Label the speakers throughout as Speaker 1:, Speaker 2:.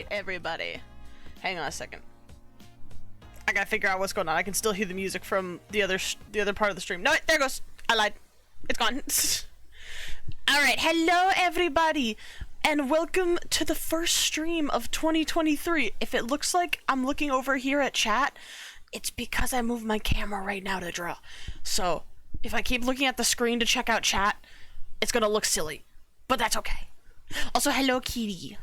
Speaker 1: Alright, everybody. Hang on a second. I gotta figure out what's going on. I can still hear the music from the other part of the stream. No, there it goes. I lied. It's gone. Alright, hello everybody, and welcome to the first stream of 2023. If it looks like I'm looking over here at chat, it's because I moved my camera right now to draw. So, if I keep looking at the screen to check out chat, it's gonna look silly. But that's okay. Also, hello Kitty.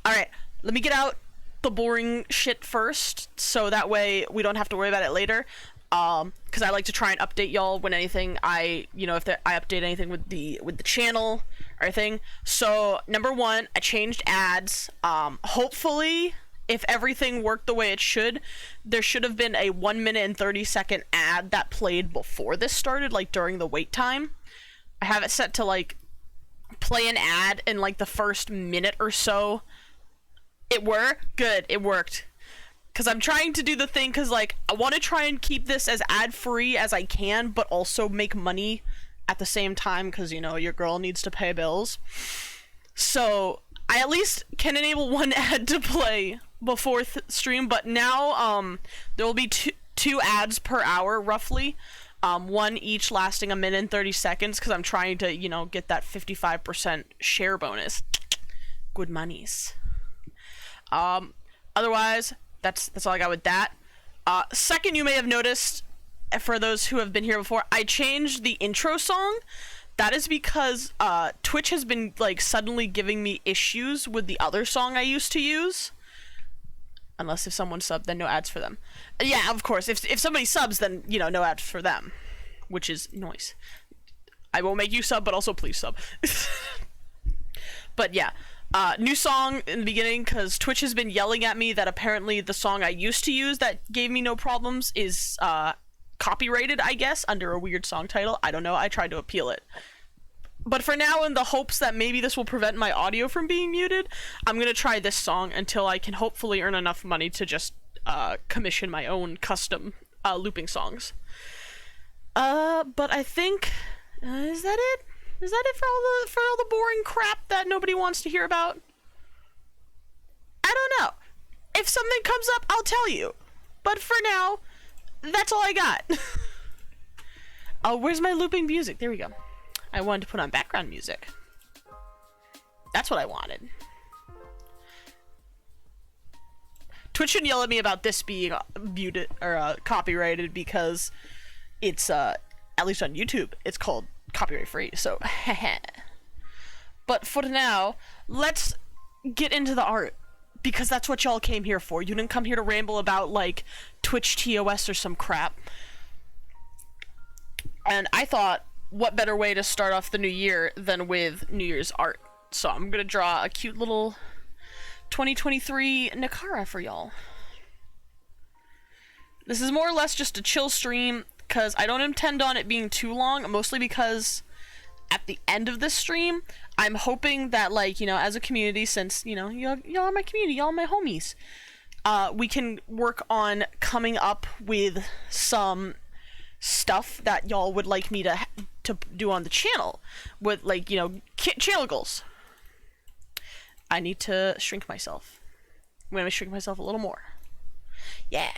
Speaker 1: Alright, let me get out the boring shit first, so that way we don't have to worry about it later. Because I like to try and update y'all when anything I update anything with the channel or anything. So number one, I changed ads. Hopefully, if everything worked the way it should, there should have been a 1 minute and 30-second ad that played before this started, like during the wait time. I have it set to like play an ad in like the first minute or so. It worked? Good, it worked. Because I'm trying to do the thing, because like I want to try and keep this as ad-free as I can, but also make money at the same time, because you know your girl needs to pay bills. So I at least can enable one ad to play before stream, but now there will be two ads per hour roughly, one each lasting 1 minute and 30 seconds, because I'm trying to, you know, get that 55% share bonus. Good monies. Otherwise, that's all I got with that. Second, you may have noticed, for those who have been here before, I changed the intro song. That is because Twitch has been like suddenly giving me issues with the other song I used to use. Unless if someone subbed, then no ads for them. Yeah, of course. If somebody subs, then you know no ads for them, which is nice. I will make you sub, but also please sub. But yeah. New song in the beginning, because Twitch has been yelling at me that apparently the song I used to use that gave me no problems is copyrighted, I guess, under a weird song title. I don't know, I tried to appeal it. But for now, in the hopes that maybe this will prevent my audio from being muted, I'm gonna try this song until I can hopefully earn enough money to just commission my own custom looping songs. But I think, is that it? Is that it for all the boring crap that nobody wants to hear about? I don't know. If something comes up, I'll tell you. But for now, that's all I got. Oh, where's my looping music? There we go. I wanted to put on background music. That's what I wanted. Twitch should yell at me about this being muted or copyrighted, because it's at least on YouTube, it's called copyright free, so but for now, let's get into the art, because that's what y'all came here for. You didn't come here to ramble about like Twitch TOS or some crap. And I thought, what better way to start off the new year than with New Year's art? So I'm gonna draw a cute little 2023 Nakara for y'all. This is more or less just a chill stream, because I don't intend on it being too long, mostly because at the end of this stream, I'm hoping that, like, you know, as a community, since, you know, y'all are my community, y'all are my homies, we can work on coming up with some stuff that y'all would like me to do on the channel, with, like, you know, channel goals. I need to shrink myself. I'm gonna shrink myself a little more. Yeah.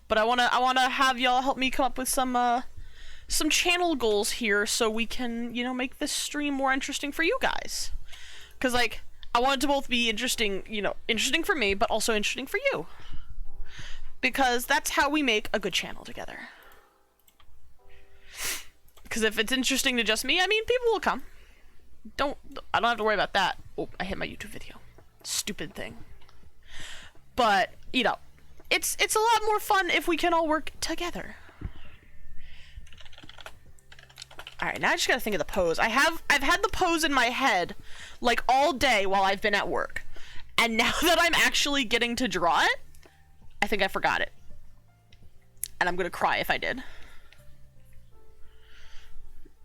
Speaker 1: But I wanna have y'all help me come up with some channel goals here, so we can, you know, make this stream more interesting for you guys. Cause like, I want it to both be interesting, you know, interesting for me, but also interesting for you. Because that's how we make a good channel together. Cause if it's interesting to just me, I mean, people will come. I don't have to worry about that. Oh, I hit my YouTube video. Stupid thing. But, you know, it's a lot more fun if we can all work together. Alright, now I just gotta think of the pose. I've had the pose in my head like all day while I've been at work. And now that I'm actually getting to draw it, I think I forgot it. And I'm gonna cry if I did.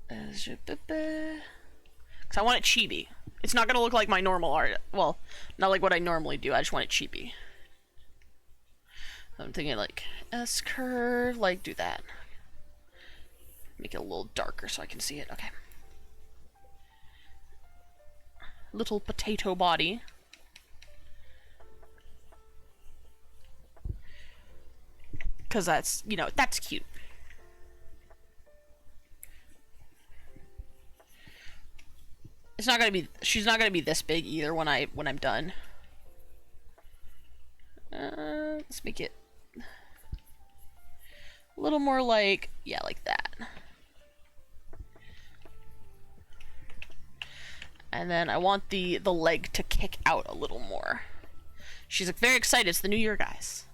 Speaker 1: Cause I want it chibi. It's not gonna look like my normal art. Well, not like what I normally do. I just want it chibi. I'm thinking like S-curve, like do that. Make it a little darker so I can see it. Okay. Little potato body. Because that's, you know, that's cute. It's not gonna be, she's not gonna be this big either when I'm done. Let's make it a little more like, yeah, like that. And then I want the leg to kick out a little more. She's like very excited. It's the new year, guys.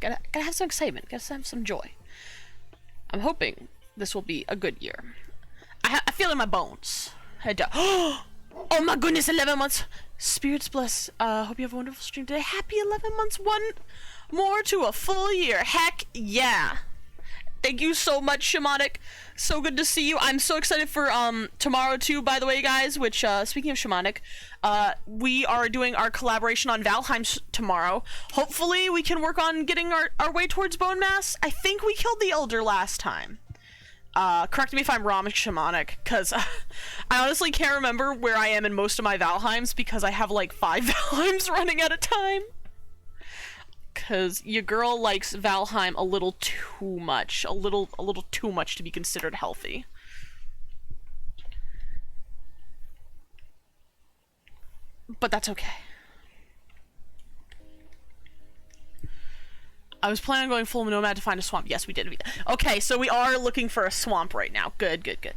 Speaker 1: Gotta have some excitement. Gotta have some joy. I'm hoping this will be a good year. I feel it in my bones. I do. Oh my goodness, 11 months. Spirits bless. Hope you have a wonderful stream today. Happy 11 months. One more to a full year. Heck yeah. Thank you so much, Shamanic. So good to see you. I'm so excited for tomorrow too, by the way, guys, which speaking of Shamanic, we are doing our collaboration on Valheim tomorrow. Hopefully we can work on getting our way towards Bone Mass. I think we killed the Elder last time. Correct me if I'm wrong, Shamanic, because I honestly can't remember where I am in most of my Valheims because I have like 5 Valheims running at a time. Because your girl likes Valheim a little too much. A little too much to be considered healthy. But that's okay. I was planning on going full nomad to find a swamp. Yes, we did. Okay, so we are looking for a swamp right now. Good, good, good.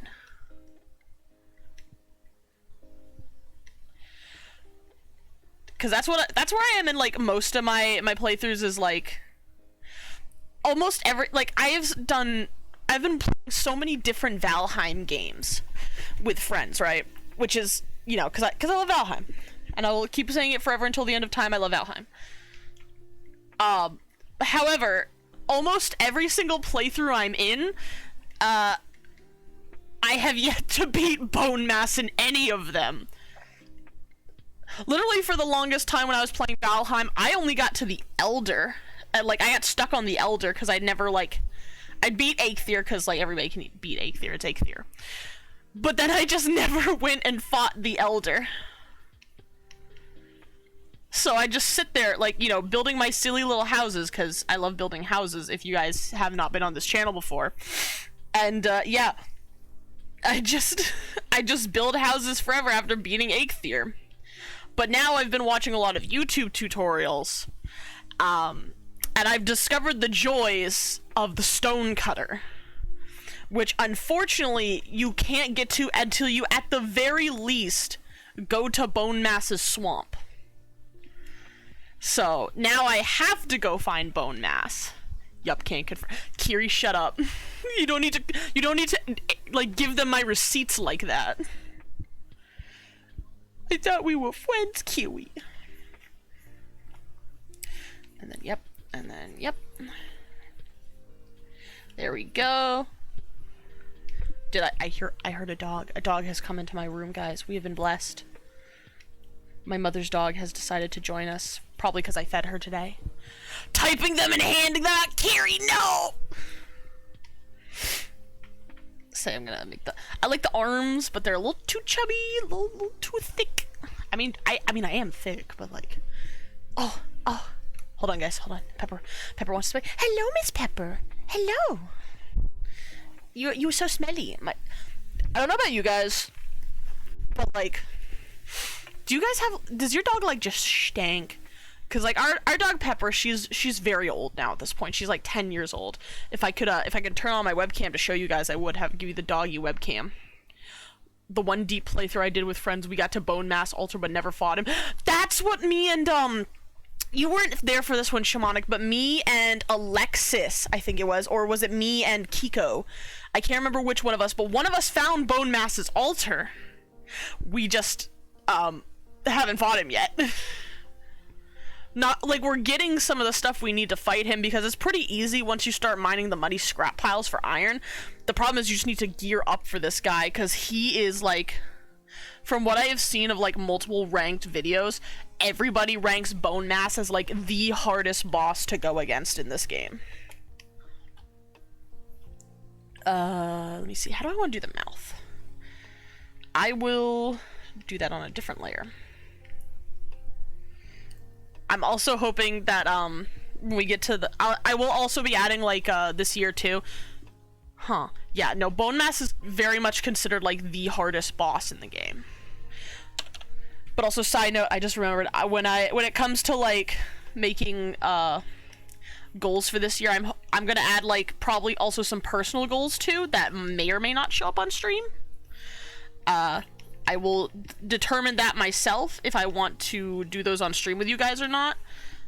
Speaker 1: Because that's where I am in like most of my playthroughs is like almost every, like I've been playing so many different Valheim games with friends, right? Which is, you know, because I love Valheim, and I will keep saying it forever until the end of time. I love Valheim. However, almost every single playthrough I'm in, I have yet to beat Bone Mass in any of them. Literally for the longest time when I was playing Valheim, I only got to the Elder. Like, I got stuck on the Elder because I'd never, like... I beat Eikthyr because, like, everybody can beat Eikthyr. It's Eikthyr. But then I just never went and fought the Elder. So I just sit there, like, you know, building my silly little houses because I love building houses if you guys have not been on this channel before. And, yeah. I just build houses forever after beating Eikthyr. But now I've been watching a lot of YouTube tutorials, and I've discovered the joys of the stone cutter, which unfortunately you can't get to until you, at the very least, go to Bone Mass's swamp. So now I have to go find Bone Mass. Yup, can't confirm. Kiri, shut up. You don't need to, like, give them my receipts like that. I thought we were friends, Kiwi. And then, yep. And then, yep. There we go. I heard a dog. A dog has come into my room, guys. We have been blessed. My mother's dog has decided to join us. Probably because I fed her today. Typing them and handing them out. Kiri, no! Say I'm gonna make I like the arms, but they're a little too chubby, a little too thick. I mean I am thick, but like, oh, hold on, guys, hold on. Pepper wants to speak. Hello, Miss Pepper. Hello. You were so smelly. I don't know about you guys, but like, does your dog like just stank? Cause like our dog Pepper, she's very old now at this point. She's like 10 years old. If I could turn on my webcam to show you guys, I would give you the doggy webcam. The one deep playthrough I did with friends, we got to Bone Mass Altar but never fought him. That's what me and you weren't there for this one, Shamanic, but me and Alexis, I think it was, or was it me and Kiko? I can't remember which one of us, but one of us found Bone Mass's altar. We just haven't fought him yet. Not like we're getting some of the stuff we need to fight him because it's pretty easy once you start mining the muddy scrap piles for iron. The problem is you just need to gear up for this guy because he is like, from what I have seen of like multiple ranked videos, everybody ranks Bone Mass as like the hardest boss to go against in this game. Let me see. How do I want to do the mouth? I will do that on a different layer. I'm also hoping that when we get to the, I will also be adding like this year too. Huh. Yeah, no, Bone Mass is very much considered like the hardest boss in the game. But also, side note, I just remembered when it comes to like making goals for this year, I'm gonna add like probably also some personal goals too that may or may not show up on stream. I will determine that myself if I want to do those on stream with you guys or not.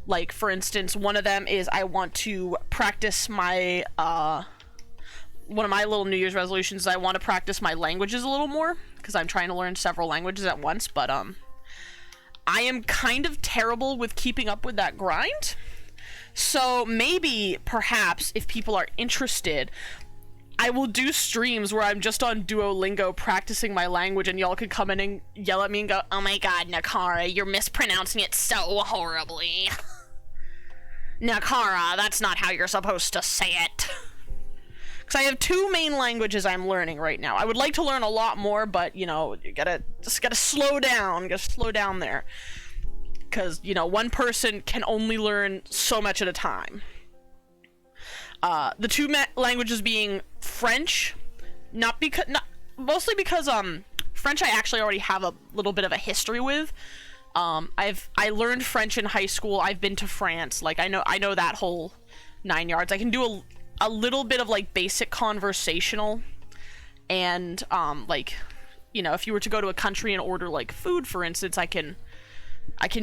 Speaker 1: Like, for instance, one of them is I want to practice my one of my little New Year's resolutions is I want to practice my languages a little more, because I'm trying to learn several languages at once, but I am kind of terrible with keeping up with that grind. So maybe, perhaps, if people are interested, I will do streams where I'm just on Duolingo practicing my language, and y'all could come in and yell at me and go, "Oh my god, Nakara, you're mispronouncing it so horribly." Nakara, that's not how you're supposed to say it. Because I have 2 main languages I'm learning right now. I would like to learn a lot more, but, you know, you gotta slow down. Gotta slow down there. Because, you know, one person can only learn so much at a time. The 2 languages being French, mostly because French I actually already have a little bit of a history with. I learned French in high school. I've been to France. Like, I know that whole 9 yards. I can do a little bit of like basic conversational, and like, you know, if you were to go to a country and order like food, for instance, I can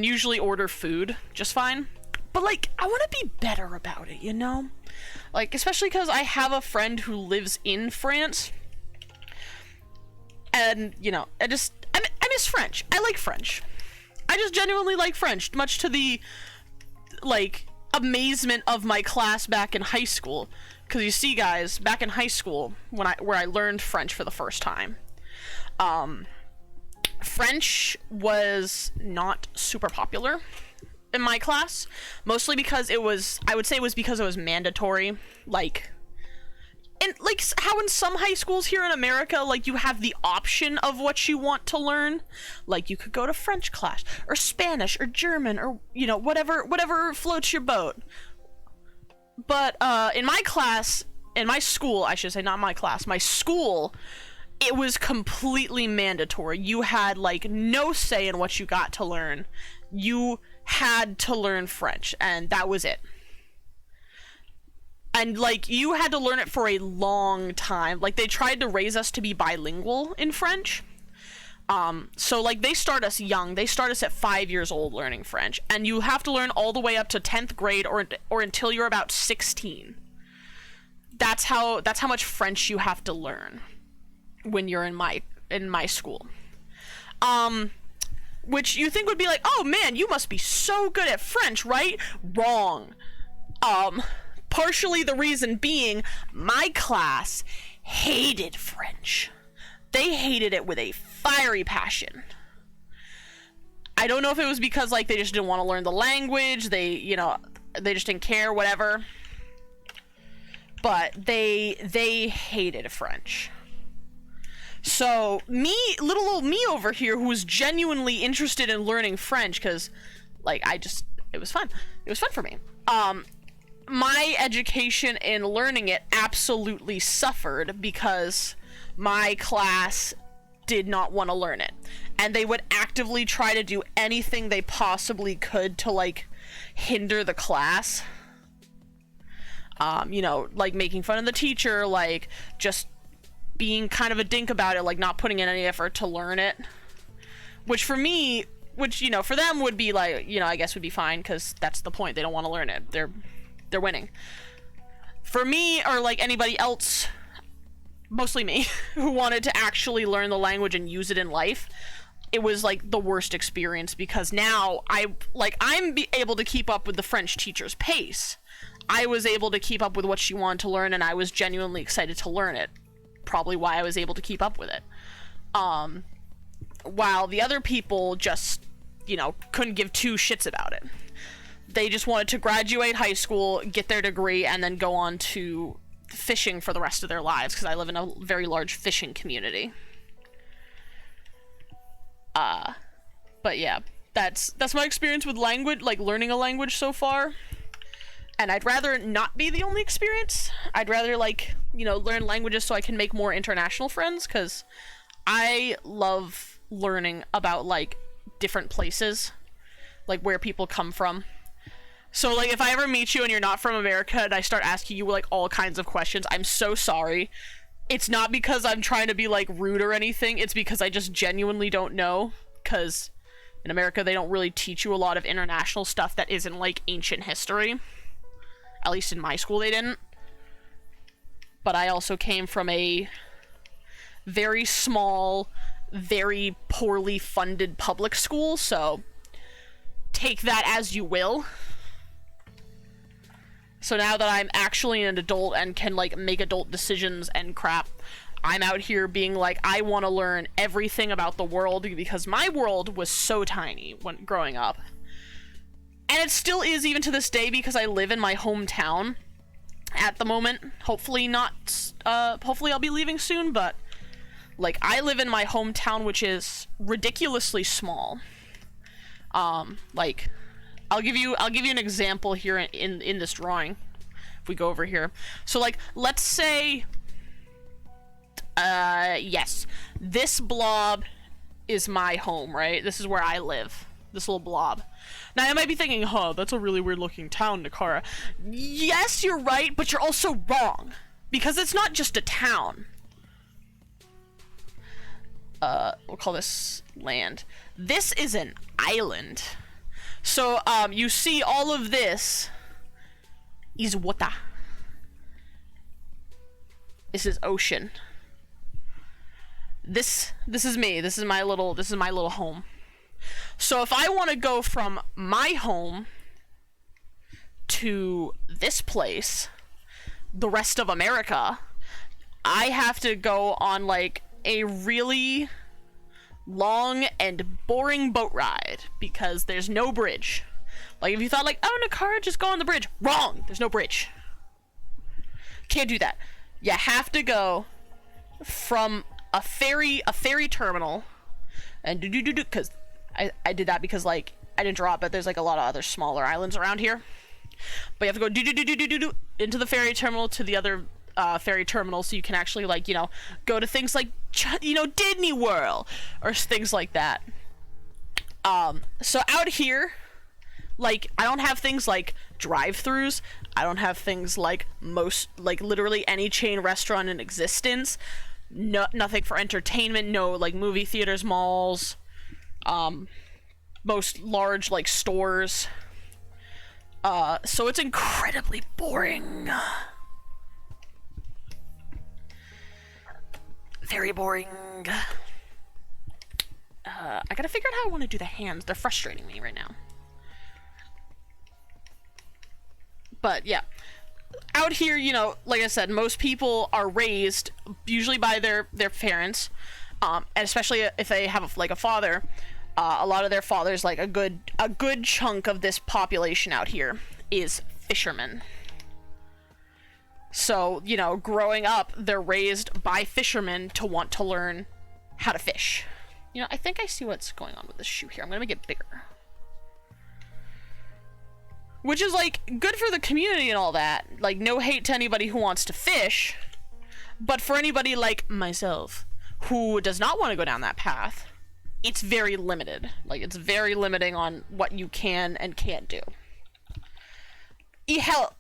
Speaker 1: usually order food just fine. But like, I want to be better about it, you know? Like, especially because I have a friend who lives in France, and, you know, I miss French. I like French. I just genuinely like French, much to the, like, amazement of my class back in high school. Because you see, guys, back in high school, where I learned French for the first time, French was not super popular in my class, mostly because I would say it was because it was mandatory, like, and like how in some high schools here in America, like, you have the option of what you want to learn. Like, you could go to French class, or Spanish, or German, or, you know, whatever floats your boat. But in my class, in my school, I should say, not my class, my school, it was completely mandatory. You had, like, no say in what you got to learn. You had to learn French, and that was it. And, like, you had to learn it for a long time. Like, they tried to raise us to be bilingual in French. So, like, they start us young. They start us at 5 years old learning French. And you have to learn all the way up to 10th grade or until you're about 16. That's how much French you have to learn when you're in my school. Which you think would be like, oh man, you must be so good at French, right? Wrong. Partially the reason being, my class hated French. They hated it with a fiery passion. I don't know if it was because, like, they just didn't want to learn the language, they just didn't care, whatever. But they hated French. So, little old me over here, who was genuinely interested in learning French, because, like, it was fun. It was fun for me. My education in learning it absolutely suffered because my class did not want to learn it. And they would actively try to do anything they possibly could to, like, hinder the class. You know, like, making fun of the teacher, like, just being kind of a dink about it, like, not putting in any effort to learn it. Which for me, you know, for them would be, like, you know, I guess would be fine, because that's the point. They don't want to learn it. They're winning. For me, or, like, anybody else, mostly me, who wanted to actually learn the language and use it in life, it was, like, the worst experience, because now I'm able to keep up with the French teacher's pace. I was able to keep up with what she wanted to learn, and I was genuinely excited to learn it. Probably why I was able to keep up with it. While the other people just, you know, couldn't give 2 shits about it. They just wanted to graduate high school, get their degree, and then go on to fishing for the rest of their lives, because I live in a very large fishing community. But yeah, that's my experience with language, like, learning a language so far. And I'd rather not be the only experience. I'd rather, like, you know, learn languages so I can make more international friends, because I love learning about, like, different places, like, where people come from. So, like, if I ever meet you and you're not from America and I start asking you, like, all kinds of questions, I'm so sorry. It's not because I'm trying to be, like, rude or anything. It's because I just genuinely don't know, because in America they don't really teach you a lot of international stuff that isn't, like, ancient history. At least in my school they didn't. But I also came from a very small, very poorly funded public school, so take that as you will. So now that I'm actually an adult and can, like, make adult decisions and crap, I'm out here being like, I want to learn everything about the world, because my world was so tiny when growing up. And it still is even to this day, because I live in my hometown at the moment. Hopefully not, hopefully I'll be leaving soon, but, like, I live in my hometown, which is ridiculously small. Like, I'll give you an example here in this drawing. If we go over here. So, like, let's say, yes, this blob is my home, right? This is where I live. This little blob. Now, you might be thinking, huh, that's a really weird looking town, Nakara. Yes, you're right, but you're also wrong. Because it's not just a town. We'll call this land. This is an island. So, you see all of this is water. This is ocean. This is me. This is my little home. So if I want to go from my home to this place, the rest of America, I have to go on, like, a really long and boring boat ride, because there's no bridge. Like, if you thought, like, oh, Nakara, just go on the bridge. Wrong! There's no bridge. Can't do that. You have to go from a ferry terminal, and because I did that because, like, I didn't draw it, but there's, like, a lot of other smaller islands around here. But you have to go into the ferry terminal to the other ferry terminal, so you can actually, like, you know, go to things like, you know, Disney World or things like that. So out here, like, I don't have things like drive-thrus. I don't have things like literally any chain restaurant in existence. No, nothing for entertainment. No, like, movie theaters, malls. Most large, like, stores. So it's incredibly boring. Very boring. I gotta figure out how I want to do the hands. They're frustrating me right now. But, yeah. Out here, you know, like I said, most people are raised usually by their parents. And especially if they have, like, a father. A lot of their fathers, like, a good chunk of this population out here is fishermen. So, you know, growing up, they're raised by fishermen to want to learn how to fish. You know, I think I see what's going on with this shoe here. I'm gonna make it bigger. Which is, like, good for the community and all that. Like, no hate to anybody who wants to fish. But for anybody like myself, who does not want to go down that path, it's very limited. Like, it's very limiting on what you can and can't do. Hell,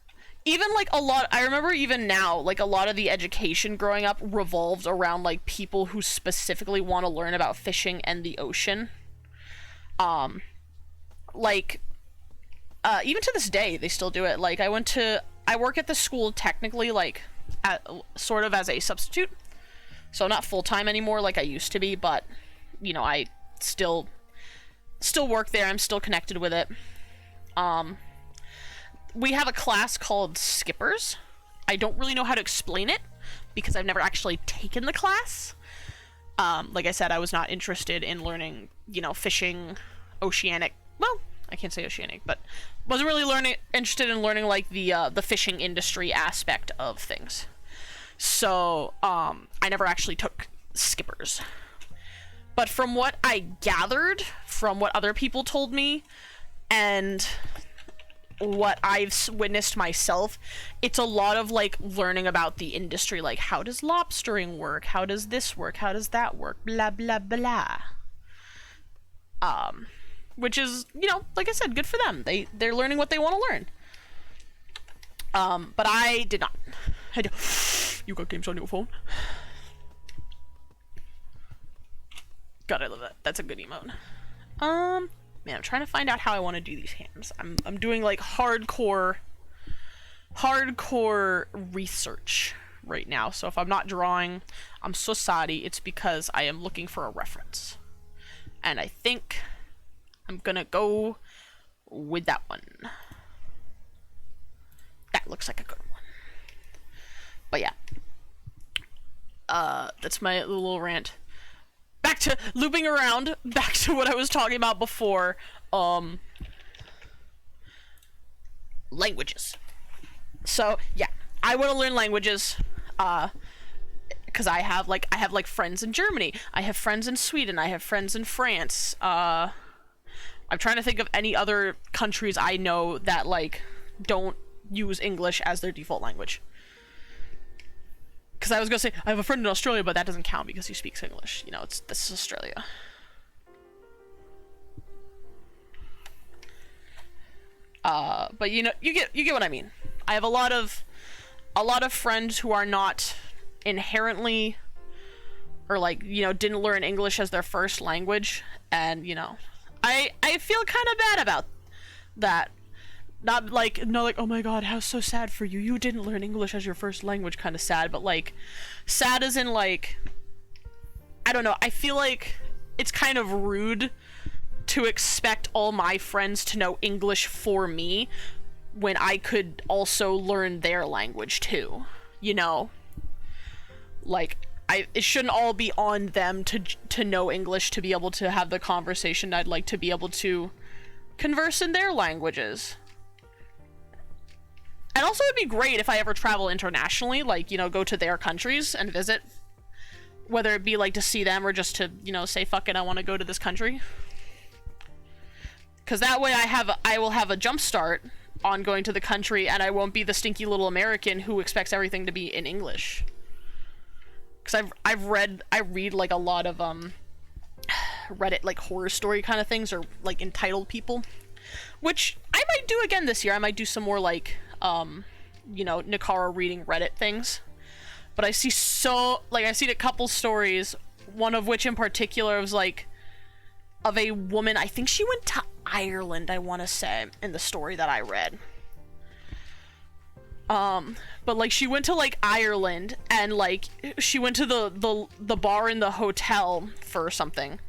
Speaker 1: even, like, I remember even now, like, a lot of the education growing up revolves around, like, people who specifically want to learn about fishing and the ocean. Like, even to this day, they still do it. Like, I work at the school technically, like, sort of as a substitute. So not full-time anymore like I used to be, but, you know, I still work there. I'm still connected with it. We have a class called Skippers. I don't really know how to explain it because I've never actually taken the class. Like I said, I was not interested in learning, you know, fishing, oceanic. Well, I can't say oceanic, but wasn't really interested in learning, like, the fishing industry aspect of things. So, I never actually took Skippers. But from what I gathered, from what other people told me, and what I've witnessed myself, it's a lot of like learning about the industry, like how does lobstering work, how does this work, how does that work, blah blah blah. Which is, you know, like I said, good for them. They're learning what they want to learn. But I did not. You got games on your phone? God, I love that. That's a good emote. Man, I'm trying to find out how I want to do these hands. I'm doing like hardcore research right now. So if I'm not drawing, I'm so sorry. It's because I am looking for a reference. And I think I'm gonna go with that one. That looks like a good one. But yeah. That's my little rant. Back to looping around, back to what I was talking about before. Languages. So yeah, I want to learn languages. Because I have friends in Germany. I have friends in Sweden. I have friends in France. I'm trying to think of any other countries I know that like don't use English as their default language. Because I was gonna say I have a friend in Australia, but that doesn't count because he speaks English. You know, this is Australia. But you know, you get what I mean. I have a lot of friends who are not inherently, or like, you know, didn't learn English as their first language, and you know, I feel kind of bad about that. Not like oh my god, how so sad for you, you didn't learn English as your first language kind of sad, but like sad as in like, I don't know, I feel like it's kind of rude to expect all my friends to know English for me when I could also learn their language too, you know? Like, it shouldn't all be on them to know English to be able to have the conversation. I'd like to be able to converse in their languages. And also it'd be great if I ever travel internationally, like, you know, go to their countries and visit. Whether it be like to see them or just to, you know, say, fuck it, I want to go to this country. Because that way I will have a jump start on going to the country, and I won't be the stinky little American who expects everything to be in English. Because I read like a lot of Reddit like horror story kind of things, or like entitled people, which I might do again this year. I might do some more like you know, Nikara reading Reddit things. But I seen a couple stories, one of which in particular was like of a woman, I think she went to Ireland, I want to say, in the story that I read. But like she went to like Ireland, and like she went to the bar in the hotel for something,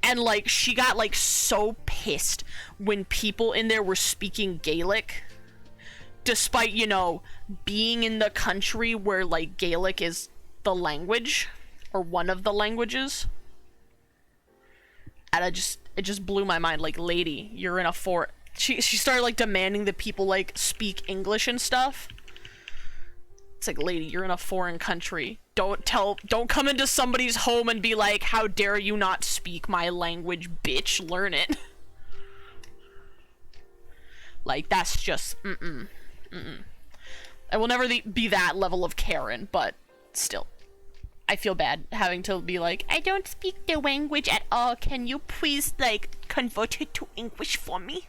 Speaker 1: and like she got like so pissed when people in there were speaking Gaelic, despite, you know, being in the country where like Gaelic is the language or one of the languages. And it just blew my mind. Like, lady, you're in a fort. She started like demanding that people like speak English and stuff. It's like, lady, you're in a foreign country. Don't come into somebody's home and be like, how dare you not speak my language, bitch, learn it. Like, that's just I will never be that level of Karen, but still, I feel bad having to be like, I don't speak the language at all, can you please like convert it to English for me?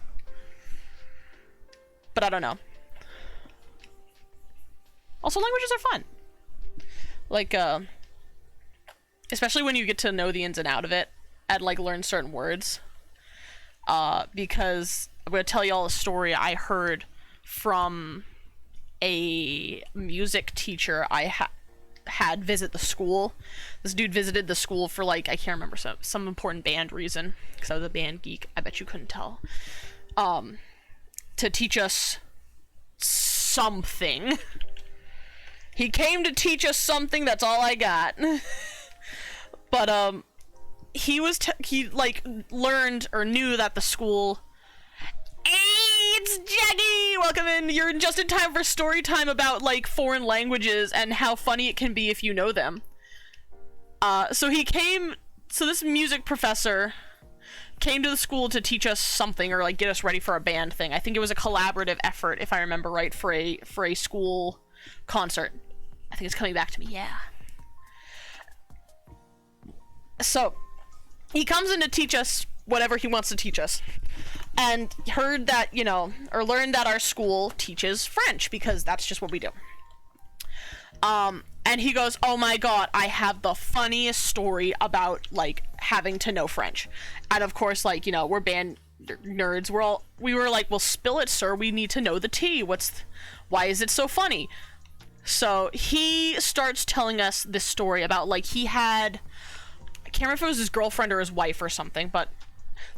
Speaker 1: But I don't know. Also, languages are fun. Like, especially when you get to know the ins and out of it and like learn certain words. Because I'm gonna tell you all a story I heard from a music teacher I had visit the school. This dude visited the school for like, I can't remember, some important band reason, because I was a band geek. I bet you couldn't tell. To teach us something. He came to teach us something, that's all I got. But he like learned or knew that the school. Hey, it's Jaggy! Welcome in. You're just in time for story time about like foreign languages and how funny it can be if you know them. So this music professor came to the school to teach us something, or like get us ready for a band thing. I think it was a collaborative effort, if I remember right, for a school concert. I think it's coming back to me. Yeah. So he comes in to teach us whatever he wants to teach us, and heard that, you know, or learned that our school teaches French, because that's just what we do. And he goes, oh my god, I have the funniest story about, like, having to know French. And of course, like, you know, we're band nerds. We were like, well, spill it, sir. We need to know the tea. Why is it so funny? So he starts telling us this story about, like, I can't remember if it was his girlfriend or his wife or something, but,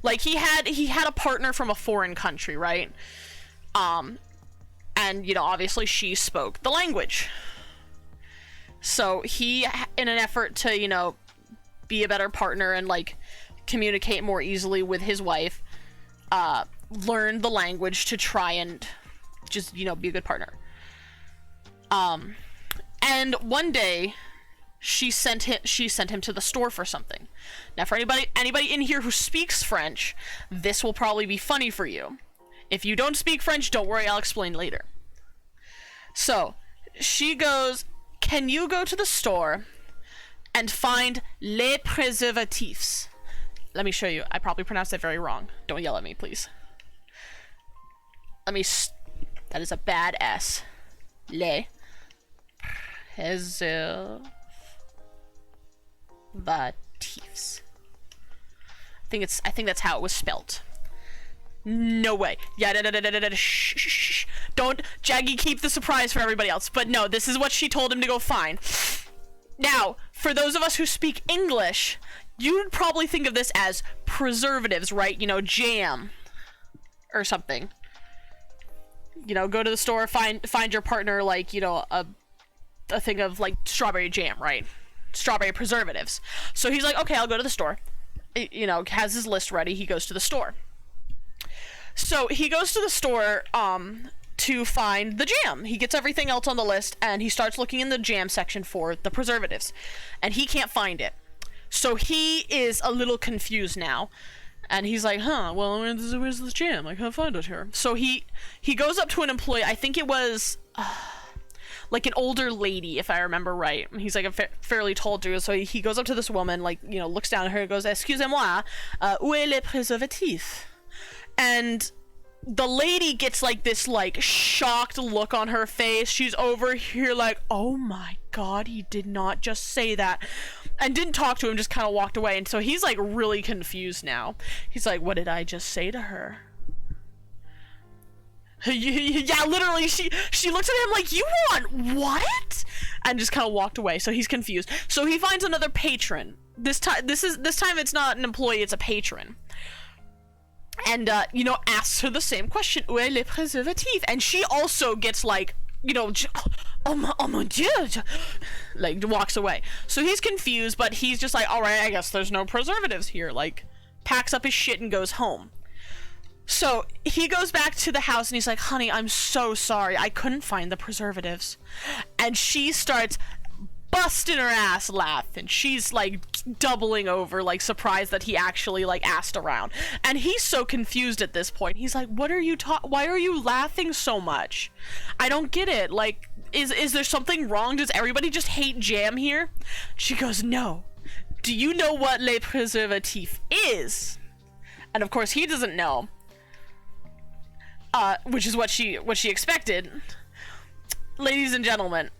Speaker 1: like, he had a partner from a foreign country, right? And, you know, obviously she spoke the language. So he, in an effort to, you know, be a better partner and, like, communicate more easily with his wife, learned the language to try and just, you know, be a good partner. And one day she sent him to the store for something. Now, for anybody in here who speaks French, this will probably be funny for you. If you don't speak French, don't worry, I'll explain later. So she goes, can you go to the store and find les préservatifs? Let me show you. I probably pronounced that very wrong. Don't yell at me, please. That is a bad S. Les préservatifs. I think that's how it was spelt. No way. Yeah, shh. Don't, Jaggy, keep the surprise for everybody else. But no, this is what she told him to go find. Now, for those of us who speak English, you'd probably think of this as preservatives, right? You know, jam or something. You know, go to the store, find your partner, like, you know, a thing of, like, strawberry jam, right? Strawberry preservatives. So he's like, okay, I'll go to the store. You know, has his list ready. He goes to the store. So he goes to the store to find the jam. He gets everything else on the list, and he starts looking in the jam section for the preservatives, and he can't find it. So he is a little confused now, and he's like, well, where's this jam? I can't find it here. So he goes up to an employee. I think it was like an older lady, if I remember right. He's like a fairly tall dude. So he goes up to this woman, like, you know, looks down at her and goes, excusez-moi, où est les préservatifs? And the lady gets, like, this, like, shocked look on her face. She's over here like, oh my god, he did not just say that. And didn't talk to him, just kind of walked away. And so he's, like, really confused now. He's like, what did I just say to her? Yeah, literally, she looks at him like, you want what? And just kind of walked away. So he's confused. So he finds another patron. This time it's not an employee, it's a patron. And, you know, asks her the same question, où est les préservatifs? And she also gets, like, you know, oh mon dieu, like, walks away. So he's confused, but he's just like, alright, I guess there's no preservatives here, like, packs up his shit and goes home. So he goes back to the house and he's like, honey, I'm so sorry, I couldn't find the preservatives. And she starts busting her ass laughing. She's, like, doubling over, like, surprised that he actually, like, asked around. And he's so confused at this point. He's like, what are you why are you laughing so much? I don't get it. Like, is there something wrong? Does everybody just hate jam here? She goes, no. Do you know what les préservatifs is? And of course he doesn't know. Which is what she expected. Ladies and gentlemen,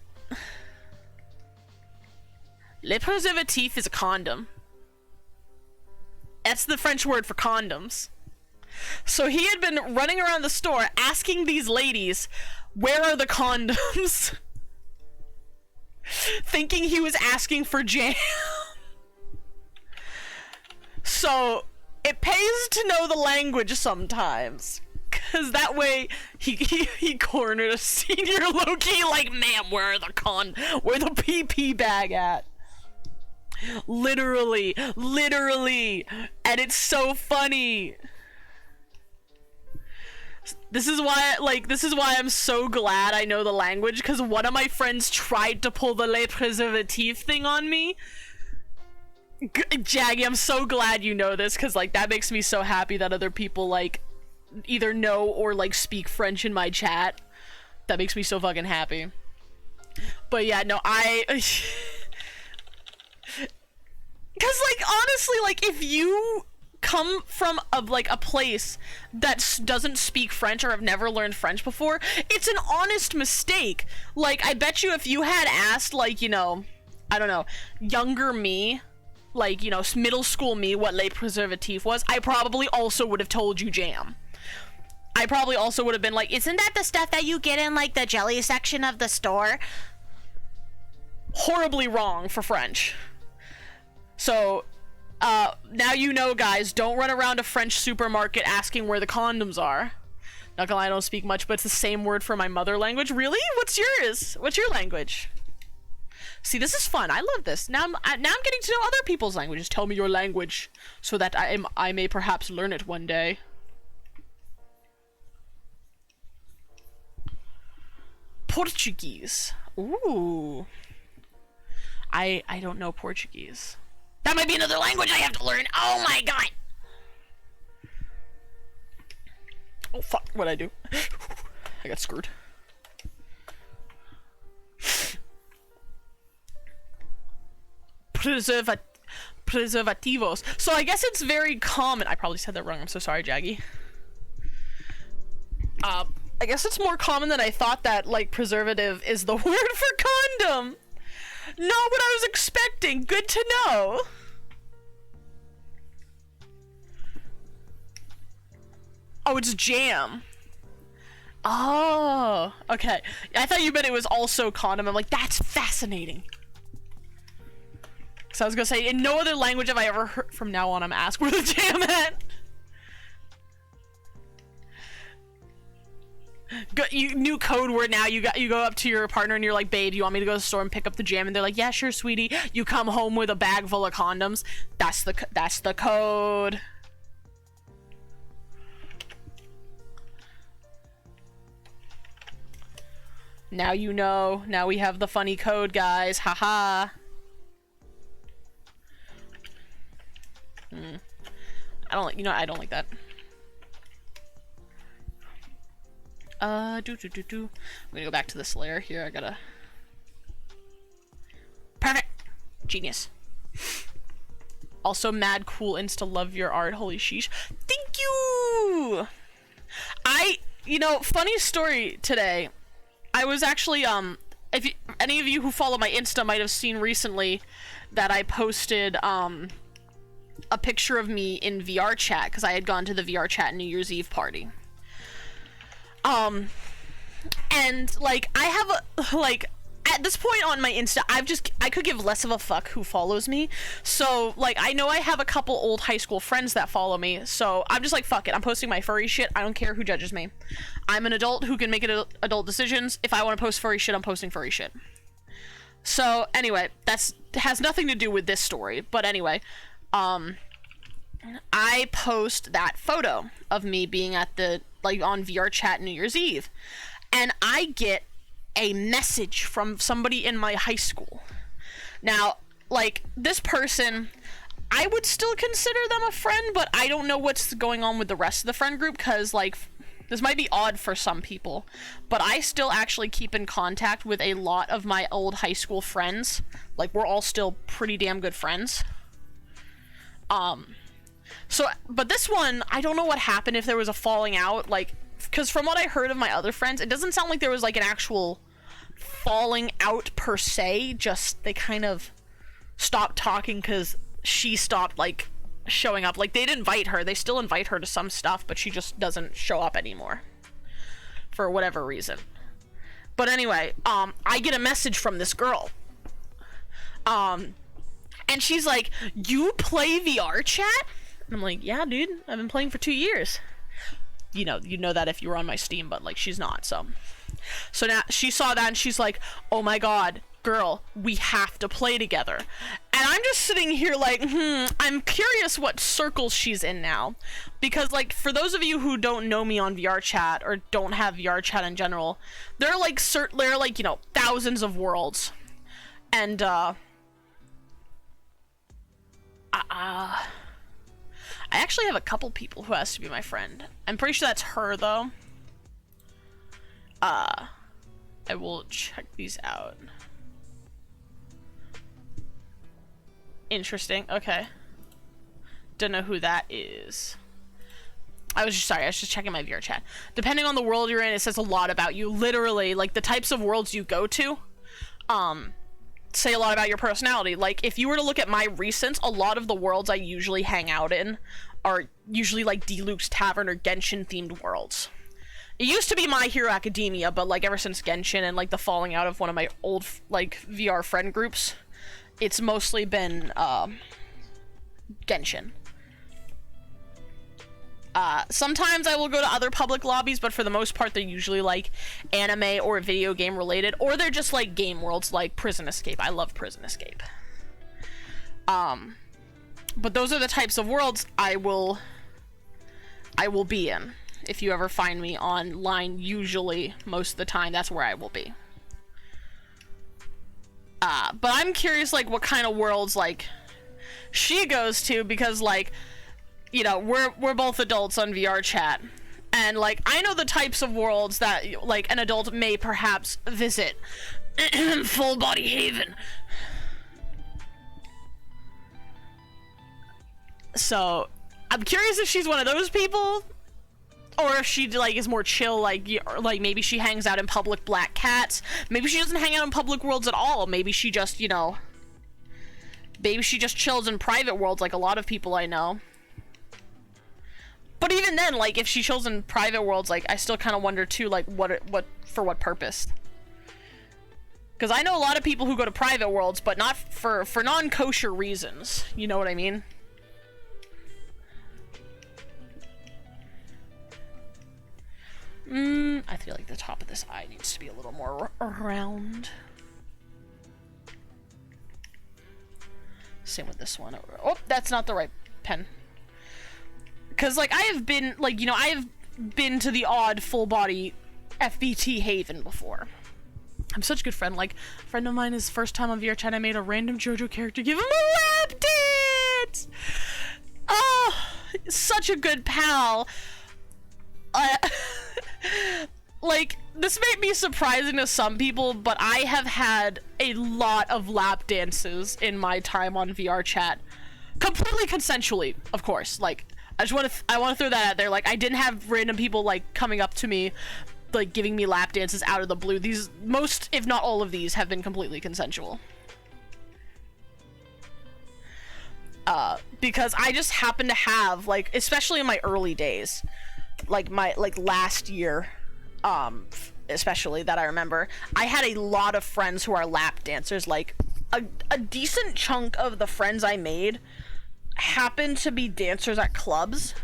Speaker 1: le préservatif is a condom. That's the French word for condoms. So he had been running around the store asking these ladies, where are the condoms? Thinking he was asking for jam. So it pays to know the language sometimes. Cause that way he cornered a senior low-key, like, ma'am, where the PP bag at? Literally, and it's so funny. This is why I'm so glad I know the language, because one of my friends tried to pull the les préservatifs thing on me, Jaggy, I'm so glad you know this, because like that makes me so happy that other people like either know or like speak French in my chat. That makes me so fucking happy. But yeah, no, because like honestly, like if you come from a place that doesn't speak French or have never learned French before, it's an honest mistake. Like I bet you if you had asked like, you know, I don't know, younger me, like, you know, middle school me, what lait preservatif was, I probably also would have told you jam. I probably also would have been like, isn't that the stuff that you get in like the jelly section of the store? Horribly wrong for French. So now you know, guys, don't run around a French supermarket asking where the condoms are. Not gonna lie, I don't speak much, but it's the same word for my mother language. Really? What's yours? What's your language? See, this is fun. I love this. Now I'm getting to know other people's languages. Tell me your language so that I may perhaps learn it one day. Portuguese. Ooh. I don't know Portuguese. That might be another language I have to learn. Oh my god. Oh fuck, what'd I do? I got screwed. Preservativos. So I guess it's very common. I probably said that wrong. I'm so sorry, Jaggy. I guess it's more common than I thought that, like, preservative is the word for condom. Not what I was expecting. Good to know. Oh, it's jam. Oh, okay. I thought you meant it was also condom. I'm like, that's fascinating. So I was gonna say, in no other language have I ever heard. From now on, I'm asked where the jam at. New code word now. You go up to your partner and you're like, babe, you want me to go to the store and pick up the jam? And they're like, yeah, sure, sweetie. You come home with a bag full of condoms. That's the code. Now you know. Now we have the funny code, guys. Haha. I don't like that. I'm gonna go back to this layer here. I gotta. Perfect. Genius. Also, mad cool insta, love your art. Holy sheesh. Thank you. Funny story today. I was actually if any of you who follow my Insta might have seen recently that I posted a picture of me in VR chat because I had gone to the VR chat New Year's Eve party. And like I have at this point on my Insta, I could give less of a fuck who follows me. So like I know I have a couple old high school friends that follow me, so I'm just like, fuck it, I'm posting my furry shit. I don't care who judges me. I'm an adult who can make adult decisions. If I want to post furry shit, I'm posting furry shit. So anyway, has nothing to do with this story, but anyway, I post that photo of me being at on VR chat New Year's Eve, and I get a message from somebody in my high school. Now, like, this person, I would still consider them a friend, but I don't know what's going on with the rest of the friend group, because, like, this might be odd for some people, but I still actually keep in contact with a lot of my old high school friends. Like, we're all still pretty damn good friends. But this one, I don't know what happened, if there was a falling out, like, because from what I heard of my other friends, it doesn't sound like there was, like, an actual falling out per se, just they kind of stopped talking because she stopped, like, showing up. Like, they'd invite her, they still invite her to some stuff, but she just doesn't show up anymore for whatever reason. But anyway, I get a message from this girl, and she's like, you play VR chat? And I'm like, yeah, dude, I've been playing for 2 years. You know that if you were on my Steam, but like, she's not, so now she saw that and she's like, oh my god, girl, we have to play together. And I'm just sitting here like, I'm curious what circles she's in now, because like, for those of you who don't know me on VR chat or don't have VR chat in general, there are like thousands of worlds, and I actually have a couple people who has to be my friend. I'm pretty sure that's her though. I will check these out. Interesting. Okay. Don't know who that is. I was just checking my VR chat. Depending on the world you're in, it says a lot about you. Literally, like the types of worlds you go to, say a lot about your personality. Like if you were to look at my recents, a lot of the worlds I usually hang out in are usually like Diluc's Tavern or Genshin themed worlds. It used to be My Hero Academia, but like ever since Genshin and like the falling out of one of my old like VR friend groups, it's mostly been Genshin. Sometimes I will go to other public lobbies, but for the most part they're usually like anime or video game related, or they're just like game worlds like Prison Escape. I love Prison Escape. But those are the types of worlds I will be in. If you ever find me online, usually most of the time that's where I will be. But I'm curious like what kind of worlds like she goes to, because like, you know, we're both adults on VR chat, and like I know the types of worlds that like an adult may perhaps visit. Full Body Haven. So I'm curious if she's one of those people, or if she like is more chill, like maybe she hangs out in public Black Cats. Maybe she doesn't hang out in public worlds at all. Maybe she just, you know, maybe she just chills in private worlds like a lot of people I know. But even then, like, if she chills in private worlds, like, I still kind of wonder, too, like, for what purpose? Because I know a lot of people who go to private worlds, but not for non-kosher reasons. You know what I mean? I feel like the top of this eye needs to be a little more round. Same with this one. Oh, that's not the right pen. Because, like, I have been, like, you know, I have been to the odd full-body FBT Haven before. I'm such a good friend. Like, a friend of mine, his first time on VR chat, I made a random JoJo character give him a lap dance! Oh, such a good pal. Like, this may be surprising to some people, but I have had a lot of lap dances in my time on VR chat. Completely consensually, of course. Like, I want to throw that out there. Like, I didn't have random people like coming up to me, like giving me lap dances out of the blue. These, most, if not all of these, have been completely consensual. Because I just happen to have, like, especially in my early days, like last year, especially that I remember, I had a lot of friends who are lap dancers. Like, a decent chunk of the friends I made happen to be dancers at clubs,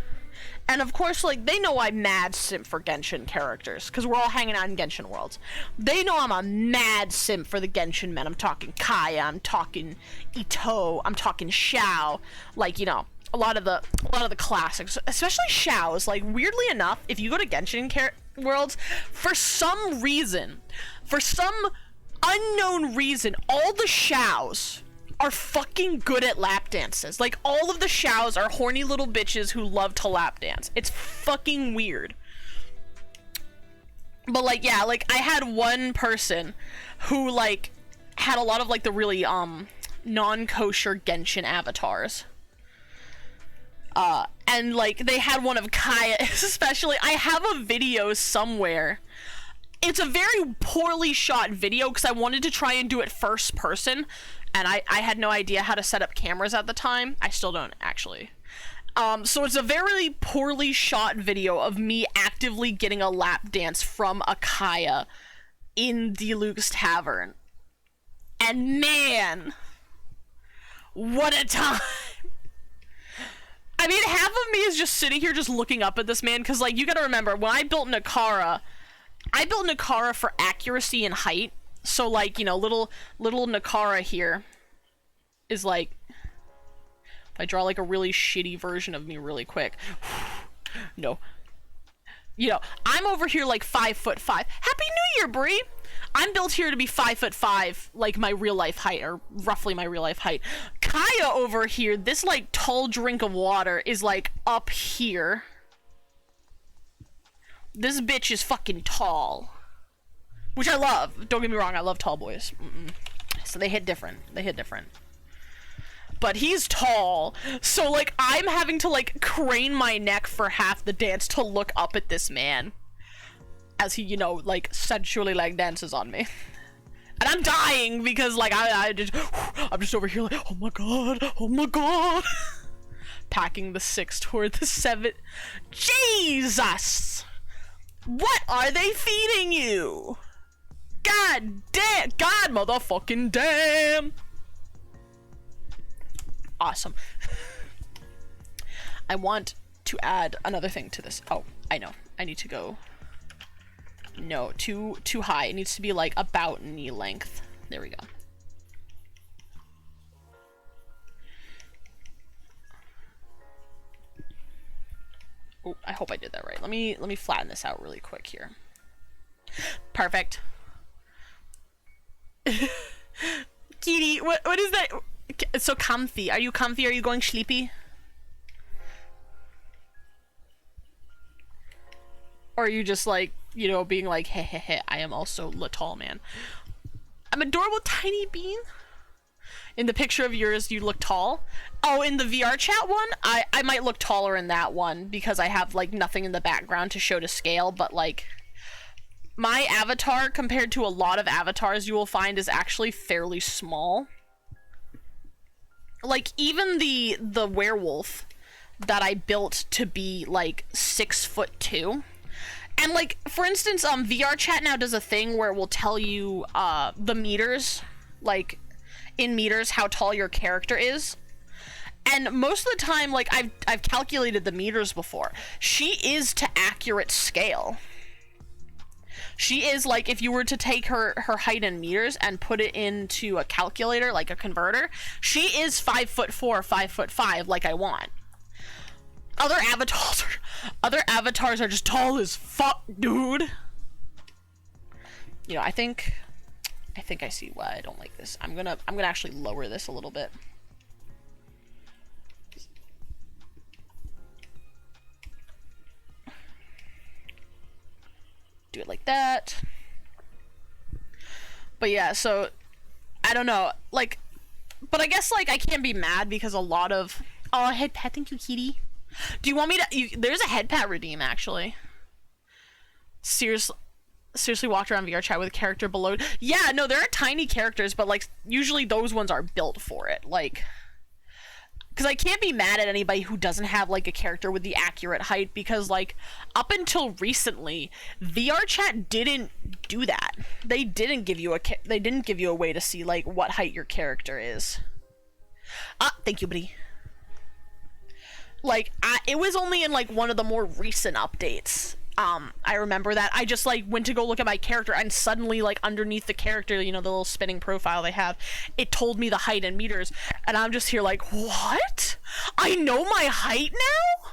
Speaker 1: and of course, like, they know I'm mad simp for Genshin characters because we're all hanging out in Genshin worlds. They know I'm a mad simp for the Genshin men. I'm talking Kaya, I'm talking Ito, I'm talking Xiao. Like, you know, a lot of the classics, especially Xiao's. Like, weirdly enough, if you go to Genshin worlds, for some reason, for some unknown reason, all the Xiao's are fucking good at lap dances. Like, all of the Xiao's are horny little bitches who love to lap dance. It's fucking weird. But, like, yeah, like, I had one person who, like, had a lot of, like, the really, non-kosher Genshin avatars. And, like, they had one of Kaya, especially. I have a video somewhere. It's a very poorly shot video because I wanted to try and do it first person, and I had no idea how to set up cameras at the time. I still don't, actually. So it's a very poorly shot video of me actively getting a lap dance from a Kaya in Diluc's Tavern. And man, what a time. I mean, half of me is just sitting here just looking up at this man, because, like, you gotta remember, when I built Nakara for accuracy and height. So, like, you know, little Nakara here is, like, if I draw, like, a really shitty version of me really quick. No. You know, I'm over here, like, 5'5". Happy New Year, Bree! I'm built here to be 5'5", like my real life height, or roughly my real life height. Kaya over here, this like tall drink of water, is like up here. This bitch is fucking tall, which I love. Don't get me wrong, I love tall boys. So they hit different. They hit different. But he's tall, so like I'm having to like crane my neck for half the dance to look up at this man as he, you know, like sensually like dances on me. And I'm dying because like I'm just over here like, oh my god. Packing the 6 toward the 7. Jesus! What are they feeding you? God damn! God motherfucking damn! Awesome. I want to add another thing to this. Oh, I know. I need to go. No, too high. It needs to be like about knee length. There we go. Oh, I hope I did that right. Let me flatten this out really quick here. Perfect. Kitty, what is that? It's so comfy. Are you comfy? Are you going sleepy? Or are you just like, you know, being like, hey, hey, hey, I am also the tall man. I'm adorable tiny bean. In the picture of yours, you look tall. Oh, in the VR chat one, I might look taller in that one because I have like nothing in the background to show to scale, but like my avatar compared to a lot of avatars you will find is actually fairly small. Like even the werewolf that I built to be like 6'2". And like, for instance, VR chat now does a thing where it will tell you the meters, like in meters, how tall your character is. And most of the time, like I've calculated the meters before. She is to accurate scale. She is like, if you were to take her height in meters and put it into a calculator, like a converter, she is 5'4", 5'5", like I want. Other avatars are just tall as fuck, dude. You know, I think I see why I don't like this. I'm gonna actually lower this a little bit. Do it like that. But yeah, so I don't know, like, but I guess like I can't be mad because a lot of head pat, thank you, kitty. Do you want me to? There's a head pat redeem actually. Seriously walked around VR chat with a character below. Yeah, no, there are tiny characters, but like usually those ones are built for it. Like, because I can't be mad at anybody who doesn't have like a character with the accurate height, because like up until recently, VR chat didn't do that. They didn't give you a way to see like what height your character is. Thank you, buddy. Like, it was only in like one of the more recent updates. I remember that I just like went to go look at my character, and suddenly like underneath the character, you know, the little spinning profile they have, it told me the height in meters, and I'm just here like, what? I know my height now?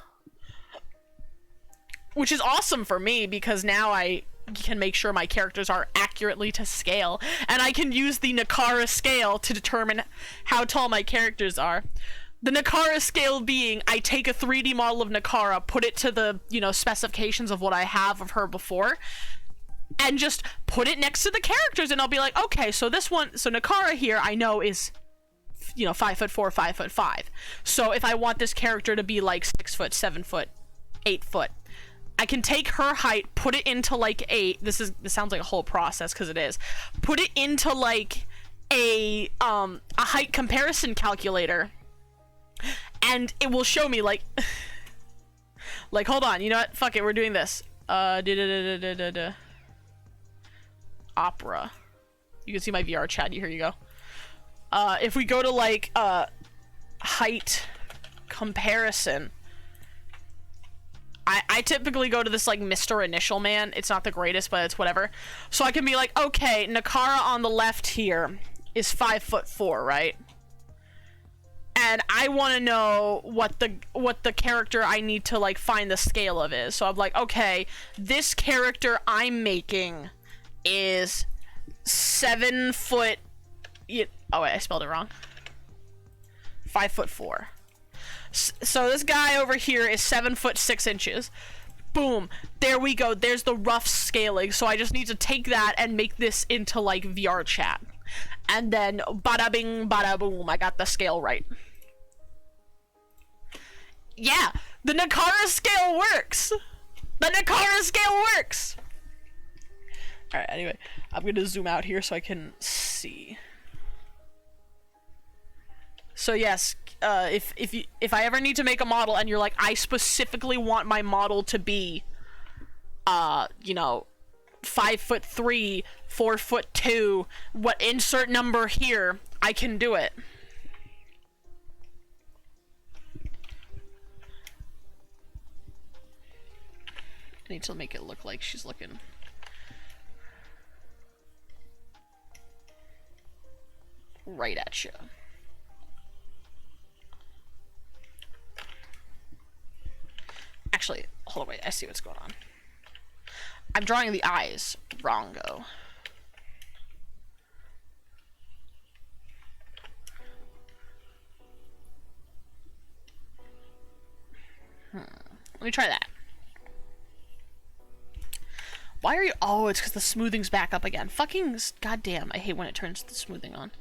Speaker 1: Which is awesome for me, because now I can make sure my characters are accurately to scale, and I can use the Nakara scale to determine how tall my characters are. The Nakara scale being, I take a 3D model of Nakara, put it to the, you know, specifications of what I have of her before, and just put it next to the characters, and I'll be like, okay, so this one, so Nakara here, I know is, you know, 5'4", 5'5". So if I want this character to be like 6 foot, 7 foot, 8 foot, I can take her height, put it into like this sounds like a whole process, because it is, put it into like a height comparison calculator, and it will show me like like, hold on, you know what, fuck it, we're doing this. Opera, you can see my VR chat, here you go. If we go to like height comparison, I typically go to this like Mr. Initial Man. It's not the greatest, but it's whatever. So I can be like, okay, Nakara on the left here is 5'4", right? And I want to know what the character I need to like find the scale of is. So I'm like, okay, this character I'm making is 7 foot. Oh wait, I spelled it wrong. 5'4". So this guy over here is 7 foot 6 inches. Boom, there we go. There's the rough scaling. So I just need to take that and make this into like VR chat, and then bada bing, bada boom. I got the scale right. Yeah, the Nakara scale works. The Nakara scale works. All right. Anyway, I'm gonna zoom out here so I can see. So yes, if I ever need to make a model and you're like, I specifically want my model to be, you know, 5'3", 4'2", what insert number here, I can do it. I need to make it look like she's looking. Right at you. Actually, hold on, wait, I see what's going on. I'm drawing the eyes wrongo. Let me try that. Why are you— oh, it's because the smoothing's back up again. Fucking goddamn, I hate when it turns the smoothing on.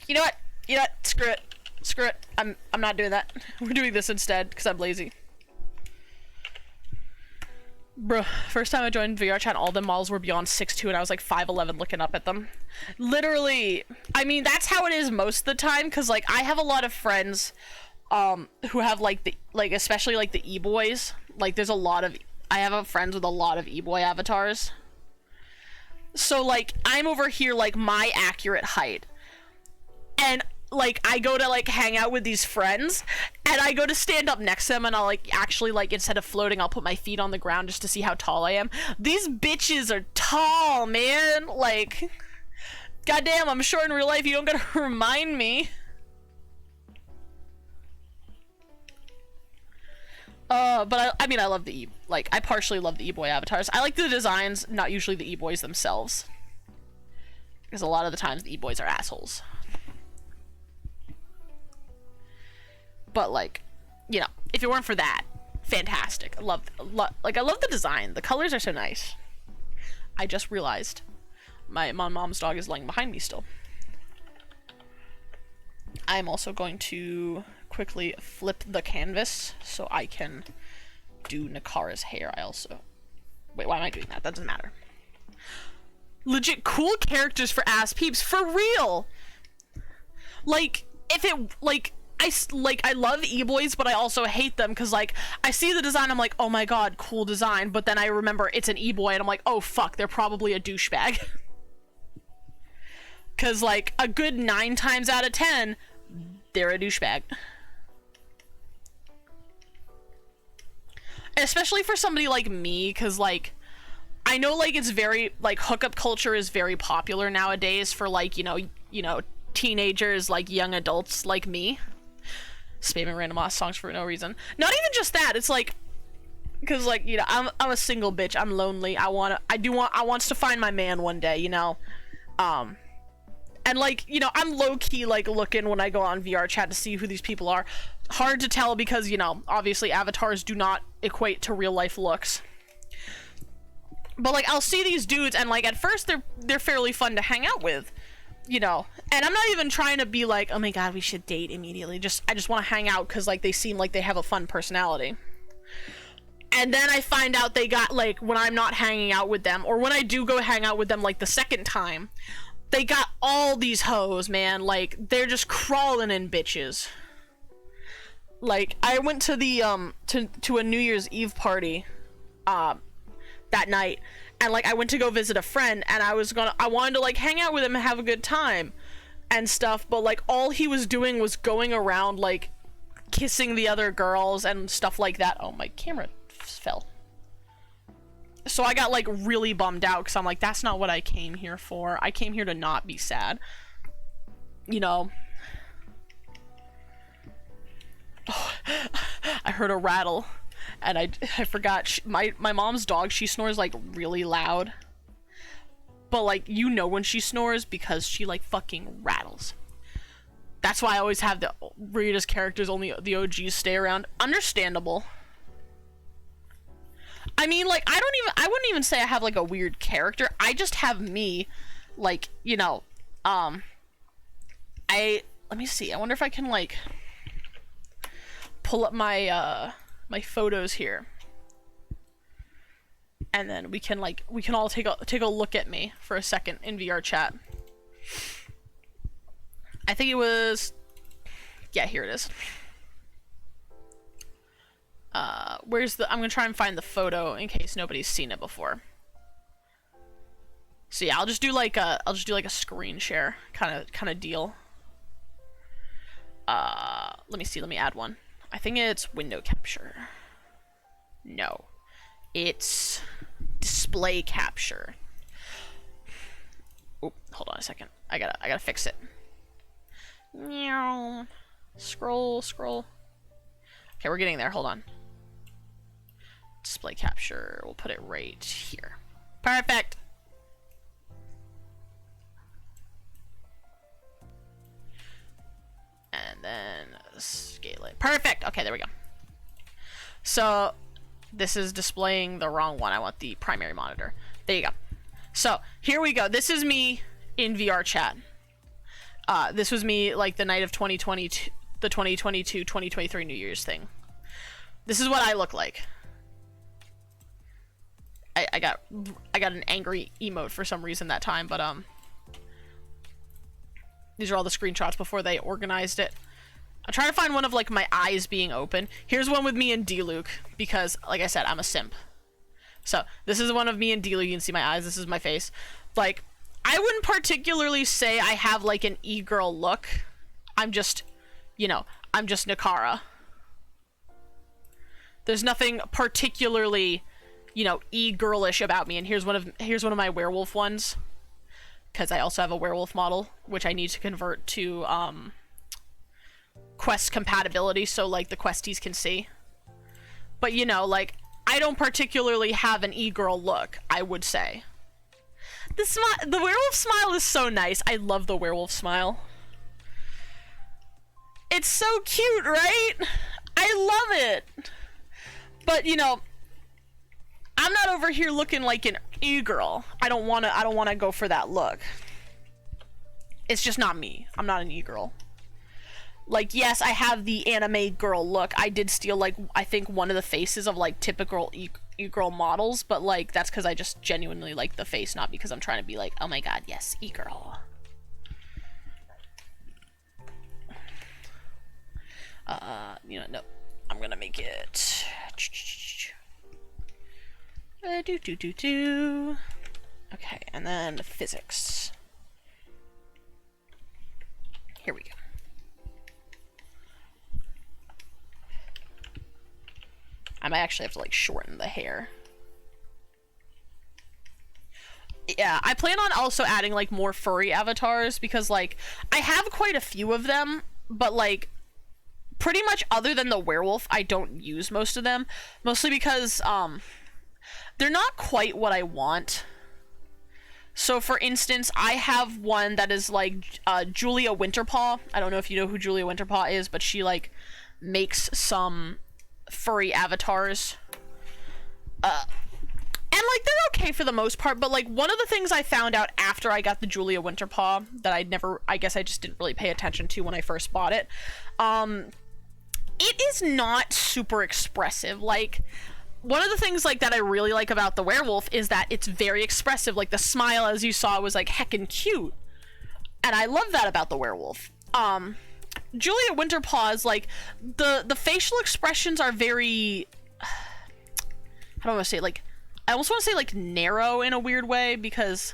Speaker 1: You know what? You know what? Screw it. Screw it. I'm not doing that. We're doing this instead because I'm lazy. Bro, first time I joined VR chat, all the models were beyond 6'2", and I was like 5'11" looking up at them. Literally. I mean, that's how it is most of the time, because like I have a lot of friends who have like the especially like the e-boys. Like there's a lot of— I have friends with a lot of e-boy avatars. So like I'm over here like my accurate height. And like I go to like hang out with these friends, and I go to stand up next to them, and I'll like actually like instead of floating, I'll put my feet on the ground just to see how tall I am. These bitches are tall, man. Like, goddamn, I'm sure in real life you don't gotta remind me. But I mean, I love the I partially love the e-boy avatars. I like the designs, not usually the e-boys themselves, because a lot of the times the e-boys are assholes. But like, you know, if it weren't for that, fantastic. I love the design. The colors are so nice. I just realized my mom's dog is laying behind me still. I'm also going to quickly flip the canvas so I can do Nakara's hair. I also— wait, why am I doing that? That doesn't matter. Legit cool characters for ass peeps, for real. Like, if it like I love e-boys, but I also hate them because like I see the design, I'm like, oh my god, cool design, but then I remember it's an e-boy and I'm like, oh fuck, they're probably a douchebag. Because like a good 9 times out of 10 they're a douchebag. Especially for somebody like me, because like I know like it's very like hookup culture is very popular nowadays for like you know teenagers, like young adults like me. Spamming random ass songs for no reason. Not even just that, it's like, because like, you know, I'm a single bitch, I'm lonely, I wants to find my man one day, you know. And like, you know, I'm low-key like looking when I go on VR chat to see who these people are. Hard to tell because, you know, obviously avatars do not equate to real life looks. But like I'll see these dudes and like at first they're fairly fun to hang out with. You know, and I'm not even trying to be like, oh my god, we should date immediately. I just want to hang out because like they seem like they have a fun personality. And then I find out they got like, when I'm not hanging out with them, or when I do go hang out with them like the second time, they got all these hoes, man. Like they're just crawling in bitches. Like I went to the to a New Year's Eve party that night. And like I went to go visit a friend, and I wanted to like hang out with him and have a good time and stuff, but like all he was doing was going around like kissing the other girls and stuff like that. Oh, my camera fell. So I got like really bummed out because I'm like, that's not what I came here for. I came here to not be sad, you know. Oh, I heard a rattle and I forgot my mom's dog, she snores like really loud, but like you know when she snores because she like fucking rattles. That's why I alwa's have the weirdest characters, only the OGs stay around. Understandable. I mean, like, I wouldn't even say I have like a weird character. I just have me, like, you know, let me see. I wonder if I can like pull up my my photos here, and then we can all take a look at me for a second in VR chat. I think it was, yeah, here it is. Where's the, I'm gonna try and find the photo in case nobody's seen it before. So yeah, I'll just do like a screen share kind of deal. Let me see, let me add one. I think it's window capture. No, it's display capture. Oh, hold on a second. I gotta fix it. Meow. Scroll. Okay, we're getting there. Hold on. Display capture. We'll put it right here. Perfect. And then scale it. Perfect. Okay, there we go. So this is displaying the wrong one. I want the primary monitor. There you go. So here we go. This is me in VR chat. This was me like the night of 2022, the 2022-2023 New Year's thing. This is what I look like. I got an angry emote for some reason that time, but these are all the screenshots before they organized it. I'm trying to find one of like my eyes being open. Here's one with me and D-Luke, because like I said, I'm a simp. So this is one of me and D-Luke. You can see my eyes. This is my face. Like, I wouldn't particularly say I have like an e-girl look. I'm just, you know, I'm just Nakara. There's nothing particularly, you know, e-girlish about me. And here's one of my werewolf ones, because I also have a werewolf model, which I need to convert to Quest compatibility, so like the questies can see. But you know, like, I don't particularly have an e-girl look, I would say. The werewolf smile is so nice. I love the werewolf smile. It's so cute, right? I love it. But you know, I'm not over here looking like an e-girl. I don't wanna go for that look. It's just not me. I'm not an e-girl. Like, yes, I have the anime girl look. I did steal, like, I think one of the faces of, like, typical e-girl models, but, like, that's because I just genuinely like the face, not because I'm trying to be like, oh my god, yes, e-girl. You know, no. I'm gonna make it... Okay, and then physics. Here we go. I might actually have to like shorten the hair. Yeah, I plan on also adding like more furry avatars, because like I have quite a few of them, but like pretty much other than the werewolf, I don't use most of them. Mostly because they're not quite what I want. So for instance, I have one that is like Julia Winterpaw. I don't know if you know who Julia Winterpaw is, but she like makes some furry avatars. And like they're okay for the most part, but like one of the things I found out after I got the Julia Winterpaw that I guess I just didn't really pay attention to when I first bought it, it is not super expressive. Like, one of the things like that I really like about the werewolf is that it's very expressive. Like the smile, as you saw, was like heckin' cute, and I love that about the werewolf. Julia Winterpaw's, like, the facial expressions are very, how do I want to say, like, I almost want to say, like, narrow in a weird way, because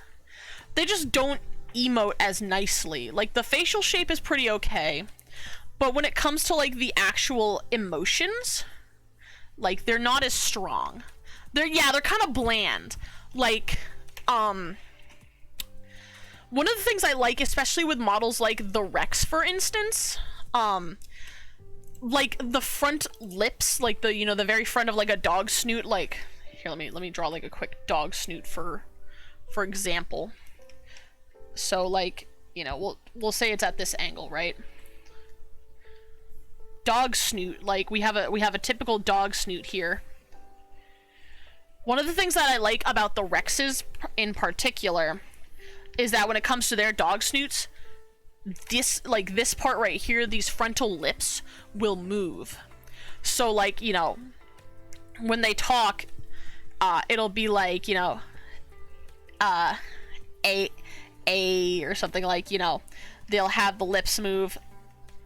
Speaker 1: they just don't emote as nicely. Like, the facial shape is pretty okay, but when it comes to, like, the actual emotions, like, they're not as strong. They're kind of bland. Like, one of the things I like, especially with models like the Rex, for instance, like the front lips, like the, you know, the very front of like a dog snoot, like here, let me draw like a quick dog snoot for example. So like, you know, we'll say it's at this angle, right? Dog snoot, like we have a typical dog snoot here. One of the things that I like about the Rexes in particular is that when it comes to their dog snoots, this part right here, these frontal lips will move. So like, you know, when they talk, it'll be like, you know, a or something, like, you know, they'll have the lips move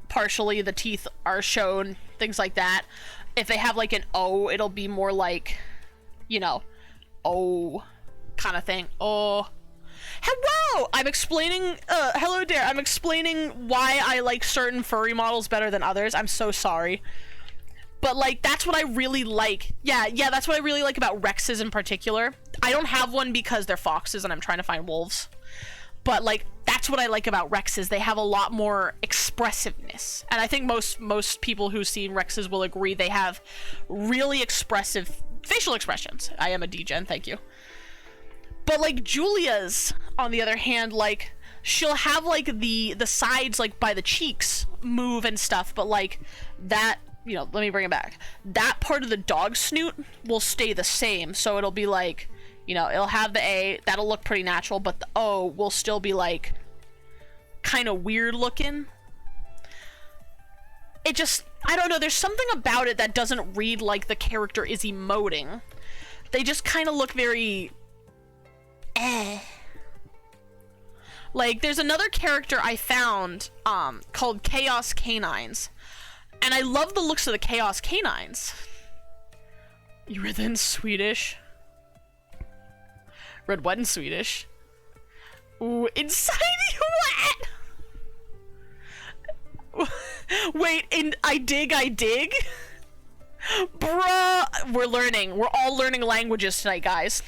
Speaker 1: partially, the teeth are shown, things like that. If they have like an O, it'll be more like, you know, oh, kind of thing. Oh, hello! I'm explaining, hello there. I'm explaining why I like certain furry models better than others. I'm so sorry. But, like, that's what I really like. Yeah, that's what I really like about Rexes in particular. I don't have one because they're foxes and I'm trying to find wolves. But, like, that's what I like about Rexes. They have a lot more expressiveness. And I think most people who've seen Rexes will agree they have really expressive facial expressions. I am a degen, thank you. But, like, Julia's, on the other hand, like, she'll have, like, the sides, like, by the cheeks move and stuff, but, like, that, you know, let me bring it back. That part of the dog snoot will stay the same, so it'll be, like, you know, it'll have the A, that'll look pretty natural, but the O will still be, like, kind of weird looking. It just, I don't know, there's something about it that doesn't read like the character is emoting. They just kind of look very... Like, there's another character I found, called Chaos Canines. And I love the looks of the Chaos Canines. You read that in Swedish? Read what in Swedish? Ooh, inside what? Wait, in I dig? Bruh, we're learning. We're all learning languages tonight, guys.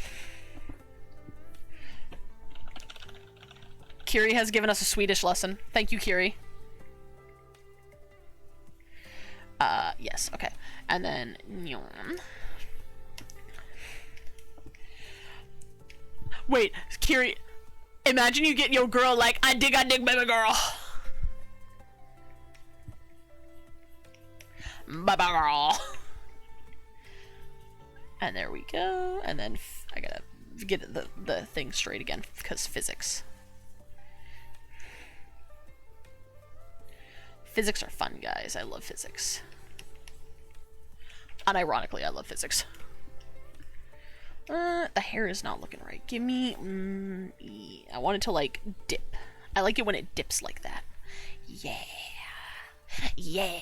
Speaker 1: Kiri has given us a Swedish lesson. Thank you, Kiri. Yes, okay. And then... Wait, Kiri, imagine you get your girl like, I dig, baby girl. Baby girl. And there we go. And then I gotta get the thing straight again, because physics. Physics are fun, guys. I love physics. Unironically, I love physics. The hair is not looking right. Give me... I want it to, like, dip. I like it when it dips like that. Yeah. Yeah.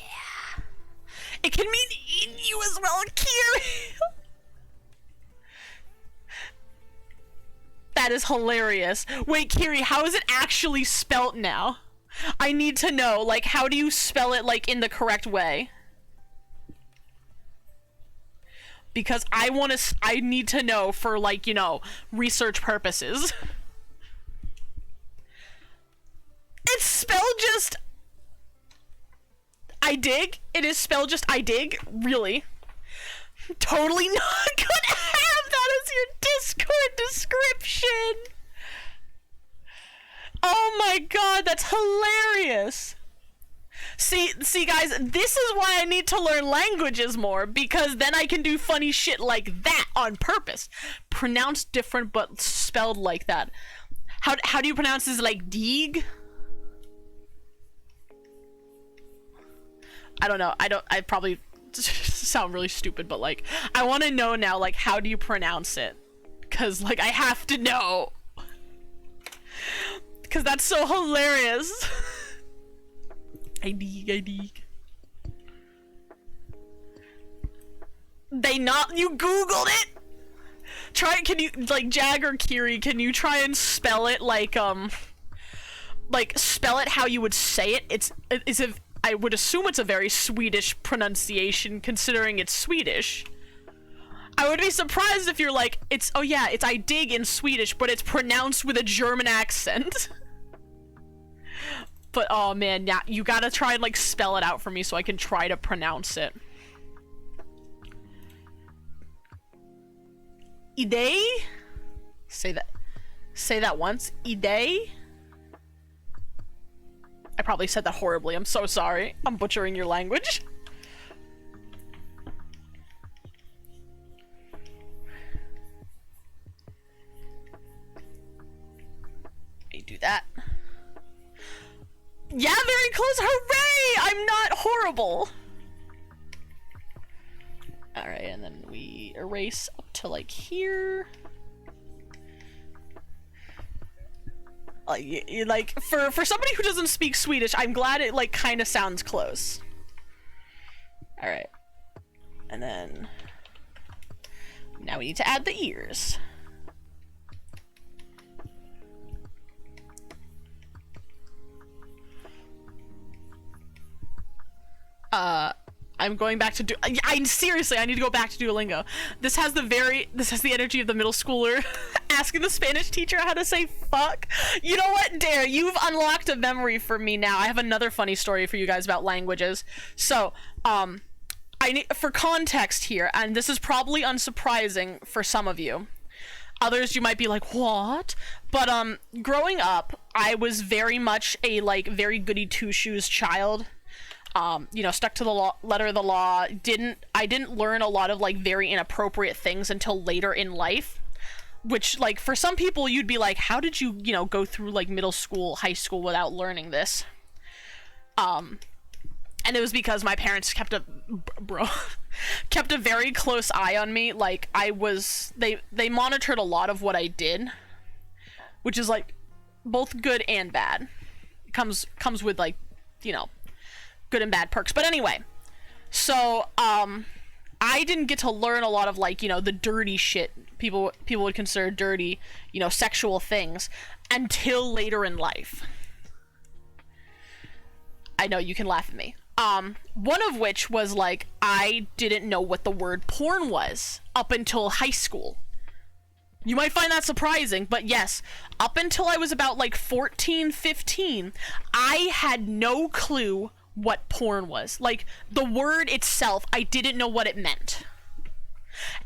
Speaker 1: It can mean in you as well, Kiri. That is hilarious. Wait, Kiri, how is it actually spelt now? I need to know, like, how do you spell it, like, in the correct way? Because I need to know for, like, you know, research purposes. It's spelled just... I dig? It is spelled just I dig? Really? Totally not gonna have that as your Discord description! Oh my god, that's hilarious! See guys, this is why I need to learn languages more, because then I can do funny shit like that on purpose. Pronounced different but spelled like that. How do you pronounce this, like, dig? I don't know. I probably sound really stupid, but, like, I want to know now, like, how do you pronounce it? Because, like, I have to know. Because that's so hilarious. I dig. You Googled it? Can you, like, Jag or Kiri, can you try and spell it, like, spell it how you would say it? It's if, I would assume it's a very Swedish pronunciation, considering it's Swedish. I would be surprised if you're like, oh yeah, it's I dig in Swedish, but it's pronounced with a German accent. But oh man, yeah, you gotta try and like spell it out for me so I can try to pronounce it. Ide? Say that once. Ide? I probably said that horribly. I'm so sorry. I'm butchering your language. You do that. Yeah, very close. Hooray! I'm not horrible. Alright, and then we erase up to like here. Like for somebody who doesn't speak Swedish, I'm glad it like kind of sounds close. Alright. And then now we need to add the ears. I'm going back to seriously, I need to go back to Duolingo. This has the energy of the middle schooler asking the Spanish teacher how to say fuck. You know what, Dare? You've unlocked a memory for me now. I have another funny story for you guys about languages. So, I need, for context here, and this is probably unsurprising for some of you. Others, you might be like, what? But, growing up, I was very much a, like, very goody two-shoes child. You know, stuck to the letter of the law. I didn't learn a lot of like very inappropriate things until later in life, which like for some people you'd be like, how did you, you know, go through like middle school, high school without learning this? And it was because my parents kept a very close eye on me. Like they monitored a lot of what I did, which is like both good and bad. It comes with like, you know, good and bad perks. But anyway, so I didn't get to learn a lot of like, you know, the dirty shit people would consider dirty, you know, sexual things until later in life. I know, you can laugh at me. One of which was like, I didn't know what the word porn was up until high school. You might find that surprising, but yes, up until I was about like 14, 15, I had no clue what porn was. Like, the word itself, I didn't know what it meant.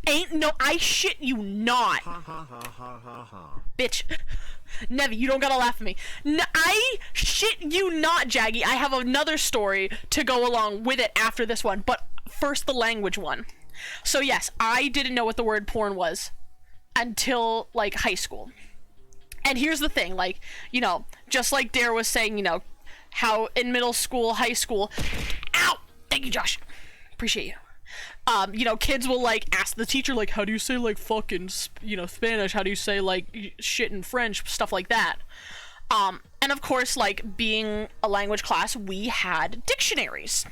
Speaker 1: I shit you not. Bitch. Nevi, you don't gotta laugh at me. I shit you not, Jaggy. I have another story to go along with it after this one, but first the language one. So yes, I didn't know what the word porn was until, like, high school. And here's the thing, like, you know, just like Dare was saying, you know, how in middle school, high school, ow, thank you, Josh, appreciate you. You know, kids will like ask the teacher like, how do you say like fucking, you know, Spanish? How do you say like shit in French? Stuff like that. And of course, like being a language class, we had dictionaries,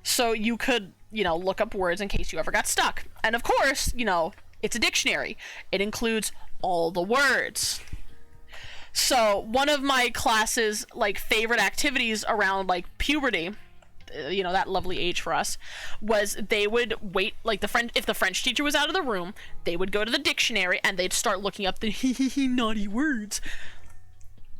Speaker 1: so you could, you know, look up words in case you ever got stuck. And of course, you know, it's a dictionary. It includes all the words. So one of my class's like favorite activities around like puberty, you know, that lovely age for us, was they would wait, like if the French teacher was out of the room, they would go to the dictionary and they'd start looking up the naughty words.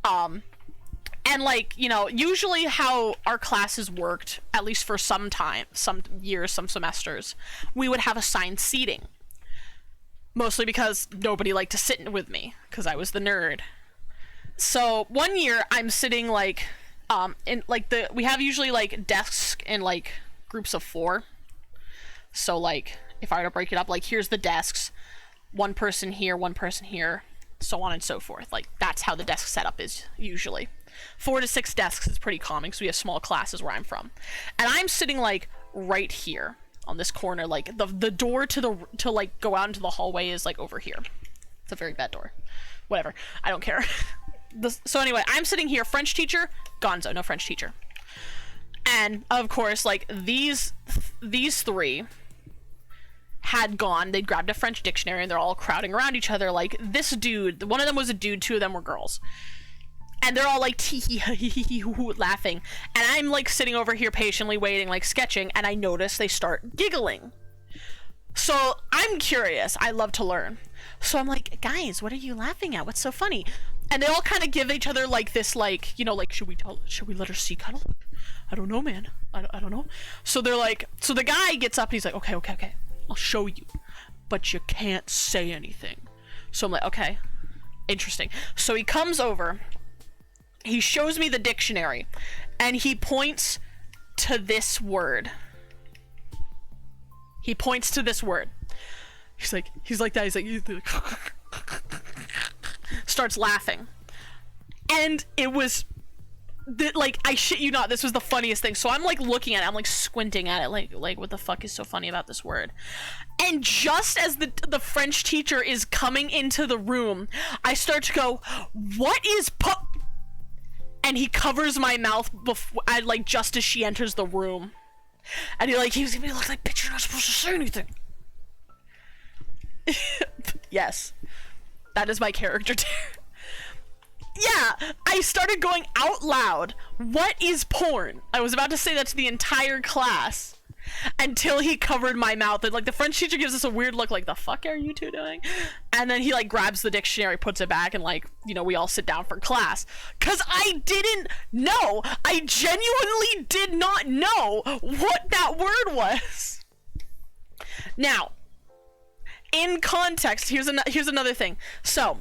Speaker 1: And like, you know, usually how our classes worked, at least for some time, some years, some semesters, we would have assigned seating. Mostly because nobody liked to sit with me, because I was the nerd. So one year I'm sitting like in like we have usually like desks in like groups of 4. So like if I were to break it up, like here's the desks, one person here, so on and so forth. Like that's how the desk setup is usually. 4 to 6 desks is pretty common because we have small classes where I'm from. And I'm sitting like right here on this corner, like the door to like go out into the hallway is like over here. It's a very bad door. Whatever, I don't care. So anyway, I'm sitting here, French teacher, gonzo, no French teacher. And of course, like these 3 had gone, they'd grabbed a French dictionary and they're all crowding around each other. Like this dude, one of them was a dude, 2 of them were girls. And they're all like laughing. And I'm like sitting over here patiently waiting, like sketching, and I notice they start giggling. So I'm curious, I love to learn. So I'm like, guys, what are you laughing at? What's so funny? And they all kind of give each other like this, like, you know, like, should we let her see cuddle? I don't know, man. I don't know. So they're like, so the guy gets up and he's like, okay, I'll show you, but you can't say anything. So I'm like, okay, interesting. So he comes over, he shows me the dictionary, and he points to this word. He points to this word. He's like that. He's like, starts laughing. And it was, like, I shit you not, this was the funniest thing. So I'm like looking at it, I'm like squinting at it, like what the fuck is so funny about this word? And just as the French teacher is coming into the room, I start to go, what is and he covers my mouth just as she enters the room. And he was gonna be like, bitch, you're not supposed to say anything. Yes. That is my character. Yeah, I started going out loud, what is porn? I was about to say that to the entire class until he covered my mouth. And like the French teacher gives us a weird look like, the fuck are you two doing? And then he like grabs the dictionary, puts it back, and like, you know, we all sit down for class. Cause I didn't know. I genuinely did not know what that word was. Now, in context, here's another thing. So,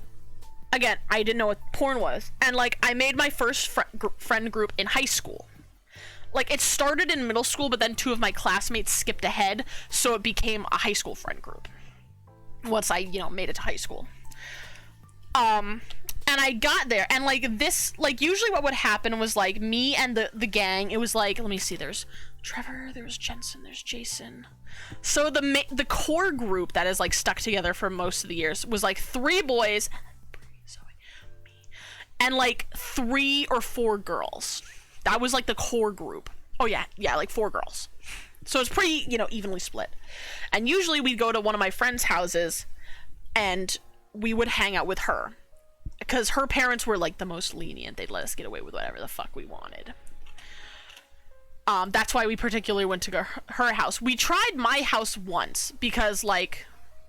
Speaker 1: again, I didn't know what porn was, and like I made my first friend group in high school. Like it started in middle school, but then two of my classmates skipped ahead, so it became a high school friend group once I, you know, made it to high school. And I got there, and like this, like usually what would happen was like me and the gang, it was like, let me see, there's Trevor, there's Jensen, there's Jason. So the core group that is like stuck together for most of the years was like 3 boys and like 3 or 4 girls. That was like the core group. Oh yeah, like 4 girls. So it's pretty, you know, evenly split. And usually we'd go to one of my friends' houses and we would hang out with her. Because her parents were like the most lenient. They'd let us get away with whatever the fuck we wanted. That's why we particularly went to her house. We tried my house once because, like,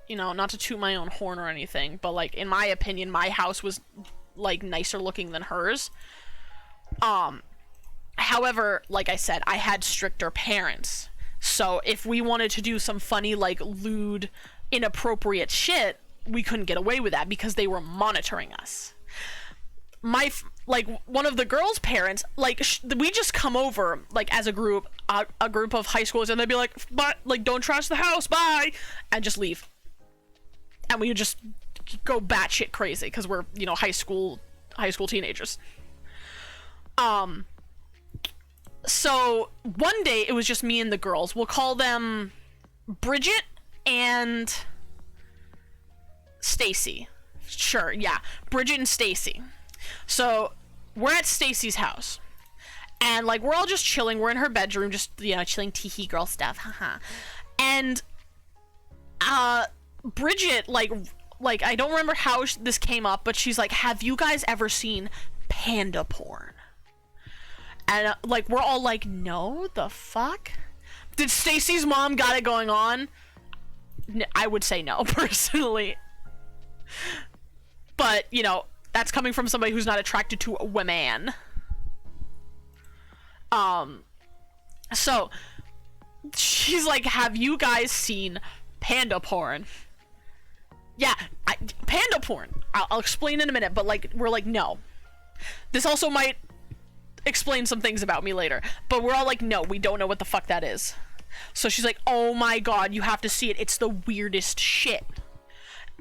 Speaker 1: you know, not to toot my own horn or anything, but like in my opinion, my house was like nicer looking than hers. However, like I said, I had stricter parents. So if we wanted to do some funny, like, lewd, inappropriate shit, we couldn't get away with that because they were monitoring us. Like, one of the girls' parents, like, we just come over, like, as a group of high schoolers, and they'd be like, but, like, don't trash the house, bye, and just leave. And we would just go batshit crazy, because we're, you know, high school teenagers. So, one day, it was just me and the girls. We'll call them Bridget and Stacy. Sure, yeah. Bridget and Stacy. So, we're at Stacy's house. And, like, we're all just chilling. We're in her bedroom, just, you know, chilling tee-hee girl stuff. Haha. And, Bridget, like, I don't remember how this came up, but she's like, have you guys ever seen panda porn? And, like, we're all like, no, the fuck? Did Stacy's mom got it going on? I would say no, personally. But, you know, that's coming from somebody who's not attracted to a woman. So, she's like, have you guys seen panda porn? Yeah, panda porn. I'll explain in a minute, but, like, we're like, no. This also might explain some things about me later, but we're all like, no, we don't know what the fuck that is. So she's like, oh my god, you have to see it, it's the weirdest shit.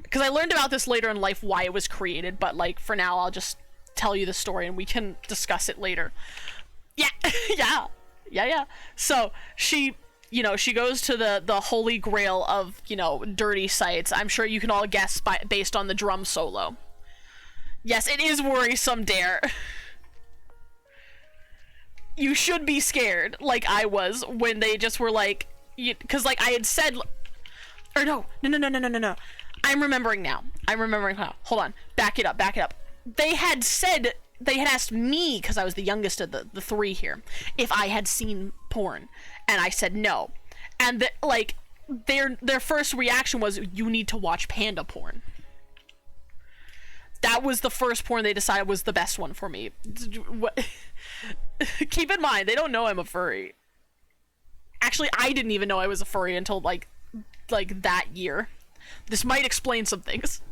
Speaker 1: Because I learned about this later in life, why it was created, but, like, for now I'll just tell you the story and we can discuss it later. Yeah. yeah. So she, you know, she goes to the holy grail of, you know, dirty sites. I'm sure you can all guess based on the drum solo. Yes, it is worrisome, Dare. You should be scared, like I was, when they just were like, because, like, I had said, or no. I'm remembering now. Hold on. Back it up. They had asked me, because I was the youngest of the 3 here, if I had seen porn, and I said no. And, like, their first reaction was, you need to watch panda porn. That was the first porn they decided was the best one for me. What? Keep in mind, they don't know I'm a furry. Actually, I didn't even know I was a furry until like that year. This might explain some things.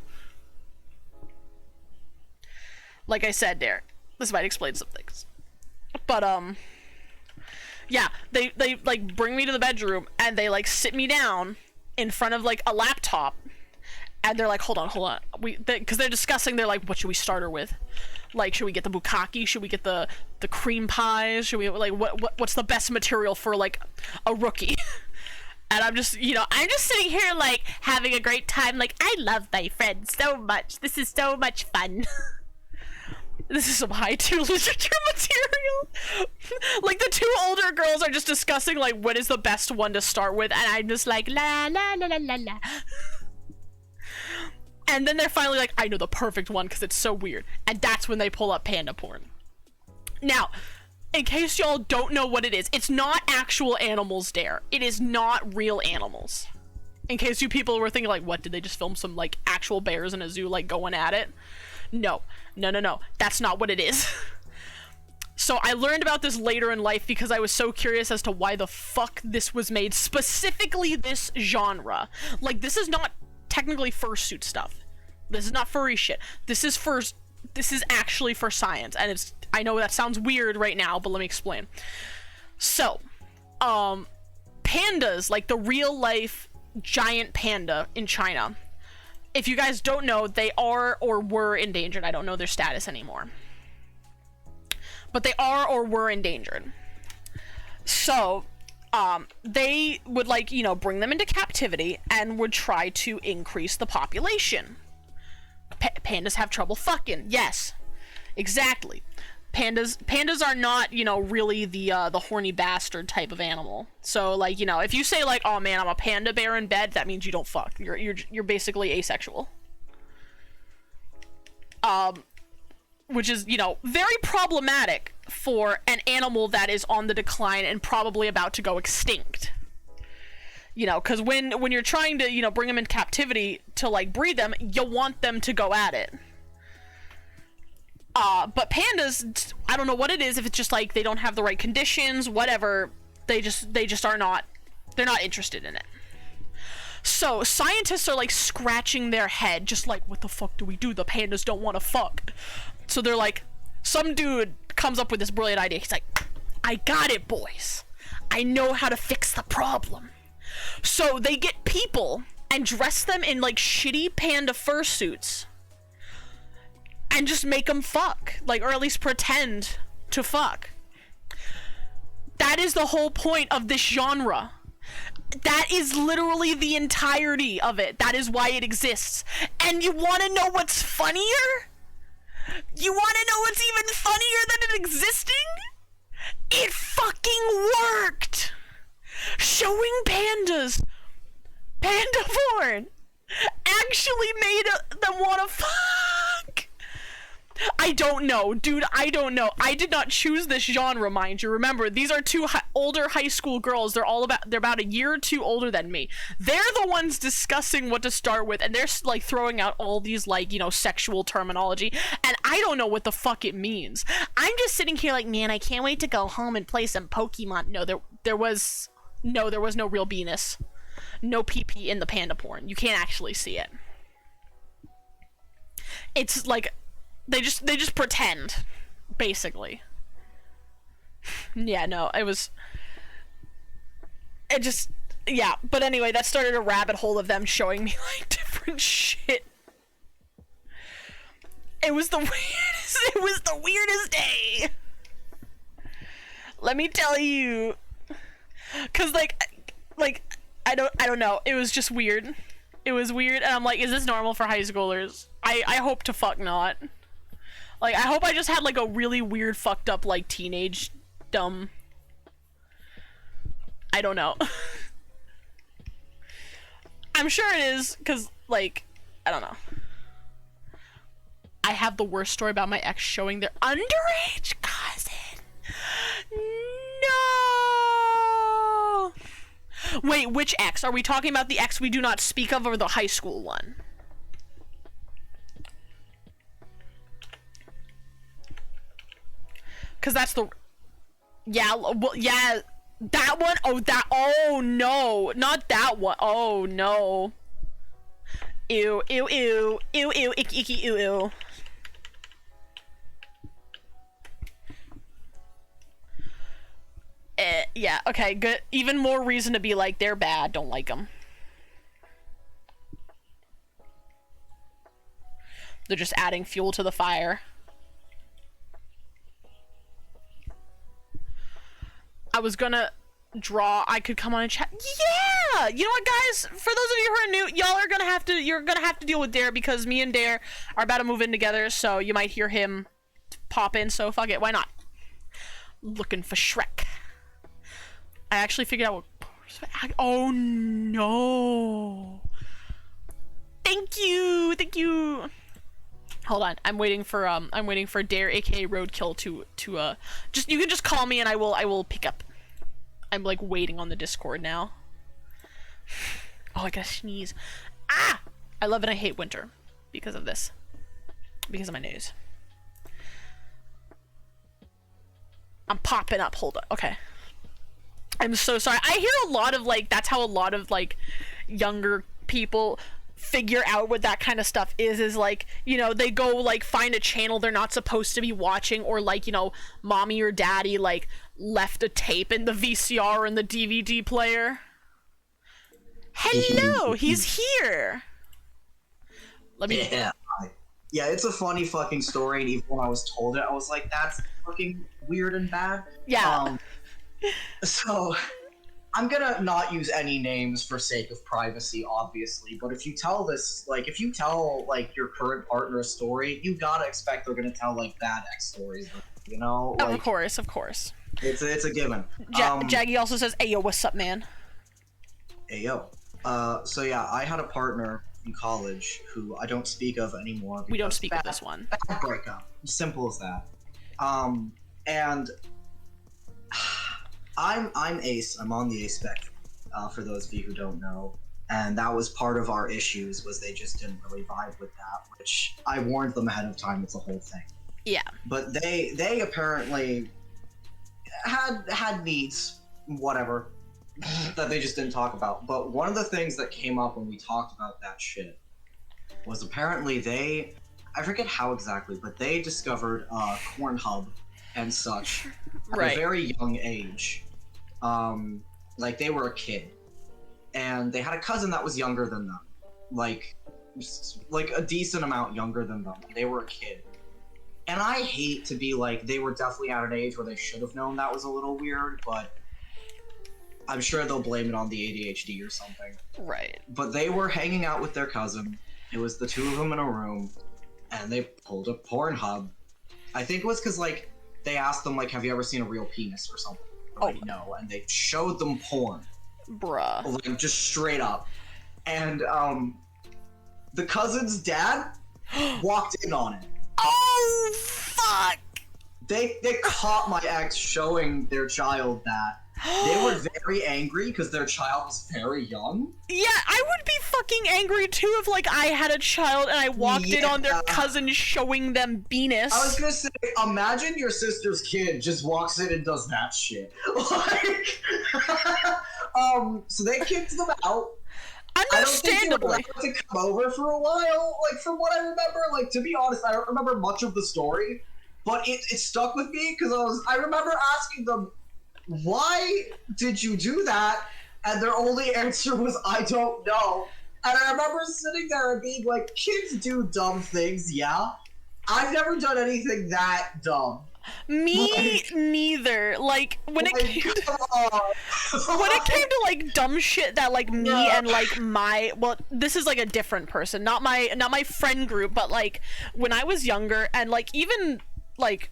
Speaker 1: Like I said there, this might explain some things. But yeah, they like bring me to the bedroom and they like sit me down in front of like a laptop, and they're like, hold on, because they're discussing. They're like, what should we start her with? Like, should we get the bukkake? Should we get the cream pies? Should we like what's the best material for like a rookie? And I'm just, I'm just sitting here like having a great time. Like, I love my friends so much. This is so much fun. This is some high tier literature material. Like, the two older girls are just discussing like what is the best one to start with, and I'm just like la la la la la la. And then they're finally like, I know the perfect one because it's so weird. And that's when they pull up panda porn. Now, in case y'all don't know what it is, it's not actual animals there. It is not real animals. In case you people were thinking like, what, did they just film some like actual bears in a zoo like going at it? No. That's not what it is. So I learned about this later in life because I was so curious as to why the fuck this was made. Specifically this genre. Like, this is not technically fursuit stuff. This is not furry shit. This is actually for science, and I know that sounds weird right now, but let me explain. So, pandas, like the real life giant panda in China, if you guys don't know, they are or were endangered. I don't know their status anymore, but they are or were endangered. So they would like, bring them into captivity and would try to increase the population. Pandas have trouble fucking. Yes, exactly. Pandas are not, really the horny bastard type of animal. So like, if you say like, oh man, I'm a panda bear in bed, that means you don't fuck. You're basically asexual. Which is, very problematic for an animal that is on the decline and probably about to go extinct. Because when you're trying to, bring them in captivity to, like, breed them, you want them to go at it. But pandas, I don't know what it is, if it's just, like, they don't have the right conditions, whatever, they just are not, they're not interested in it. So, scientists are, like, scratching their head, just like, what the fuck do we do? The pandas don't want to fuck. So they're like, some dude comes up with this brilliant idea. He's like, I got it, boys. I know how to fix the problem. So they get people and dress them in like shitty panda fursuits and just make them fuck, like, or at least pretend to fuck. That is the whole point of this genre. That is literally the entirety of it. That is why it exists. And you want to know what's funnier? You want to know what's even funnier than it existing? It fucking worked! Showing pandas, panda porn, actually made them want to fuck. I don't know, dude. I don't know. I did not choose this genre, mind you. Remember, these are two older high school girls. They're about a year or two older than me. They're the ones discussing what to start with, and they're like throwing out all these like, sexual terminology, and I don't know what the fuck it means. I'm just sitting here like, man, I can't wait to go home and play some Pokemon. No, there was no real penis. No PP in the panda porn. You can't actually see it. It's like they just pretend, basically. Yeah, no, yeah, but anyway, that started a rabbit hole of them showing me like different shit. It was the weirdest day. Let me tell you. 'Cause like I don't know. It was just weird. It was weird, and I'm like, is this normal for high schoolers? I hope to fuck not. Like, I hope I just had like a really weird, fucked up, like, teenage dumb. I don't know. I'm sure it is, 'cause like, I don't know. I have the worst story about my ex showing their underage cousin. No. Wait, which ex? Are we talking about the ex we do not speak of, or the high school one? Cause that's the well, yeah, that one. Oh no, not that one. Oh no. Ew, ew, ew, ew, ew, icky, icky, ew, ew. Yeah, okay, good. Even more reason to be like, they're bad, don't like them. They're just adding fuel to the fire. I was gonna draw, I could come on and chat. Yeah! You know what, guys? For those of you who are new, y'all are gonna have to, you're gonna have to deal with Dare, because me and Dare are about to move in together, so you might hear him pop in, so fuck it, why not? Looking for Shrek. I actually figured out what... Oh no! Thank you! Thank you! Hold on, I'm waiting for Dare, aka Roadkill, to just, you can just call me and I will pick up. I'm like waiting on the Discord now. Oh, I gotta sneeze. Ah! I love and I hate winter because of this. Because of my nose. I'm popping up, hold on, okay. I'm so sorry. I hear a lot of like, that's how a lot of like younger people figure out what that kind of stuff is like, you know, they go like find a channel they're not supposed to be watching, or like, you know, mommy or daddy like left a tape in the VCR or in the DVD player. Hello, he's here. Let me...
Speaker 2: Yeah, it's a funny fucking story, and even when I was told it, I was like, that's fucking weird and bad.
Speaker 1: Yeah.
Speaker 2: So, I'm gonna not use any names for sake of privacy, obviously, but if you tell this, like, if you tell, like, your current partner a story, you gotta expect they're gonna tell, like, bad ex stories, you know?
Speaker 1: Oh,
Speaker 2: like,
Speaker 1: of course, of course.
Speaker 2: It's a given.
Speaker 1: Jaggy also says, "Ayo, what's up, man?"
Speaker 2: Ayo. So yeah, I had a partner in college who I don't speak of anymore.
Speaker 1: We don't speak of this one.
Speaker 2: Bad breakup. Simple as that. And I'm Ace. I'm on the Ace spectrum. For those of you who don't know, and that was part of our issues, was they just didn't really vibe with that. Which I warned them ahead of time. It's a whole thing.
Speaker 1: Yeah.
Speaker 2: But they apparently had needs, whatever, that they just didn't talk about. But one of the things that came up when we talked about that shit was apparently I forget how exactly, but they discovered Pornhub and such at a very young age. Like they were a kid, and they had a cousin that was younger than them, like a decent amount younger than them. They were a kid. And I hate to be like, they were definitely at an age where they should have known that was a little weird, but I'm sure they'll blame it on the ADHD or something.
Speaker 1: Right.
Speaker 2: But they were hanging out with their cousin. It was the two of them in a room, and they pulled up Pornhub. I think it was because, like, they asked them, like, have you ever seen a real penis or something? Like, no. And they showed them porn.
Speaker 1: Bruh.
Speaker 2: Like, just straight up. And, the cousin's dad walked in on it.
Speaker 1: Oh, fuck!
Speaker 2: They caught my ex showing their child that. They were very angry because their child was very young.
Speaker 1: Yeah, I would be fucking angry too if, like, I had a child and I walked in on their cousin showing them penis.
Speaker 2: I was gonna say, imagine your sister's kid just walks in and does that shit. Like, so they kicked them out.
Speaker 1: Understandably.
Speaker 2: I don't think they were allowed to come over for a while. Like, from what I remember, like, to be honest, I don't remember much of the story, but it stuck with me because I remember asking them, why did you do that? And their only answer was, I don't know. And I remember sitting there and being like, kids do dumb things, yeah. I've never done anything that dumb.
Speaker 1: Me neither. Like, when it came to like dumb shit that like me and like well, this is like a different person, not my friend group, but like when I was younger and like even like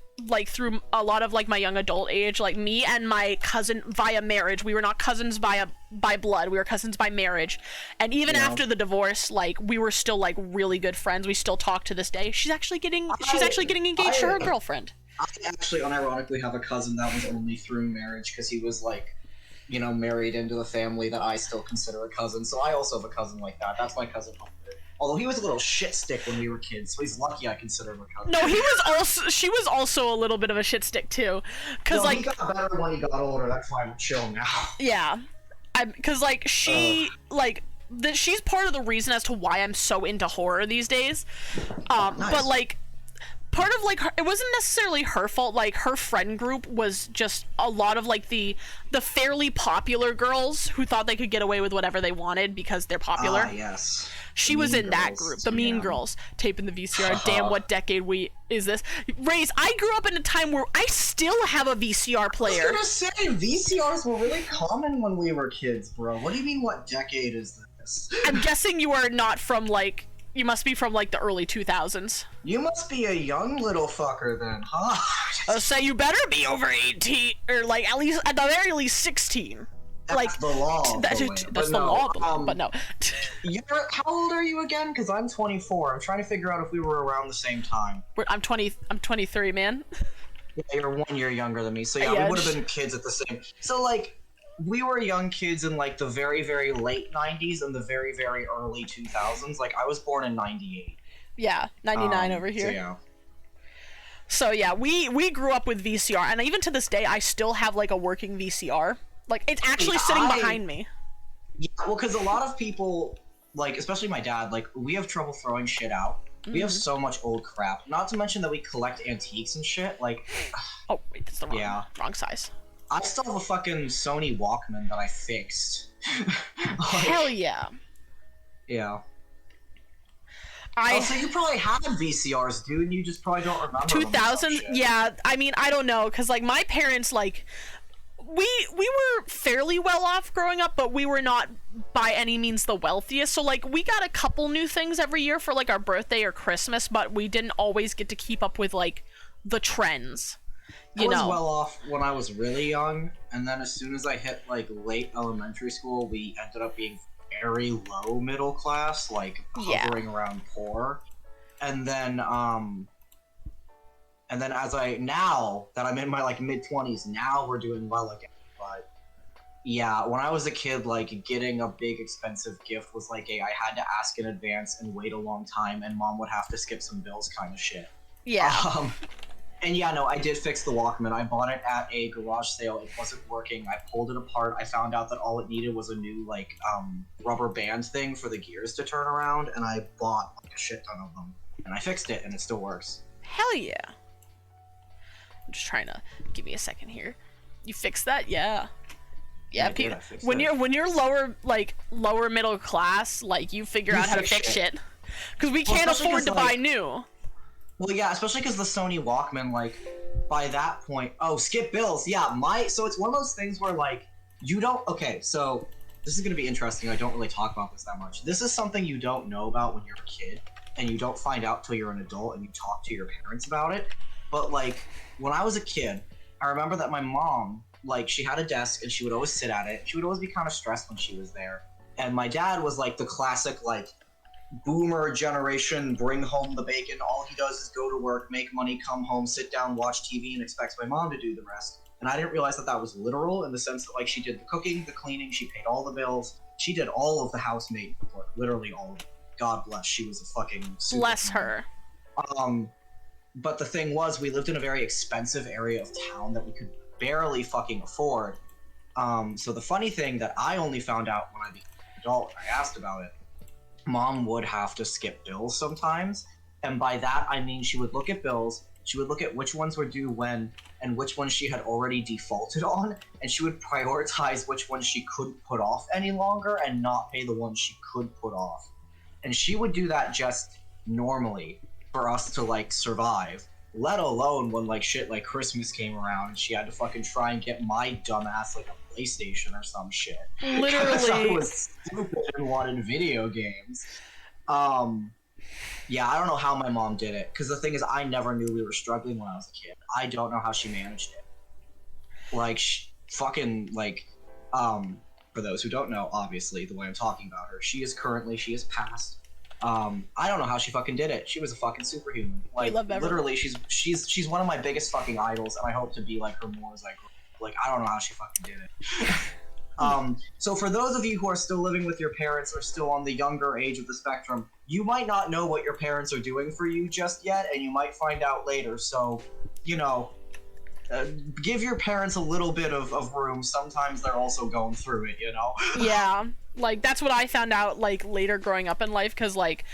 Speaker 1: through a lot of like my young adult age, like me and my cousin via marriage, we were not cousins by blood, we were cousins by marriage, and even after the divorce, like we were still like really good friends. We still talk to this day. She's actually getting engaged to her girlfriend.
Speaker 2: I actually unironically have a cousin that was only through marriage because he was like, you know, married into the family that I still consider a cousin. So I also have a cousin like that. That's my cousin Hunter. Although he was a little shit stick when we were kids, so he's lucky I consider him a cousin.
Speaker 1: No, she was also a little bit of a shit stick too, cause
Speaker 2: no,
Speaker 1: like
Speaker 2: he got better when he got older. That's why I'm chill now.
Speaker 1: yeah, cause like she's part of the reason as to why I'm so into horror these days.
Speaker 2: Nice.
Speaker 1: But like part of like it wasn't necessarily her fault. Like her friend group was just a lot of like the fairly popular girls who thought they could get away with whatever they wanted because they're popular.
Speaker 2: Yes.
Speaker 1: She was in that group, the Mean Girls, taping the VCR. Damn, what decade is this? Raze, I grew up in a time where I still have a VCR player.
Speaker 2: I was gonna say, VCRs were really common when we were kids, bro. What do you mean, what decade is this?
Speaker 1: I'm guessing you are not from, like, you must be from, like, the early 2000s.
Speaker 2: You must be a young little fucker then, huh?
Speaker 1: So you better be over 18, or, like, at the very least 16.
Speaker 2: That's
Speaker 1: like
Speaker 2: the law.
Speaker 1: That's the law, but no.
Speaker 2: How old are you again? Because I'm 24. I'm trying to figure out if we were around the same time.
Speaker 1: I'm 23, man.
Speaker 2: Yeah, you're 1 year younger than me, so yeah, we would have been kids at the same. So like, we were young kids in like the very, very late 90s and the very, very early 2000s. Like, I was born in 98.
Speaker 1: Yeah, 99 over here.
Speaker 2: So yeah.
Speaker 1: So yeah, we grew up with VCR, and even to this day, I still have like a working VCR. Like, it's actually sitting behind me.
Speaker 2: Yeah, well, because a lot of people, like, especially my dad, like, we have trouble throwing shit out. We have so much old crap. Not to mention that we collect antiques and shit, like...
Speaker 1: Oh, wait, that's the wrong size.
Speaker 2: I still have a fucking Sony Walkman that I fixed.
Speaker 1: Like, hell yeah.
Speaker 2: Yeah. So you probably had VCRs, dude, and you just probably don't remember
Speaker 1: 2000? Yeah, I mean, I don't know, because, like, my parents, like... We were fairly well off growing up, but we were not by any means the wealthiest. So like we got a couple new things every year for like our birthday or Christmas, but we didn't always get to keep up with like the trends.
Speaker 2: I was well off when I was really young, and then as soon as I hit like late elementary school, we ended up being very low middle class, like hovering around poor. And then now that I'm in my like mid-20s, now we're doing well again. But yeah, when I was a kid, like getting a big expensive gift was like I had to ask in advance and wait a long time, and mom would have to skip some bills kind of shit.
Speaker 1: Yeah.
Speaker 2: And yeah, no, I did fix the Walkman. I bought it at a garage sale. It wasn't working. I pulled it apart. I found out that all it needed was a new like rubber band thing for the gears to turn around, and I bought like a shit ton of them. And I fixed it, and it still works.
Speaker 1: Hell yeah. I'm just trying to give me a second here. You fixed that? Yeah. Yeah, people. When you're lower middle class, like you figure out how to fix shit. Because we can't afford to buy new.
Speaker 2: Well, yeah, especially because the Sony Walkman, like, by that point, skip bills. Yeah, so it's one of those things where like you don't. Okay, so this is gonna be interesting. I don't really talk about this that much. This is something you don't know about when you're a kid, and you don't find out till you're an adult, and you talk to your parents about it. But like, when I was a kid, I remember that my mom, like, she had a desk and she would always sit at it. She would always be kind of stressed when she was there. And my dad was like the classic, like, boomer generation, bring home the bacon. All he does is go to work, make money, come home, sit down, watch TV, and expects my mom to do the rest. And I didn't realize that that was literal in the sense that, like, she did the cooking, the cleaning, she paid all the bills. She did all of the housemaid work, literally all of it. God bless, she was a fucking super
Speaker 1: bless her.
Speaker 2: But the thing was, we lived in a very expensive area of town that we could barely fucking afford. So the funny thing that I only found out when I became an adult and I asked about it, mom would have to skip bills sometimes. And by that, I mean she would look at bills, she would look at which ones were due when, and which ones she had already defaulted on, and she would prioritize which ones she couldn't put off any longer and not pay the ones she could put off. And she would do that just normally for us to like survive, let alone when like shit like Christmas came around and she had to fucking try and get my dumbass like a PlayStation or some shit.
Speaker 1: Literally.
Speaker 2: I was stupid and wanted video games. Yeah, I don't know how my mom did it, because the thing is, I never knew we were struggling when I was a kid. I don't know how she managed it. Like, for those who don't know, obviously, the way I'm talking about her, she is passed. I don't know how she fucking did it. She was a fucking superhuman. Like, literally, she's one of my biggest fucking idols, and I hope to be like her more as I grow. Like, I don't know how she fucking did it. So for those of you who are still living with your parents or still on the younger age of the spectrum, you might not know what your parents are doing for you just yet, and you might find out later. So, you know, give your parents a little bit of room. Sometimes they're also going through it, you know?
Speaker 1: Yeah, like that's what I found out like later growing up in life, because like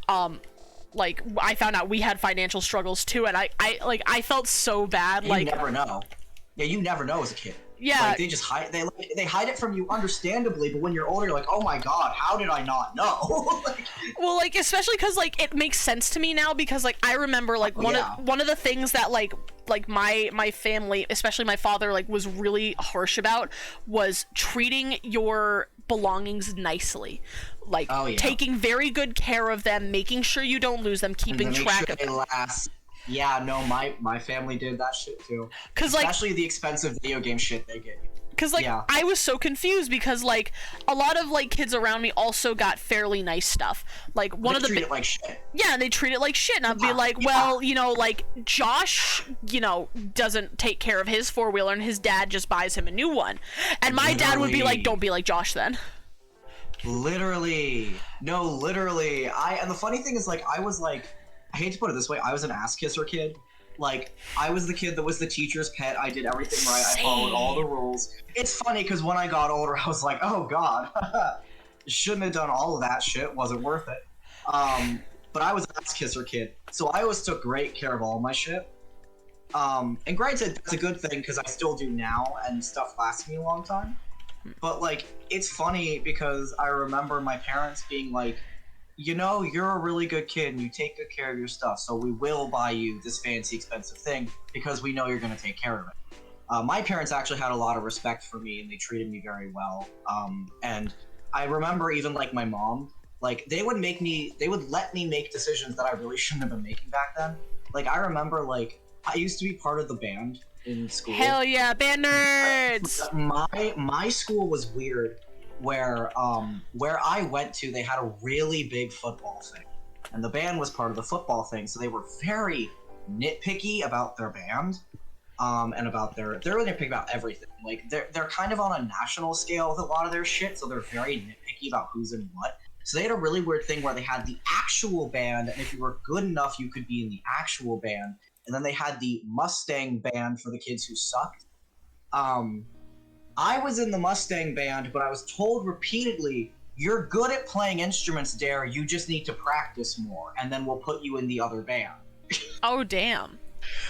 Speaker 1: I found out we had financial struggles too, and I felt so bad.
Speaker 2: You
Speaker 1: like
Speaker 2: never know. Yeah, you never know as a kid.
Speaker 1: Yeah.
Speaker 2: Like, they just hide. They hide it from you, understandably. But when you're older, you're like, oh my god, how did I not know? Like,
Speaker 1: well, like especially because like it makes sense to me now, because like I remember like one of the things that like my family, especially my father, like was really harsh about was treating your belongings nicely, like taking very good care of them, making sure you don't lose them, keeping track of
Speaker 2: them. Last. Yeah, no, my family did that shit too.
Speaker 1: Cause like,
Speaker 2: especially the expensive video game shit they get.
Speaker 1: Cause like I was so confused, because like a lot of like kids around me also got fairly nice stuff. Like one of the
Speaker 2: treat it like shit.
Speaker 1: Yeah, and they treat it like shit, and I'd be like, well, you know, like Josh, you know, doesn't take care of his 4-wheeler, and his dad just buys him a new one, and my dad would be like, don't be like Josh then.
Speaker 2: Literally, no, literally. And the funny thing is, like, I was like, I hate to put it this way, I was an ass kisser kid. Like, I was the kid that was the teacher's pet. I did everything right. I followed all the rules. It's funny because when I got older, I was like, oh god, shouldn't have done all of that shit. Wasn't worth it. But I was an ass kisser kid, so I always took great care of all my shit. And granted, that's a good thing because I still do now, and stuff lasts me a long time. But like, it's funny because I remember my parents being like, you know, you're a really good kid and you take good care of your stuff, so we will buy you this fancy, expensive thing because we know you're going to take care of it. My parents actually had a lot of respect for me, and they treated me very well. And I remember even like my mom, like they would let me make decisions that I really shouldn't have been making back then. Like I remember, like I used to be part of the band in school.
Speaker 1: Hell yeah, band nerds!
Speaker 2: My school was weird. Where I went to, they had a really big football thing, and the band was part of the football thing, so they were very nitpicky about their band, and about they're really nitpicky about everything. Like they're kind of on a national scale with a lot of their shit, so they're very nitpicky about who's in what. So they had a really weird thing where they had the actual band, and if you were good enough, you could be in the actual band, and then they had the Mustang band for the kids who sucked. I was in the Mustang band, but I was told repeatedly, you're good at playing instruments, Dare, you just need to practice more, and then we'll put you in the other band.
Speaker 1: Oh, damn.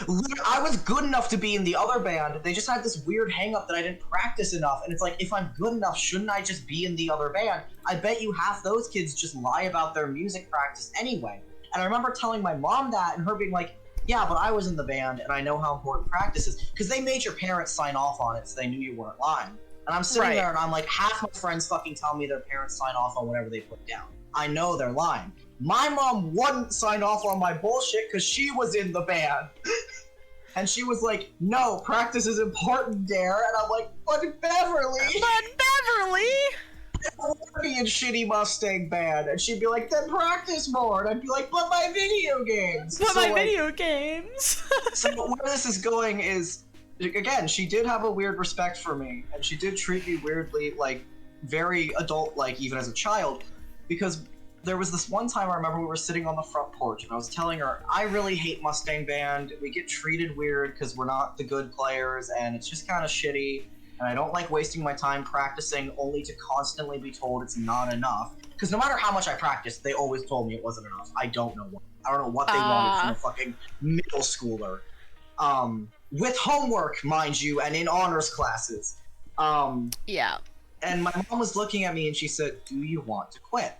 Speaker 2: I was good enough to be in the other band, they just had this weird hang-up that I didn't practice enough, and it's like, if I'm good enough, shouldn't I just be in the other band? I bet you half those kids just lie about their music practice anyway. And I remember telling my mom that, and her being like, yeah, but I was in the band, and I know how important practice is. Because they made your parents sign off on it, so they knew you weren't lying. And I'm sitting there, and I'm like, half my friends fucking tell me their parents sign off on whatever they put down. I know they're lying. My mom wouldn't sign off on my bullshit because she was in the band. And she was like, no, practice is important, Dare. And I'm like, but Beverly!
Speaker 1: But Beverly!
Speaker 2: I want to be in shitty Mustang band, and she'd be like, then practice more, and I'd be like, but my video games!
Speaker 1: But my video games!
Speaker 2: So where this is going is, again, she did have a weird respect for me, and she did treat me weirdly, like, very adult-like, even as a child, because there was this one time I remember we were sitting on the front porch, and I was telling her, I really hate Mustang band, we get treated weird because we're not the good players, and it's just kind of shitty, and I don't like wasting my time practicing only to constantly be told it's not enough. Because no matter how much I practiced, they always told me it wasn't enough. I don't know what they wanted from a fucking middle schooler. With homework, mind you, and in honors classes.
Speaker 1: Yeah.
Speaker 2: And my mom was looking at me and she said, do you want to quit?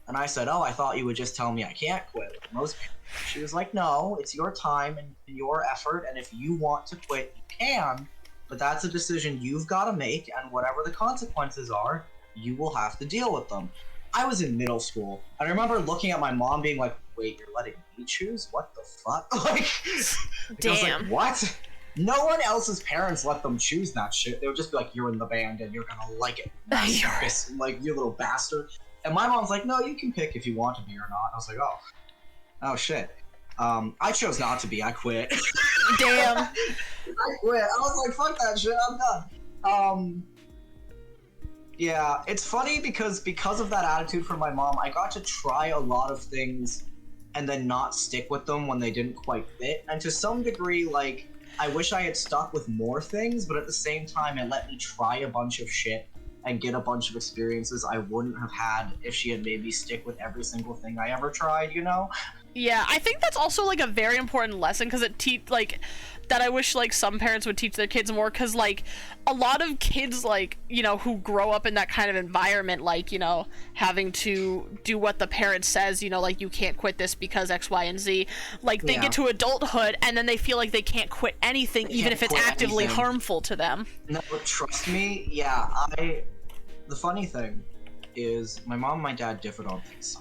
Speaker 2: And I said, oh, I thought you would just tell me I can't quit, like most people. She was like, no, it's your time and your effort, and if you want to quit, you can. But that's a decision you've got to make, and whatever the consequences are, you will have to deal with them. I was in middle school, and I remember looking at my mom being like, wait, you're letting me choose? What the fuck? Like,
Speaker 1: damn.
Speaker 2: I was like, what? No one else's parents let them choose that shit. They would just be like, you're in the band, and you're gonna like it. Like, you little bastard. And my mom's like, no, you can pick if you want to be or not. I was like, oh shit. I chose not to be. I quit.
Speaker 1: Damn.
Speaker 2: I quit. I was like, fuck that shit. I'm done. Yeah, it's funny because of that attitude from my mom, I got to try a lot of things and then not stick with them when they didn't quite fit. And to some degree, like, I wish I had stuck with more things, but at the same time, it let me try a bunch of shit and get a bunch of experiences I wouldn't have had if she had made me stick with every single thing I ever tried, you know?
Speaker 1: Yeah, I think that's also like a very important lesson because it like that I wish like some parents would teach their kids more because like a lot of kids like who grow up in that kind of environment like having to do what the parent says like you can't quit this because X, Y, and Z, like they get to adulthood and then they feel like they can't quit anything even if it's actively harmful to them.
Speaker 2: No, trust me, yeah, the funny thing is my mom and my dad differed on things.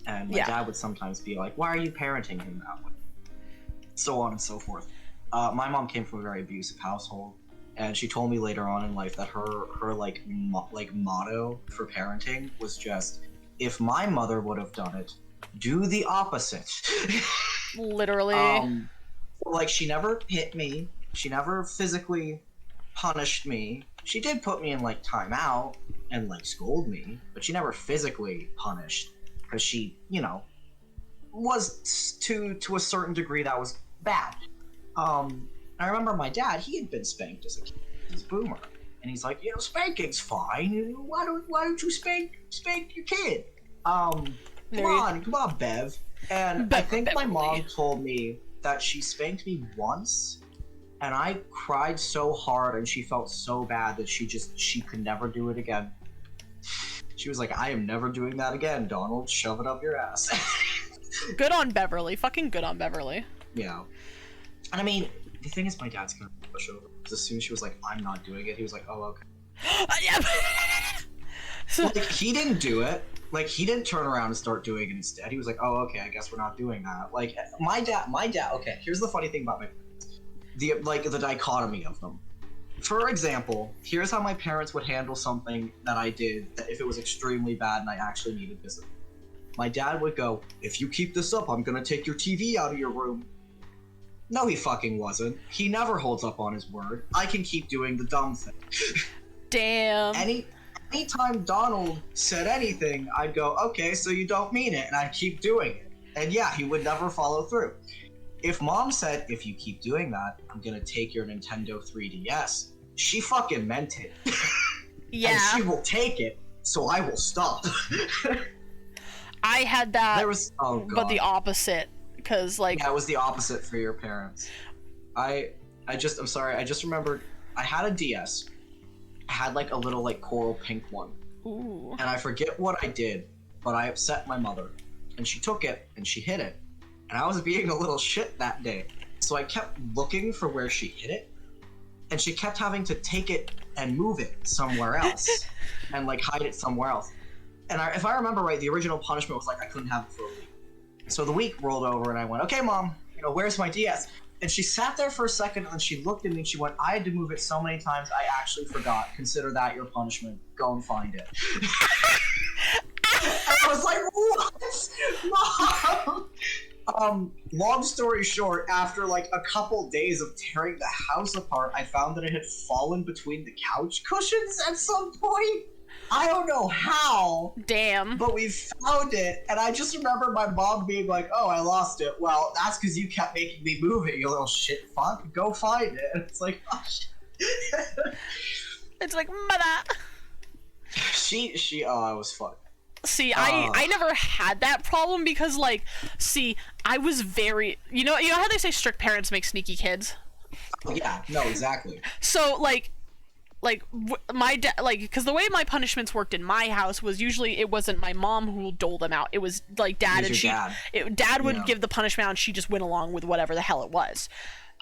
Speaker 2: And my dad would sometimes be like, why are you parenting him that way? So on and so forth. My mom came from a very abusive household, and she told me later on in life that her motto for parenting was just, if my mother would have done it, do the opposite.
Speaker 1: Literally.
Speaker 2: Like, she never hit me. She never physically punished me. She did put me in, like, timeout and, like, scold me, but she never physically punished. Because she, was to a certain degree that was bad. I remember my dad, he had been spanked as a kid. He's a boomer. And he's like, spanking's fine. Why don't you spank your kid? Come on, Bev. And I think my mom told me that she spanked me once, and I cried so hard and she felt so bad that she could never do it again. She was like, I am never doing that again, Donald. Shove it up your ass.
Speaker 1: Good on Beverly. Fucking good on Beverly.
Speaker 2: Yeah. And I mean, the thing is, my dad's kind of a pushover. Because as soon as she was like, I'm not doing it, he was like, oh, okay. Like, he didn't do it. Like, he didn't turn around and start doing it instead. He was like, oh, okay, I guess we're not doing that. Like, my dad, okay, here's the funny thing about my parents. The dichotomy of them. For example, here's how my parents would handle something that I did that if it was extremely bad and I actually needed discipline. My dad would go, if you keep this up, I'm gonna take your TV out of your room. No, he fucking wasn't. He never holds up on his word. I can keep doing the dumb thing.
Speaker 1: Damn.
Speaker 2: Anytime Donald said anything, I'd go, okay, so you don't mean it, and I'd keep doing it. And yeah, he would never follow through. If mom said, if you keep doing that, I'm gonna take your Nintendo 3DS, she fucking meant it.
Speaker 1: Yeah.
Speaker 2: And she will take it, so I will stop.
Speaker 1: I had that,
Speaker 2: but
Speaker 1: the opposite, because like...
Speaker 2: Yeah, it was the opposite for your parents. I'm sorry, I just remembered, I had a DS. I had like a little like coral pink one.
Speaker 1: Ooh.
Speaker 2: And I forget what I did, but I upset my mother. And she took it, and she hid it. And I was being a little shit that day. So I kept looking for where she hid it. And she kept having to take it and move it somewhere else. And like hide it somewhere else. And if I remember right, the original punishment was like I couldn't have it for a week. So the week rolled over and I went, okay, Mom, where's my DS? And she sat there for a second and then she looked at me and she went, I had to move it so many times I actually forgot. Consider that your punishment. Go and find it. I was like, what? Mom? Long story short, after like a couple days of tearing the house apart, I found that it had fallen between the couch cushions at some point. I don't know how.
Speaker 1: Damn. But
Speaker 2: we found it, and I just remember my mom being like, oh, I lost it. Well, that's because you kept making me move it, you little shit fuck. Go find it. And it's like, oh, shit.
Speaker 1: It's like, mother.
Speaker 2: It was fun.
Speaker 1: See, I never had that problem because, like, I was very, you know how they say strict parents make sneaky kids?
Speaker 2: Oh, yeah, no, exactly.
Speaker 1: So, my dad, because the way my punishments worked in my house was usually it wasn't my mom who would dole them out. It was, like, Dad, and Dad would give the punishment and she just went along with whatever the hell it was.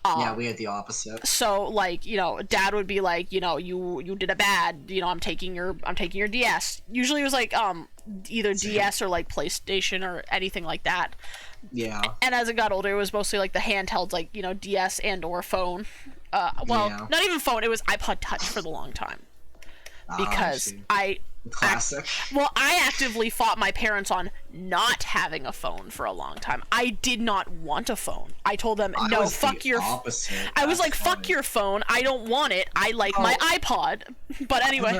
Speaker 2: Yeah, we had the opposite.
Speaker 1: So, like, Dad would be like, you did a bad, I'm taking your DS. Usually it was like, either DS or like PlayStation or anything like that.
Speaker 2: Yeah.
Speaker 1: And as it got older, it was mostly like the handhelds, like, DS and or phone. Not even phone, it was iPod Touch for the long time. Because
Speaker 2: Classic.
Speaker 1: Well, I actively fought my parents on not having a phone for a long time. I did not want a phone. I told them,
Speaker 2: I
Speaker 1: no,
Speaker 2: was
Speaker 1: fuck
Speaker 2: the
Speaker 1: your
Speaker 2: opposite.
Speaker 1: I was
Speaker 2: That's
Speaker 1: like, fuck
Speaker 2: funny.
Speaker 1: your phone. I don't want it. I like my iPod. But
Speaker 2: I have
Speaker 1: anyway.
Speaker 2: a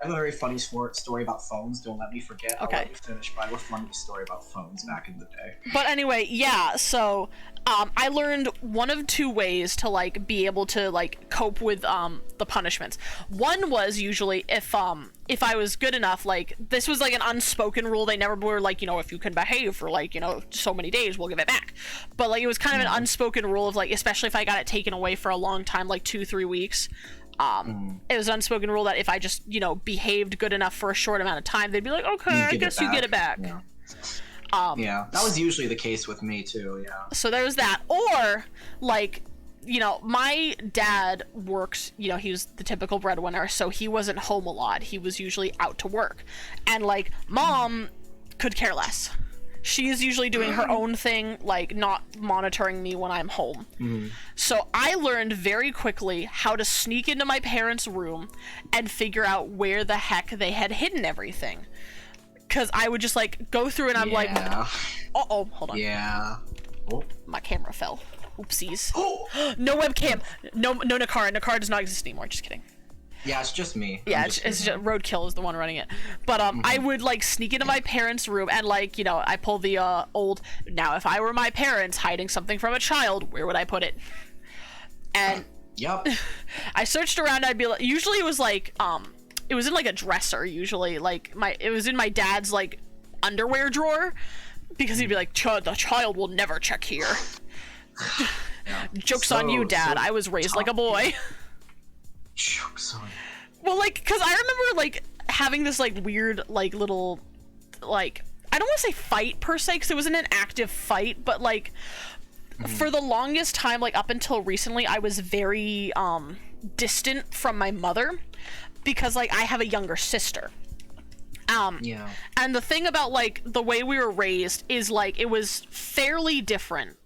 Speaker 2: very funny story about phones. Don't let me forget.
Speaker 1: Okay.
Speaker 2: I'll let you finish, but I have a funny story about phones back in the day.
Speaker 1: But anyway, yeah, so I learned one of two ways to like be able to like cope with the punishments. One was usually if I was good enough, like this was like an unspoken rule. They never were like, you know, if you can behave for like, you know, so many days, we'll give it back. But like it was kind of an unspoken rule of like, especially if I got it taken away for a long time, like 2-3 weeks. It was an unspoken rule that if I just, you know, behaved good enough for a short amount of time, they'd be like, okay, I guess you get it back.
Speaker 2: Yeah. Yeah, that was usually the case with me too. Yeah.
Speaker 1: So there was that. Or like, you know, my dad works, you know, he was the typical breadwinner, so he wasn't home a lot. He was usually out to work. And like mom could care less. She is usually doing her own thing, like not monitoring me when I'm home. So I learned very quickly how to sneak into my parents' room and figure out where the heck they had hidden everything. Because I would just like go through and I'm like, uh-oh, hold on.
Speaker 2: Yeah. Oh.
Speaker 1: My camera fell. Oopsies.
Speaker 2: Oh.
Speaker 1: No webcam. No Nakara. Nakara does not exist anymore. Just kidding.
Speaker 2: Yeah, it's just me.
Speaker 1: Yeah, it's just Roadkill is the one running it. But I would like sneak into my parents' room and like, you know, I pull the old, now if I were my parents hiding something from a child, where would I put it? And
Speaker 2: Yep.
Speaker 1: I searched around, I'd be like, usually it was like, it was in like a dresser usually, like it was in my dad's like underwear drawer, because he'd be like, the child will never check here.
Speaker 2: Yeah.
Speaker 1: Joke's on you, Dad. I was raised like a boy.
Speaker 2: Joke's on.
Speaker 1: Well, like, because I remember, like, having this, like, weird, like, little, like, I don't want to say fight, per se, because it wasn't an active fight, but, like, for the longest time, like, up until recently, I was very, distant from my mother, because, like, I have a younger sister.
Speaker 2: Yeah.
Speaker 1: And the thing about, like, the way we were raised is, like, it was fairly different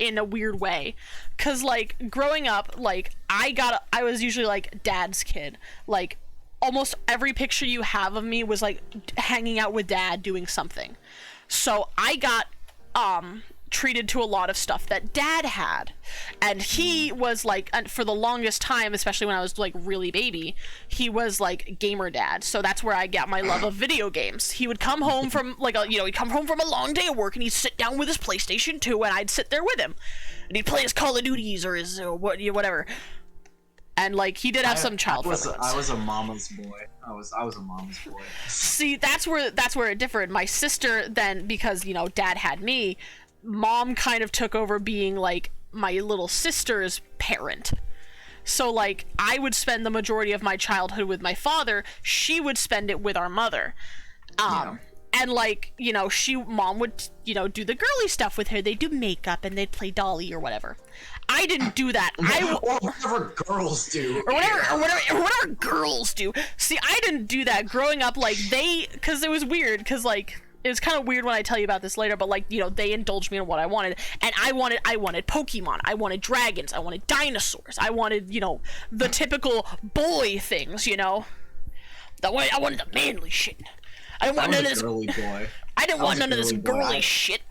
Speaker 1: in a weird way, because like growing up, like I was usually like dad's kid. Like almost every picture you have of me was like hanging out with dad doing something, so I got treated to a lot of stuff that dad had, and he was like, and for the longest time, especially when I was like really baby, he was like gamer dad. So that's where I got my love of video games. He would come home from like he'd come home from a long day of work and he'd sit down with his PlayStation 2 and I'd sit there with him and he'd play his Call of Duties or his whatever. And like he did have some child friendly ones.
Speaker 2: I was a mama's boy. I was a mama's boy.
Speaker 1: See, that's where it differed. My sister then, because you know dad had me, mom kind of took over being like my little sister's parent. So like I would spend the majority of my childhood with my father, she would spend it with our mother. And like, you know, mom would, you know, do the girly stuff with her. They'd do makeup and they'd play Dolly or whatever. I didn't do that.
Speaker 2: Or whatever girls do.
Speaker 1: Or whatever girls do. See, I didn't do that growing up. Like because it was weird, because like it was kind of weird when I tell you about this later, but like, you know, they indulged me in what I wanted, and I wanted Pokemon, I wanted dragons, I wanted dinosaurs, I wanted, you know, the typical boy things, you know. I wanted the manly shit. I didn't want none of this
Speaker 2: girly boy.
Speaker 1: I didn't want none of this girly shit.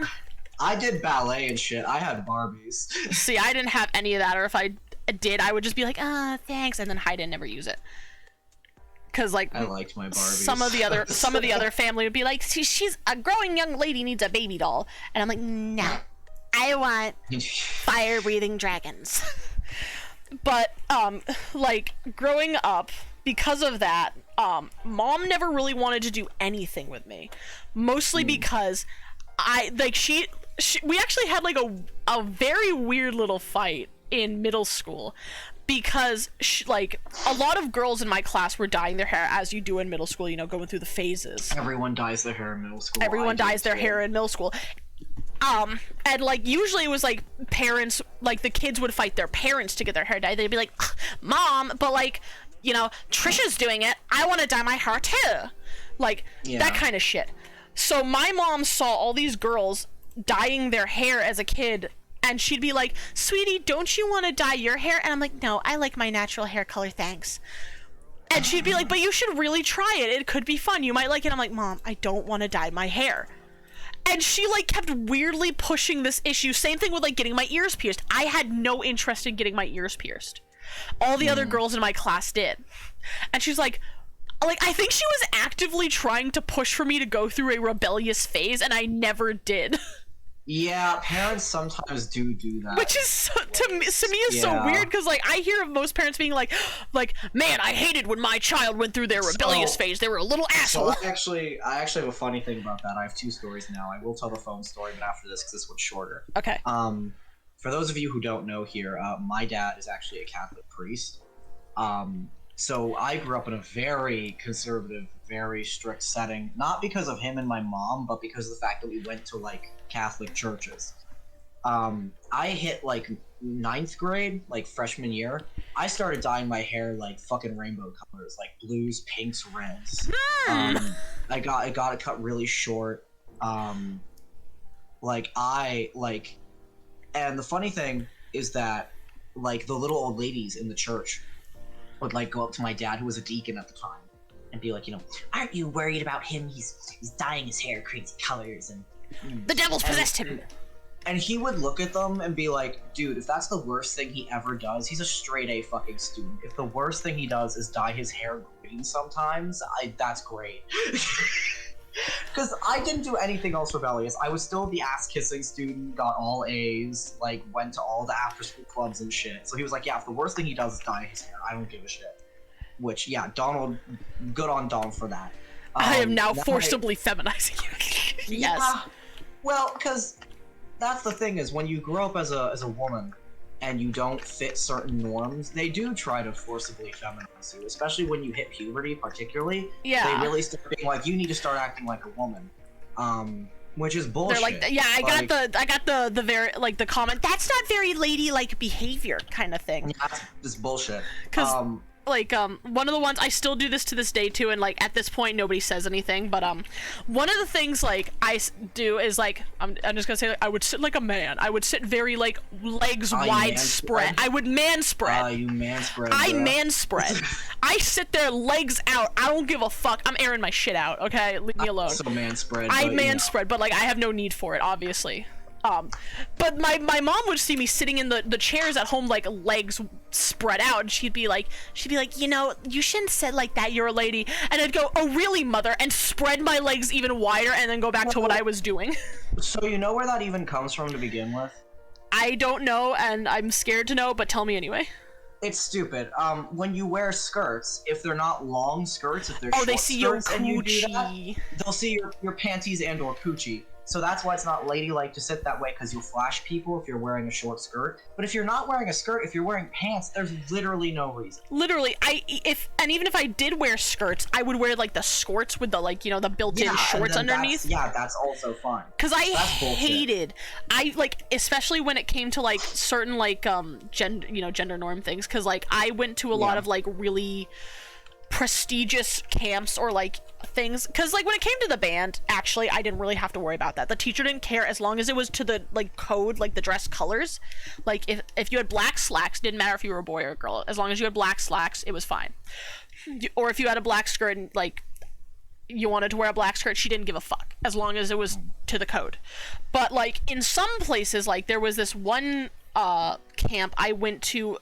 Speaker 2: I did ballet and shit. I had Barbies.
Speaker 1: See, I didn't have any of that, or if I did, I would just be like, thanks, and then hide it and never use it. Because like
Speaker 2: I liked my Barbies.
Speaker 1: Some of the other family would be like, she's a growing young lady, needs a baby doll, and I'm like, no, I want fire breathing dragons. But like growing up, because of that, mom never really wanted to do anything with me, mostly because we actually had like a very weird little fight in middle school, because like a lot of girls in my class were dyeing their hair, as you do in middle school, you know, going through the phases.
Speaker 2: Everyone dyes their hair in middle school.
Speaker 1: Everyone dyes their hair in middle school. And like usually it was like parents, like the kids would fight their parents to get their hair dyed. They'd be like, Mom, but like, you know, Trisha's doing it, I want to dye my hair too. Like that kind of shit. So my mom saw all these girls dyeing their hair as a kid, and she'd be like, sweetie, don't you want to dye your hair? And I'm like, no, I like my natural hair color, thanks. And she'd be like, but you should really try it. It could be fun. You might like it. I'm like, Mom, I don't want to dye my hair. And she like kept weirdly pushing this issue. Same thing with like getting my ears pierced. I had no interest in getting my ears pierced. All the other girls in my class did. And she's like, I think she was actively trying to push for me to go through a rebellious phase, and I never did.
Speaker 2: Yeah, parents sometimes do that.
Speaker 1: Which is to me is so weird, because like I hear of most parents being like, man, I hated when my child went through their rebellious phase. They were a little asshole.
Speaker 2: So I actually have a funny thing about that. I have 2 stories now. I will tell the phone story, but after this, because this one's shorter.
Speaker 1: Okay.
Speaker 2: For those of you who don't know here, my dad is actually a Catholic priest. So I grew up in a very conservative, very strict setting, not because of him and my mom, but because of the fact that we went to like Catholic churches. I hit like 9th grade, like freshman year. I started dyeing my hair like fucking rainbow colors, like blues, pinks, reds. I got it cut really short. And the funny thing is that like the little old ladies in the church would like go up to my dad, who was a deacon at the time, and be like, aren't you worried about him? He's dyeing his hair crazy colors and
Speaker 1: the devil's possessed him.
Speaker 2: And he would look at them and be like, dude, if that's the worst thing he ever does, he's a straight A fucking student. If the worst thing he does is dye his hair green sometimes, that's great. Because I didn't do anything else rebellious. I was still the ass-kissing student, got all A's, like, went to all the after-school clubs and shit. So he was like, yeah, if the worst thing he does is dye his hair, I don't give a shit. Which, yeah, Donald, good on Donald for that.
Speaker 1: I am now forcibly feminizing you. Yes.
Speaker 2: Yeah, well, because that's the thing is, when you grow up as a woman and you don't fit certain norms, they do try to forcibly feminize you, especially when you hit puberty, particularly.
Speaker 1: Yeah.
Speaker 2: They really start being like, you need to start acting like a woman. Which is bullshit.
Speaker 1: They're like, yeah, I got the very, like, the comment, that's not very ladylike behavior kind of thing.
Speaker 2: Yeah, that's just bullshit.
Speaker 1: Because, like, one of the ones, I still do this to this day too, and like, at this point, nobody says anything, but, one of the things, like, I do is, like, I'm just gonna say, like, I would sit like a man. I would sit very, like, legs wide spread. I would man spread.
Speaker 2: You man spread.
Speaker 1: I man spread. I sit there, legs out. I don't give a fuck. I'm airing my shit out, okay? Leave me alone.
Speaker 2: So man spread.
Speaker 1: I man spread, but, like, I have no need for it, obviously. But my mom would see me sitting in the chairs at home, like, legs spread out, and she'd be like, you shouldn't sit like that, you're a lady. And I'd go, oh really, mother, and spread my legs even wider and then go back to what I was doing.
Speaker 2: So you know where that even comes from to begin with?
Speaker 1: I don't know, and I'm scared to know, but tell me anyway.
Speaker 2: It's stupid. When you wear skirts, if they're not long skirts, if they're short
Speaker 1: they see your
Speaker 2: skirts and you do that,
Speaker 1: coochie.
Speaker 2: they'll see your panties and or coochie. So that's why it's not ladylike to sit that way, because you'll flash people if you're wearing a short skirt. But if you're not wearing a skirt, if you're wearing pants, there's literally no reason.
Speaker 1: Literally, even if I did wear skirts, I would wear like the skirts with the, like, the built-in shorts underneath.
Speaker 2: That's also fun.
Speaker 1: Because I hated, especially when it came to like certain like gender norm things. Because like I went to a lot of like really prestigious camps or like things, because like when it came to the band, actually I didn't really have to worry about that. The teacher didn't care as long as it was to the like code, like the dress colors. Like if you had black slacks, didn't matter if you were a boy or a girl, as long as you had black slacks, it was fine. Or if you had a black skirt and like you wanted to wear a black skirt, she didn't give a fuck as long as it was to the code. But like in some places, like there was this one camp I went to,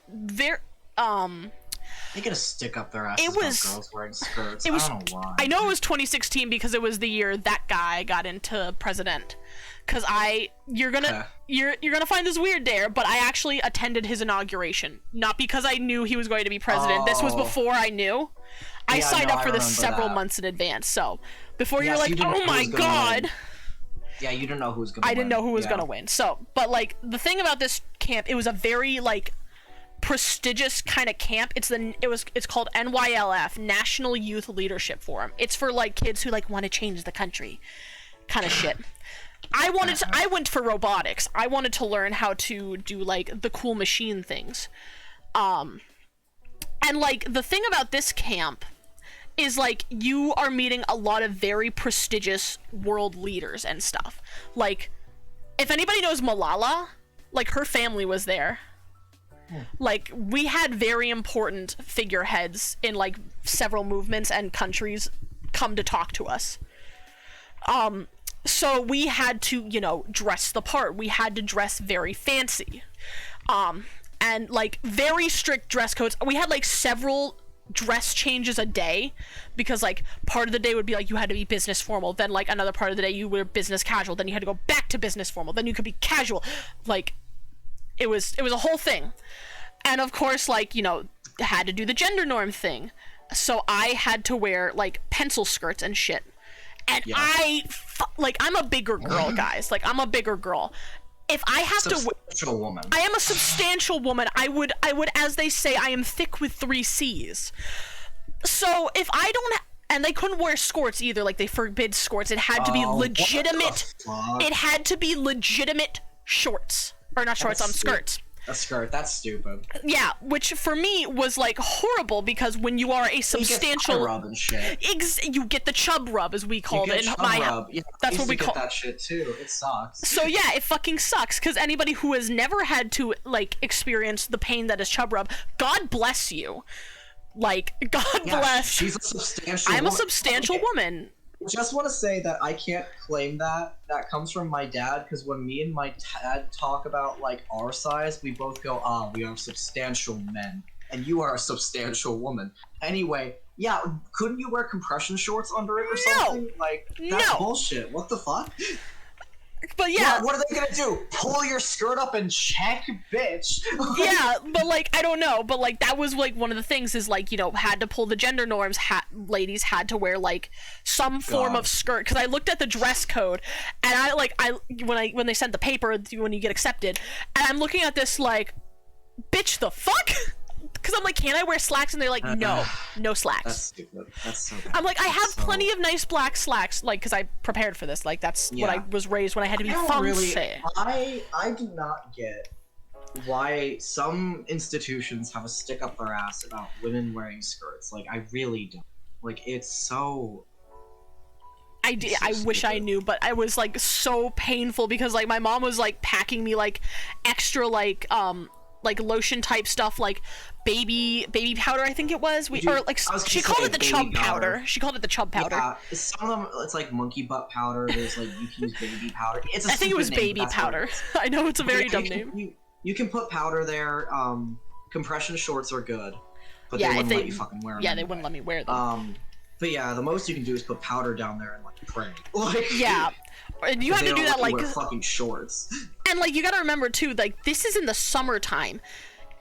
Speaker 2: they get a stick up their asses about girls wearing skirts. I don't know why.
Speaker 1: I know it was 2016 because it was the year that guy got into president. Cause you're gonna find this weird there, but I actually attended his inauguration. Not because I knew he was going to be president. This was before I knew. I signed up for this several months in advance. So before you're like, oh my god.
Speaker 2: Yeah, you didn't know who was gonna win.
Speaker 1: I didn't know who was gonna win. So, but like the thing about this camp, it was a very like prestigious kind of camp. It's called NYLF, National Youth Leadership Forum. It's for like kids who like want to change the country kind of shit. I went for robotics. I wanted to learn how to do like the cool machine things. And like the thing about this camp is like you are meeting a lot of very prestigious world leaders and stuff. Like if anybody knows Malala, like her family was there. Like, we had very important figureheads in, like, several movements and countries come to talk to us. So we had to, you know, dress the part. We had to dress very fancy. And, like, very strict dress codes. We had, like, several dress changes a day, because, like, part of the day would be, like, you had to be business formal, then, like, another part of the day you were business casual, then you had to go back to business formal, then you could be casual. Like, it was a whole thing. And, of course, like, you know, had to do the gender norm thing. So I had to wear, like, pencil skirts and shit. And yeah. Like, I'm a bigger girl, guys. Like, I'm a bigger girl. If I have
Speaker 2: substantial woman.
Speaker 1: I am a substantial woman. I would, as they say, I am thick with 3 C's. So if I don't, and they couldn't wear skirts either. Like, they forbid skirts. It had to be legitimate. It had to be legitimate shorts, or not shorts. Skirts.
Speaker 2: A skirt. That's stupid.
Speaker 1: Yeah, which for me was like horrible, because when you are a substantial,
Speaker 2: you get rub and shit.
Speaker 1: You get the chub rub, as we called it.
Speaker 2: Yeah,
Speaker 1: that's what we call
Speaker 2: that shit too. It sucks.
Speaker 1: So yeah, it fucking sucks, because anybody who has never had to, like, experience the pain that is chub rub, God bless you. Like, God bless.
Speaker 2: She's a substantial.
Speaker 1: I'm a substantial woman.
Speaker 2: Just want to say that I can't claim that. That comes from my dad, because when me and my dad talk about, like, our size, we both go, we are substantial men, and you are a substantial woman. Anyway, yeah, couldn't you wear compression shorts under it or something? Like, that's bullshit. What the fuck?
Speaker 1: But yeah,
Speaker 2: what are they gonna do? Pull your skirt up and check, bitch?
Speaker 1: Yeah, but, like, I don't know, but, like, that was, like, one of the things is, like, you know, had to pull the gender norms. Ladies had to wear, like, some form of skirt, because I looked at the dress code, and when they sent the paper, when you get accepted, and I'm looking at this like, bitch, the fuck? Because I'm like, can I wear slacks? And they're like, no slacks.
Speaker 2: That's stupid. That's so bad.
Speaker 1: I'm like, I have plenty of nice black slacks, like, because I prepared for this. Like, that's what I was raised when I had to be fancy.
Speaker 2: I do not get why some institutions have a stick up their ass about women wearing skirts. Like, I really don't. Like, it's so...
Speaker 1: I wish I knew, but I was, like, so painful, because, like, my mom was, like, packing me, like, extra, like lotion type stuff, like baby powder, I think it was. She called it the chub powder. She called it the chub powder.
Speaker 2: Yeah, some of them, it's like monkey butt powder. There's, like, you can use baby powder. I
Speaker 1: think it was baby powder. I know it's a very dumb name.
Speaker 2: You can put powder there. Compression shorts are good, but they wouldn't let you fucking wear them.
Speaker 1: Yeah, they wouldn't let me wear them.
Speaker 2: But yeah, the most you can do is put powder down there and, like, pray. Like,
Speaker 1: yeah. And you have to do that, like,
Speaker 2: wear fucking shorts.
Speaker 1: And, like, you gotta remember too, like, this is in the summertime.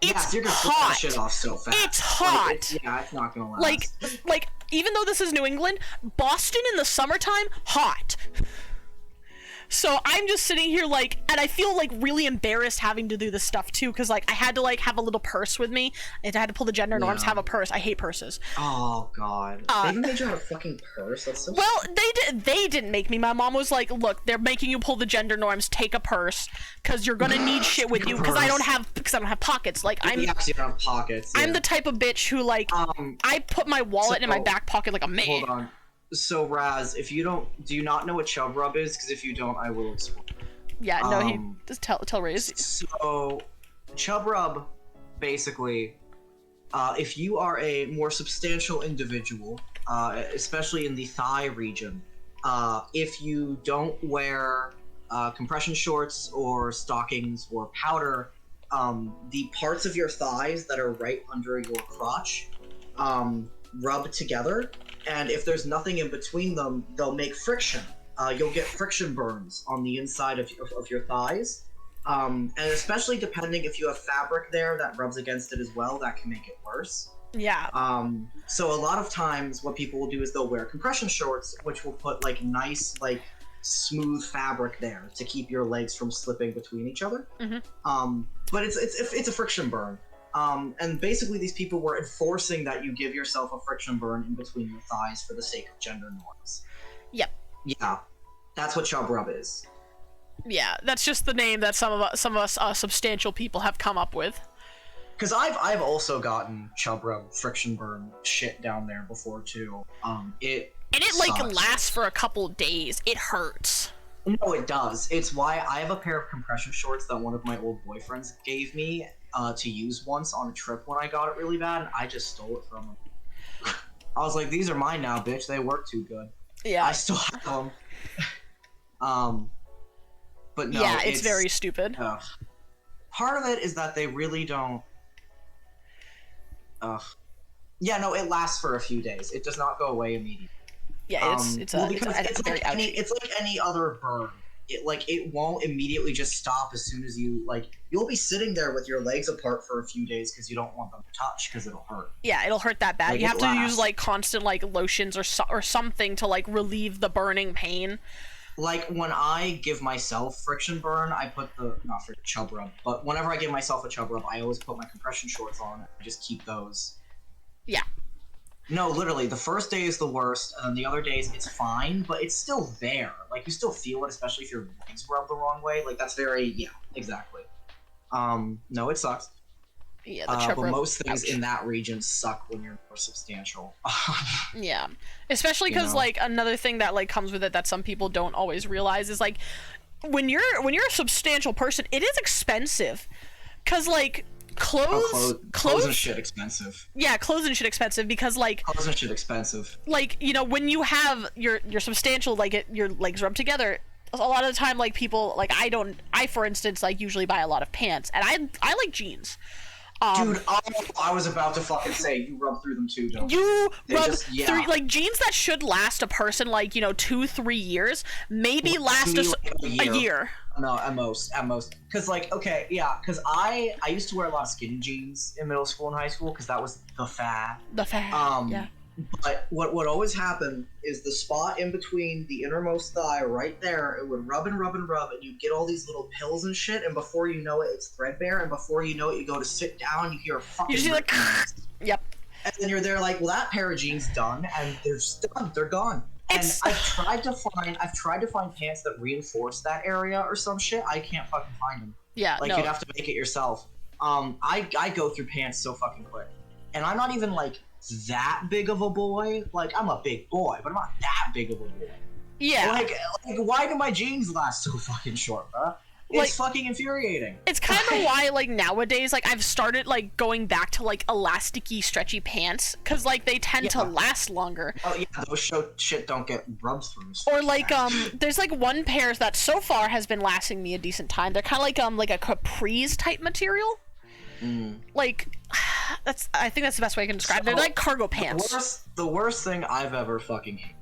Speaker 1: It's
Speaker 2: you're gonna
Speaker 1: hot.
Speaker 2: Put that shit off so fast.
Speaker 1: It's hot.
Speaker 2: Like, it's not gonna last.
Speaker 1: Like, even though this is New England, Boston in the summertime, hot. So I'm just sitting here, like, and I feel, like, really embarrassed having to do this stuff too, because, like, I had to, like, have a little purse with me, and I had to pull the gender norms, have a purse. I hate purses.
Speaker 2: Oh god, they made you have a fucking purse. That's so.
Speaker 1: Well, they didn't make me. My mom was like, look, they're making you pull the gender norms. Take a purse, because you're gonna need shit with you. Because I don't have pockets. Like,
Speaker 2: you don't have pockets.
Speaker 1: I'm the type of bitch who, like, I put my wallet in my back pocket like a man.
Speaker 2: Hold on. So, Raz, do you not know what chub rub is? Because if you don't, I will explain.
Speaker 1: Yeah, no, just tell Rayz.
Speaker 2: So, chub rub, basically, if you are a more substantial individual, especially in the thigh region, if you don't wear compression shorts or stockings or powder, the parts of your thighs that are right under your crotch rub together. And if there's nothing in between them, they'll make friction. You'll get friction burns on the inside of your thighs. And especially depending if you have fabric there that rubs against it as well, that can make it worse.
Speaker 1: Yeah.
Speaker 2: So a lot of times what people will do is they'll wear compression shorts, which will put, like, nice, like, smooth fabric there to keep your legs from slipping between each other.
Speaker 1: Mm-hmm.
Speaker 2: But it's a friction burn. And basically these people were enforcing that you give yourself a friction burn in between your thighs for the sake of gender norms.
Speaker 1: Yep.
Speaker 2: Yeah, that's what chub rub is.
Speaker 1: Yeah, that's just the name that some of us substantial people have come up with.
Speaker 2: Because I've also gotten chub rub friction burn shit down there before too. It sucks.
Speaker 1: Like, lasts for a couple days. It hurts.
Speaker 2: No, it does. It's why I have a pair of compression shorts that one of my old boyfriends gave me, to use once on a trip when I got it really bad, and I just stole it from him. I was like, these are mine now, bitch. They work too good.
Speaker 1: Yeah.
Speaker 2: I still have them. But no,
Speaker 1: yeah, it's very stupid.
Speaker 2: Part of it is that they really don't. Yeah, no, it lasts for a few days. It does not go away immediately.
Speaker 1: Yeah, it's
Speaker 2: like any other burn. It won't immediately just stop as soon as you'll be sitting there with your legs apart for a few days because you don't want them to touch because it'll hurt.
Speaker 1: Yeah, it'll hurt that bad.
Speaker 2: Like,
Speaker 1: you have to use like constant like lotions or something to like relieve the burning pain.
Speaker 2: Like when I give myself friction burn, I put not for chub rub, but whenever I give myself a chub rub, I always put my compression shorts on. I just keep those.
Speaker 1: Yeah.
Speaker 2: No, literally, the first day is the worst, and then the other days it's fine, but it's still there. Like, you still feel it, especially if your legs rub the wrong way. Like, that's yeah, exactly. No, it sucks.
Speaker 1: Yeah, the chub
Speaker 2: but
Speaker 1: rub.
Speaker 2: Most things in that region suck when you're more substantial.
Speaker 1: Yeah. Especially because, like, another thing that, like, comes with it that some people don't always realize is, like, when you're a substantial person, it is expensive. Because, like... Clothes
Speaker 2: and shit expensive.
Speaker 1: Yeah, clothes and shit expensive because like
Speaker 2: clothes and shit expensive.
Speaker 1: Like, you know, when you have your substantial your legs rubbed together, a lot of the time like people like I for instance like usually buy a lot of pants and I like jeans.
Speaker 2: Dude, I was about to fucking say you rub through them too, don't
Speaker 1: you? Rub through like jeans that should last a person like 2-3 years, maybe last a year.
Speaker 2: No, at most. Because, like, okay, yeah, because I used to wear a lot of skinny jeans in middle school and high school because that was the fad.
Speaker 1: Yeah.
Speaker 2: But what always happened is the spot in between the innermost thigh right there, it would rub and rub and rub, and you'd get all these little pills and shit, and before you know it, it's threadbare, and before you know it, you go to sit down, you hear a fucking...
Speaker 1: You see, like, yep.
Speaker 2: And then you're there like, well, that pair of jeans done, and they're done, they're gone. And I've tried to find pants that reinforce that area or some shit. I can't fucking find them.
Speaker 1: Yeah,
Speaker 2: like you'd have to make it yourself. I go through pants so fucking quick, and I'm not even like that big of a boy. Like I'm a big boy, but I'm not that big of a boy.
Speaker 1: Yeah.
Speaker 2: Like why do my jeans last so fucking short, bro? It's fucking infuriating.
Speaker 1: It's kind of why, like, nowadays, like, I've started, like, going back to, like, elasticy, stretchy pants, because, like, they tend to last longer.
Speaker 2: Oh, yeah, those shit don't get rubbed through.
Speaker 1: Or, like, there's, like, one pair that so far has been lasting me a decent time. They're kind of like a capris-type material. Like, I think that's the best way I can describe it. They're like cargo pants.
Speaker 2: The worst thing I've ever fucking hated.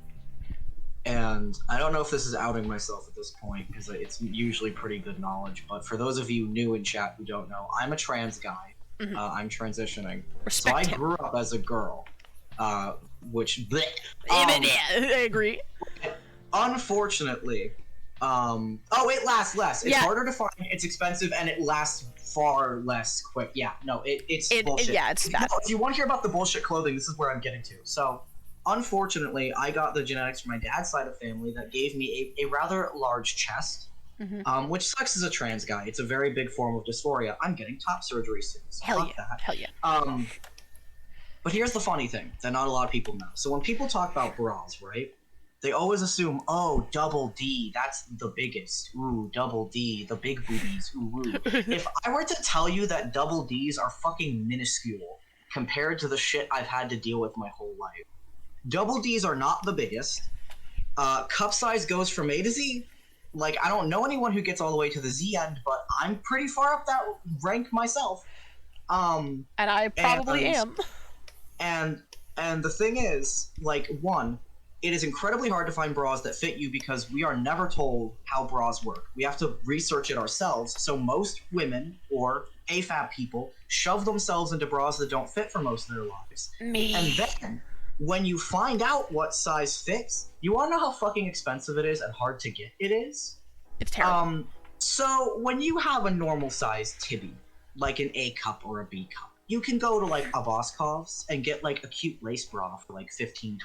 Speaker 2: And I don't know if this is outing myself at this point, because it's usually pretty good knowledge, but for those of you new in chat who don't know, I'm a trans guy. I'm transitioning.
Speaker 1: Respect
Speaker 2: so I grew up as a girl, which...
Speaker 1: I agree.
Speaker 2: Unfortunately, it lasts less. It's harder to find, it's expensive, and it lasts far less quick. Yeah, no, it's bullshit.
Speaker 1: It's bad.
Speaker 2: If you want to hear about the bullshit clothing, this is where I'm getting to. So... Unfortunately, I got the genetics from my dad's side of family that gave me a rather large chest, which sucks as a trans guy. It's a very big form of dysphoria. I'm getting top surgery soon. So
Speaker 1: Hell yeah.
Speaker 2: But here's the funny thing that not a lot of people know. So when people talk about bras, right, they always assume, oh, double D, that's the biggest. Ooh, double D, the big boobies. Ooh, ooh. If I were to tell you that double Ds are fucking minuscule compared to the shit I've had to deal with my whole life, double Ds are not the biggest. Cup size goes from A to Z. Like, I don't know anyone who gets all the way to the Z end, but I'm pretty far up that rank myself.
Speaker 1: And I probably am.
Speaker 2: And the thing is, like, one, it is incredibly hard to find bras that fit you because we are never told how bras work. We have to research it ourselves, so most women, or AFAB people, shove themselves into bras that don't fit for most of their lives.
Speaker 1: Me.
Speaker 2: And then... when you find out what size fits, you want to know how fucking expensive it is and hard to get it is?
Speaker 1: It's terrible.
Speaker 2: So when you have a normal size tibby, like an A cup or a B cup, you can go to like a Boscov's and get like a cute lace bra for like $15-20,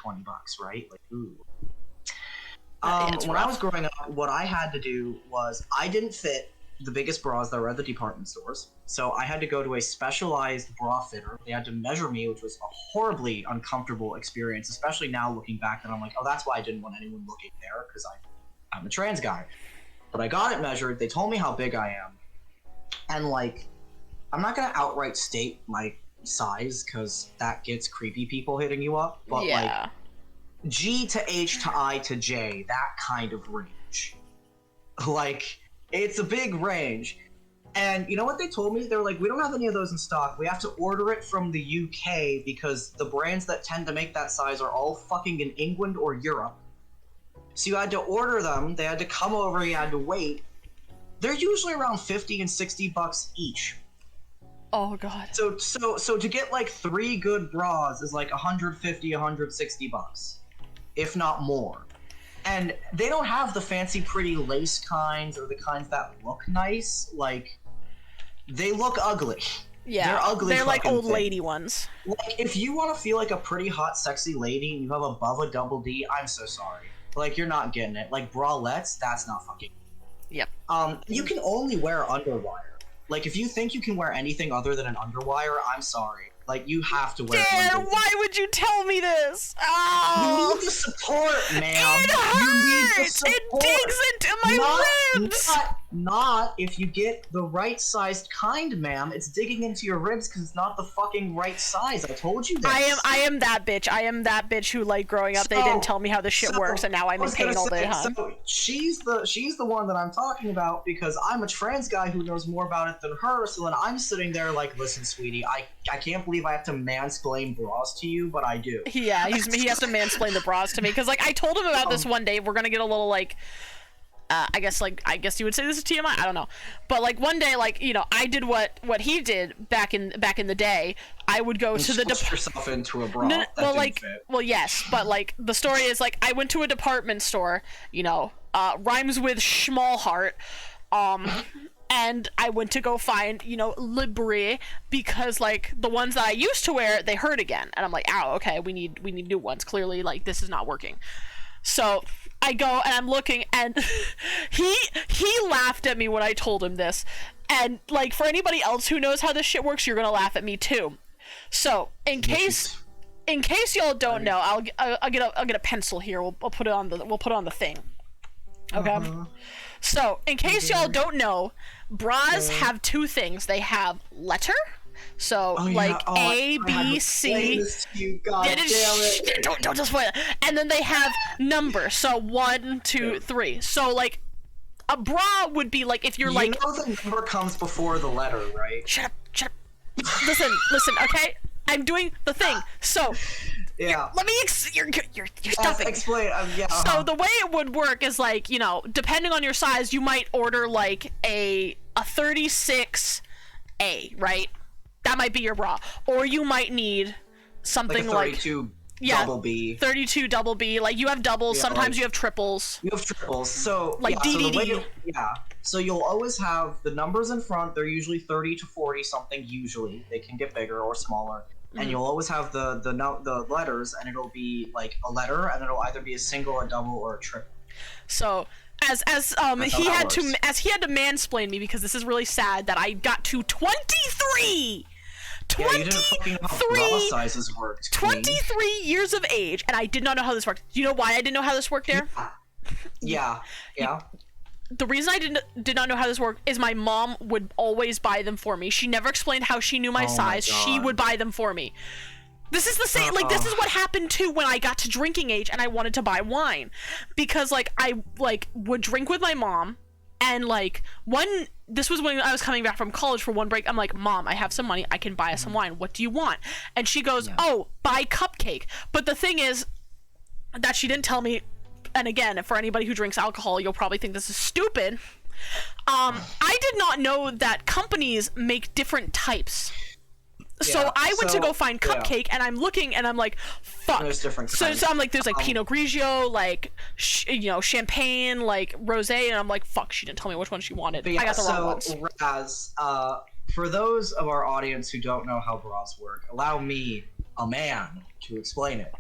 Speaker 2: right? Like, ooh. When I was growing up, what I had to do was I didn't fit the biggest bras that were at the department stores. So I had to go to a specialized bra fitter. They had to measure me, which was a horribly uncomfortable experience, especially now looking back, and I'm like, oh, that's why I didn't want anyone looking there, because I'm a trans guy. But I got it measured, they told me how big I am, and like, I'm not gonna outright state my size because that gets creepy people hitting you up, but
Speaker 1: Yeah.
Speaker 2: like G to H to I to J, that kind of range. Like, it's a big range. And you know what they told me? They were like, we don't have any of those in stock. We have to order it from the UK because the brands that tend to make that size are all fucking in England or Europe. So you had to order them, they had to come over, you had to wait. They're usually around 50 and 60 bucks each.
Speaker 1: Oh god.
Speaker 2: So to get like 3 good bras is like 150, 160 bucks, if not more. And they don't have the fancy pretty lace kinds or the kinds that look nice. Like, they look ugly.
Speaker 1: Yeah.
Speaker 2: They're ugly.
Speaker 1: They're like
Speaker 2: fucking
Speaker 1: old
Speaker 2: things.
Speaker 1: lady ones.
Speaker 2: Like, if you want to feel like a pretty hot, sexy lady and you have above a double D, I'm so sorry. Like, you're not getting it. Like, bralettes, that's not fucking.
Speaker 1: Yep.
Speaker 2: You can only wear underwire. Like, if you think you can wear anything other than an underwire, I'm sorry. Like, you have to wear
Speaker 1: Dare,
Speaker 2: underwire.
Speaker 1: why would you tell me this?
Speaker 2: You
Speaker 1: Oh,
Speaker 2: need the support, ma'am.
Speaker 1: it
Speaker 2: You need the
Speaker 1: hurts! It
Speaker 2: support.
Speaker 1: digs into my ribs!
Speaker 2: Not if you get the right sized kind, ma'am. It's digging into your ribs because it's not the fucking right size. I told you this.
Speaker 1: I am that bitch. I am that bitch who, like, growing up, they
Speaker 2: So-
Speaker 1: didn't tell me how this shit
Speaker 2: so,
Speaker 1: works, and now I'm
Speaker 2: I
Speaker 1: in
Speaker 2: was gonna
Speaker 1: pain all the
Speaker 2: say,
Speaker 1: time.
Speaker 2: So she's the one that I'm talking about because I'm a trans guy who knows more about it than her. So then I'm sitting there like, listen, sweetie, I can't believe I have to mansplain bras to you, but I do.
Speaker 1: Yeah, he has to mansplain the bras to me because, like, I told him about this one day. We're gonna get a little, like, I guess you would say this is TMI. I don't know, but like one day, like, you know, I did what he did back in the day. I would go to the
Speaker 2: Push yourself into a bra.
Speaker 1: No,
Speaker 2: that
Speaker 1: well,
Speaker 2: didn't
Speaker 1: like,
Speaker 2: fit.
Speaker 1: well, yes, but like the story is like I went to a department store, you know, rhymes with Schmalhart, and I went to go find, you know, Libre because like the ones that I used to wear, they hurt again, and I'm like, ow, okay, we need new ones. Clearly, like, this is not working. So I go and I'm looking, and he laughed at me when I told him this, and like for anybody else who knows how this shit works, you're gonna laugh at me too. So in case y'all don't know, I'll get a pencil here. We'll put it on the thing. Okay. So in case y'all don't know, bras have two things. They have letter. So A, B, C.
Speaker 2: God damn it.
Speaker 1: Don't just spoil it. And then they have number. So 1, 2, 3. So like a bra would be like if you're
Speaker 2: You
Speaker 1: like.
Speaker 2: know the number comes before the letter, right?
Speaker 1: Shut up. Listen. Okay. I'm doing the thing. So
Speaker 2: Yeah.
Speaker 1: let me. You're stuffing.
Speaker 2: Explain. Yeah.
Speaker 1: So the way it would work is like, you know, depending on your size, you might order like a 36A, right? That might be your bra, or you might need something
Speaker 2: like a 32 double B.
Speaker 1: 32 double B. Like you have doubles,
Speaker 2: Yeah,
Speaker 1: sometimes
Speaker 2: like-
Speaker 1: you have triples.
Speaker 2: You have triples, so
Speaker 1: Like
Speaker 2: yeah, so the way
Speaker 1: DDD.
Speaker 2: so you'll always have the numbers in front. They're usually 30 to 40 something. Usually, they can get bigger or smaller, and you'll always have the letters, and it'll be like a letter, and it'll either be a single, a double, or a triple.
Speaker 1: So as
Speaker 2: how
Speaker 1: he
Speaker 2: that
Speaker 1: had to
Speaker 2: works.
Speaker 1: mansplain me because this is really sad that I got to 23.
Speaker 2: Yeah, you didn't fucking know how bra sizes worked. Queen.
Speaker 1: 23 years of age, and I did not know how this worked. Do you know why I didn't know how this worked there?
Speaker 2: Yeah.
Speaker 1: The reason I did not know how this worked is my mom would always buy them for me. She never explained how she knew my
Speaker 2: Oh my
Speaker 1: size. She
Speaker 2: God.
Speaker 1: would buy them for me. This is the same, like, this is what happened too when I got to drinking age and I wanted to buy wine. Because, like, I, like, would drink with my mom, and, like, this was when I was coming back from college for one break. I'm like, Mom, I have some money. I can buy us some wine. What do you want? And she goes, oh, buy cupcake. But the thing is that she didn't tell me, and again, for anybody who drinks alcohol, you'll probably think this is stupid. I did not know that companies make different types. So
Speaker 2: Yeah,
Speaker 1: I went to go find
Speaker 2: yeah.
Speaker 1: Cupcake, and I'm looking, and I'm like, fuck.
Speaker 2: There's different
Speaker 1: So
Speaker 2: kinds.
Speaker 1: I'm like, there's like Pinot Grigio, like, you know, champagne, like rosé, and I'm like, fuck, she didn't tell me which one she wanted.
Speaker 2: But yeah,
Speaker 1: I got the wrong ones.
Speaker 2: so Raz, for those of our audience who don't know how bras work, allow me, a man, to explain it.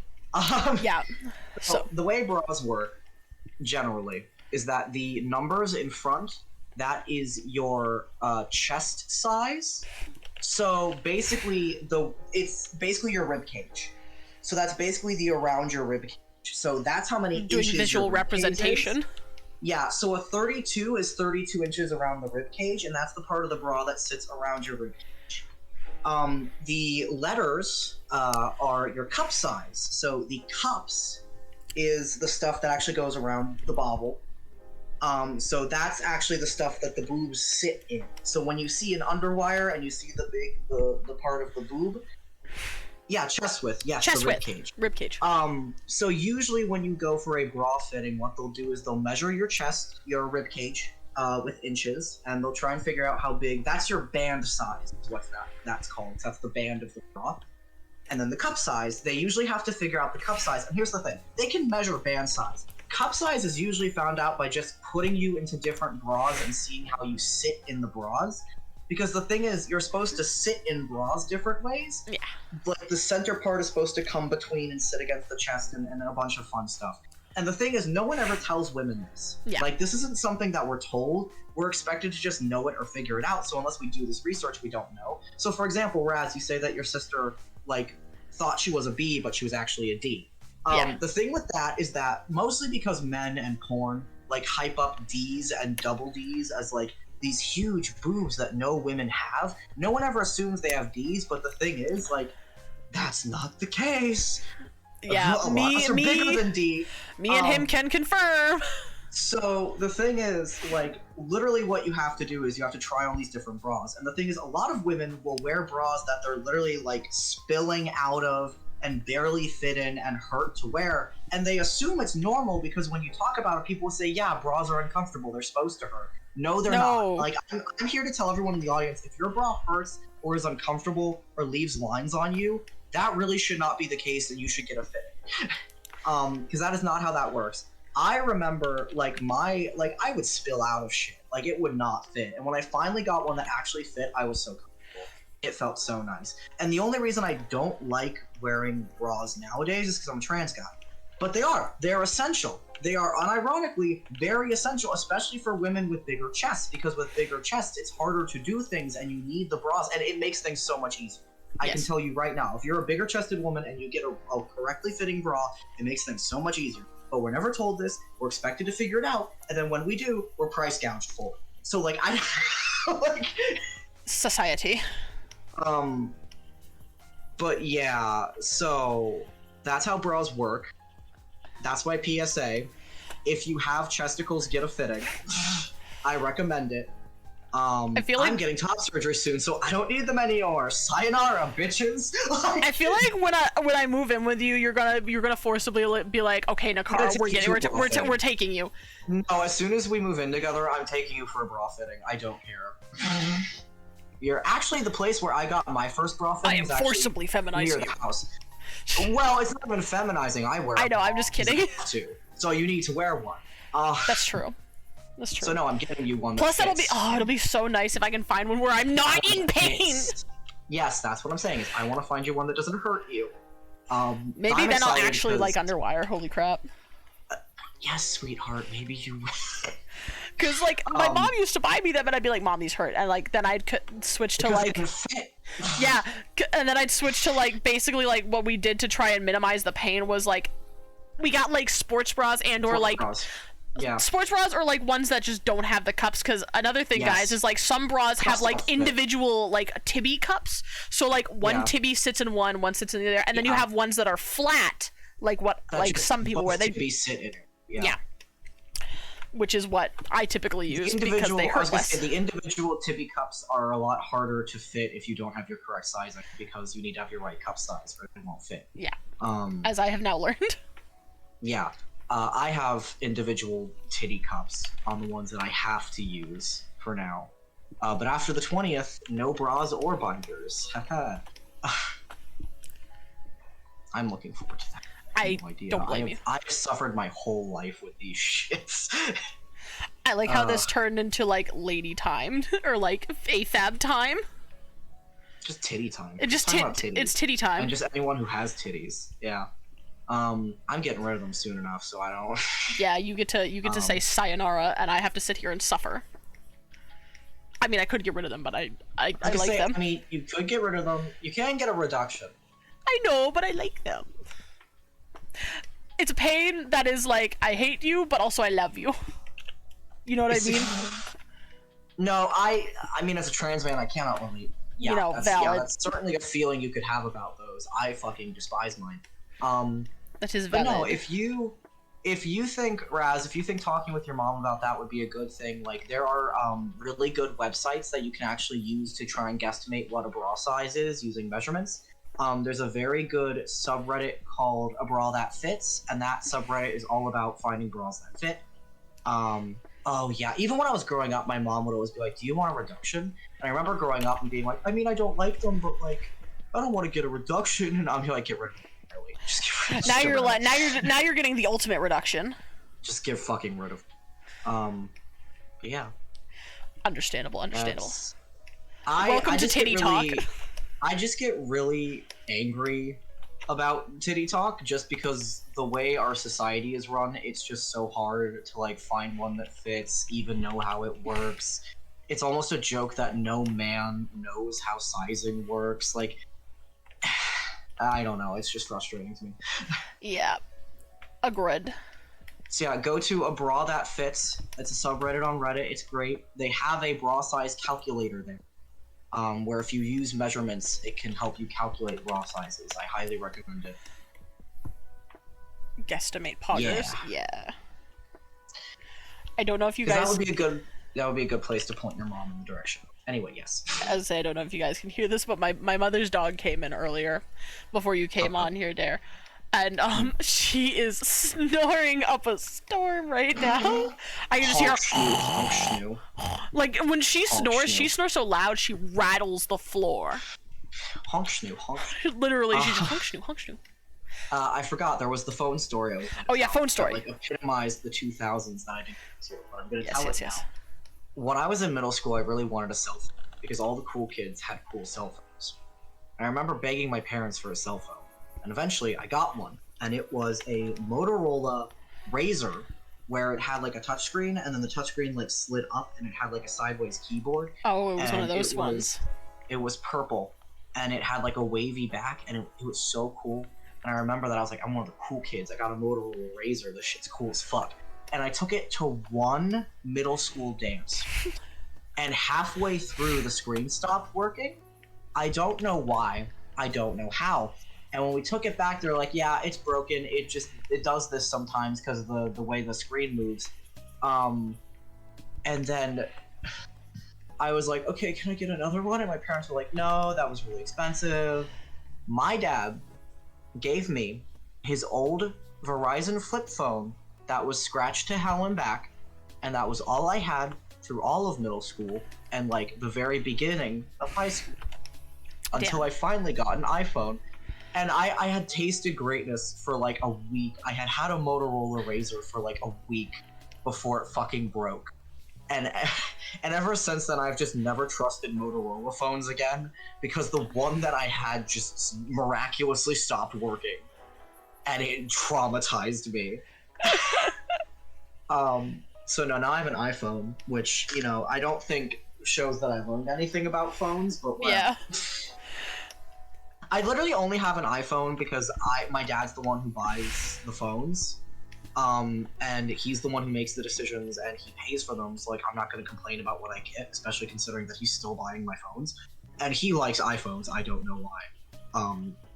Speaker 1: Yeah.
Speaker 2: So the way bras work, generally, is that the numbers in front, that is your chest size. So basically, it's basically your rib cage. So that's basically the around your rib cage. So that's how many
Speaker 1: Doing
Speaker 2: inches
Speaker 1: visual
Speaker 2: your rib cage is.
Speaker 1: representation.
Speaker 2: Yeah, so a 32 is 32 inches around the rib cage, and that's the part of the bra that sits around your rib cage. The letters are your cup size. So the cups is the stuff that actually goes around the bobble. So that's actually the stuff that the boobs sit in. So when you see an underwire and you see the part of the boob, yeah, chest width, yes,
Speaker 1: Chest
Speaker 2: the rib
Speaker 1: width.
Speaker 2: cage.
Speaker 1: Rib cage.
Speaker 2: So usually when you go for a bra fitting, what they'll do is they'll measure your chest, your rib cage, with inches, and they'll try and figure out how big. That's your band size. Is what that's called. That's the band of the bra. And then the cup size, they usually have to figure out the cup size. And here's the thing: they can measure band size. Cup size is usually found out by just putting you into different bras and seeing how you sit in the bras. Because the thing is, you're supposed to sit in bras different ways.
Speaker 1: Yeah.
Speaker 2: But the center part is supposed to come between and sit against the chest and a bunch of fun stuff. And the thing is, no one ever tells women this.
Speaker 1: Yeah.
Speaker 2: Like, this isn't something that we're told. We're expected to just know it or figure it out. So unless we do this research, we don't know. So for example, Raz, you say that your sister, like, thought she was a B, but she was actually a D.
Speaker 1: Yeah.
Speaker 2: The thing with that is that mostly because men and porn, like, hype up Ds and double Ds as, like, these huge boobs that no women have. No one ever assumes they have Ds, but the thing is, like, that's not the case.
Speaker 1: Yeah,
Speaker 2: Lots are bigger than D.
Speaker 1: Me and him can confirm.
Speaker 2: So the thing is, like, literally what you have to do is you have to try on these different bras. And the thing is, a lot of women will wear bras that they're literally, like, spilling out of and barely fit in and hurt to wear. And they assume it's normal because when you talk about it, people will say, yeah, bras are uncomfortable. They're supposed to hurt. No, they're not. Like, I'm here to tell everyone in the audience, if your bra hurts or is uncomfortable or leaves lines on you, that really should not be the case, and you should get a fitting. Because that is not how that works. I remember, like, I would spill out of shit. Like, it would not fit. And when I finally got one that actually fit, I was so comfortable. It felt so nice. And the only reason I don't like wearing bras nowadays is because I'm a trans guy. But they're essential. They are unironically very essential, especially for women with bigger chests, because with bigger chests, it's harder to do things and you need the bras, and it makes things so much easier. I can tell you right now, if you're a bigger chested woman and you get a correctly fitting bra, it makes things so much easier. But we're never told this, we're expected to figure it out, and then when we do, we're price gouged for it. So, like, I like
Speaker 1: society.
Speaker 2: But yeah, so that's how bras work. That's my PSA. If you have chesticles, get a fitting. I recommend it. I feel like I'm getting top surgery soon, so I don't need them anymore. Sayonara, bitches.
Speaker 1: I feel like when I move in with you, you're gonna forcibly be like, okay, Nakara, we're taking you.
Speaker 2: No, as soon as we move in together, I'm taking you for a bra fitting. I don't care. You're actually the place where I got my first bra fitting.
Speaker 1: I am forcibly feminizing
Speaker 2: near the house. Well, it's not even feminizing. I wear.
Speaker 1: I know. I'm just kidding.
Speaker 2: So you need to wear one.
Speaker 1: That's true. That's true.
Speaker 2: So no, I'm getting you one.
Speaker 1: Plus, it'll be so nice if I can find one where I'm not in pain.
Speaker 2: Yes, that's what I'm saying. Is I want to find you one that doesn't hurt you.
Speaker 1: Maybe then I'll actually like underwire. Holy crap.
Speaker 2: Yes, sweetheart. Maybe you.
Speaker 1: Because like my mom used to buy me them, and I'd be like, "Mom, these hurt," and like then I'd switch to like. Yeah, and then I'd switch to like basically like what we did to try and minimize the pain was like, we got like sports bras and or like.
Speaker 2: Yeah.
Speaker 1: Sports bras are like ones that just don't have the cups, because another thing, guys, is like some bras have like individual like tibby cups. So like one tibby sits in one sits in the other, and then you have ones that are flat, like what like some people wear. They
Speaker 2: sit in it.
Speaker 1: Yeah. Which is what I typically use because they hurt less.
Speaker 2: The individual tibby cups are a lot harder to fit if you don't have your correct size, because you need to have your right cup size or it won't fit.
Speaker 1: Yeah. As I have now learned.
Speaker 2: Yeah. I have individual titty cups on the ones that I have to use for now. But after the 20th, no bras or binders. I'm looking forward to that.
Speaker 1: I don't blame you.
Speaker 2: I've suffered my whole life with these shits.
Speaker 1: I like how this turned into like lady time or like AFAB time.
Speaker 2: Just titty time.
Speaker 1: It's titty time.
Speaker 2: And just anyone who has titties. Yeah. I'm getting rid of them soon enough, so I don't.
Speaker 1: Yeah, you get to say sayonara, and I have to sit here and suffer. I mean, I could get rid of them, but I like them.
Speaker 2: I mean, you could get rid of them. You can get a reduction.
Speaker 1: I know, but I like them. It's a pain that is like, I hate you, but also I love you. You know what I mean?
Speaker 2: No, I mean, as a trans man, I cannot relate
Speaker 1: you know,
Speaker 2: Yeah,
Speaker 1: valid.
Speaker 2: that's certainly a feeling you could have about those. I fucking despise mine.
Speaker 1: That is
Speaker 2: But
Speaker 1: valid.
Speaker 2: no, if you think Raz, if you think talking with your mom about that would be a good thing, like there are really good websites that you can actually use to try and guesstimate what a bra size is using measurements. There's a very good subreddit called A Bra That Fits, and that subreddit is all about finding bras that fit. Oh yeah, even when I was growing up, my mom would always be like, "Do you want a reduction?" And I remember growing up and being like, "I mean, I don't like them, but like, I don't want to get a reduction." And I'm like, "Get rid of them entirely. Just
Speaker 1: Now
Speaker 2: get
Speaker 1: you're
Speaker 2: rid of
Speaker 1: like,
Speaker 2: them.
Speaker 1: now you're getting the ultimate reduction.
Speaker 2: Just get fucking rid of but yeah,
Speaker 1: Understandable.
Speaker 2: that's
Speaker 1: Welcome
Speaker 2: I
Speaker 1: to
Speaker 2: just
Speaker 1: Titty
Speaker 2: get
Speaker 1: Talk.
Speaker 2: really, I just get really angry about titty talk just because the way our society is run, it's just so hard to like find one that fits, even know how it works. It's almost a joke that no man knows how sizing works. Like, I don't know. It's just frustrating to me.
Speaker 1: Yeah. Agreed.
Speaker 2: So yeah, go to A Bra That Fits. It's a subreddit on Reddit. It's great. They have a bra size calculator there, where if you use measurements, it can help you calculate bra sizes. I highly recommend it.
Speaker 1: Guesstimate poggers.
Speaker 2: Yeah.
Speaker 1: Yeah. I don't know if you
Speaker 2: 'Cause
Speaker 1: guys.
Speaker 2: that would be a good place to point your mom in the direction. Anyway, yes.
Speaker 1: As I say, I don't know if you guys can hear this, but my mother's dog came in earlier, before you came on here, Dare, and she is snoring up a storm right now. I can just hear
Speaker 2: Honk schnoo.
Speaker 1: like when she snores,
Speaker 2: schnoo.
Speaker 1: she snores so loud she rattles the floor.
Speaker 2: Honk schnoo. Honk schnoo.
Speaker 1: Literally, she's just honk shoo, honk shoo.
Speaker 2: I forgot there was the phone story.
Speaker 1: Oh yeah, phone story.
Speaker 2: That, like epitomized the 2000s that I didn't do, but I'm gonna tell
Speaker 1: Yes,
Speaker 2: it
Speaker 1: yes.
Speaker 2: now. When I was in middle school, I really wanted a cell phone because all the cool kids had cool cell phones. I remember begging my parents for a cell phone, and eventually I got one, and it was a Motorola Razr, where it had like a touchscreen, and then the touchscreen like slid up, and it had like a sideways keyboard.
Speaker 1: Oh, it was one of
Speaker 2: And
Speaker 1: those ones.
Speaker 2: It was purple, and it had like a wavy back, and it was so cool. And I remember that I was like, I'm one of the cool kids. I got a Motorola Razr. This shit's cool as fuck. And I took it to one middle school dance. And halfway through, the screen stopped working. I don't know why. I don't know how. And when we took it back, they're like, yeah, it's broken. It does this sometimes because of the way the screen moves. And then I was like, okay, can I get another one? And my parents were like, no, that was really expensive. My dad gave me his old Verizon flip phone that was scratched to hell and back, and that was all I had through all of middle school and like the very beginning of high school until
Speaker 1: Damn.
Speaker 2: I finally got an iPhone. And I had tasted greatness for like a week. I had had a Motorola Razr for like a week before it fucking broke. And ever since then, I've just never trusted Motorola phones again because the one that I had just miraculously stopped working, and it traumatized me. So no, now I have an iPhone, which I don't think shows that I learned anything about phones, but
Speaker 1: Yeah.
Speaker 2: I literally only have an iPhone because my dad's the one who buys the phones. And he's the one who makes the decisions and he pays for them, so like I'm not going to complain about what I get, especially considering that he's still buying my phones. And he likes iPhones, I don't know why.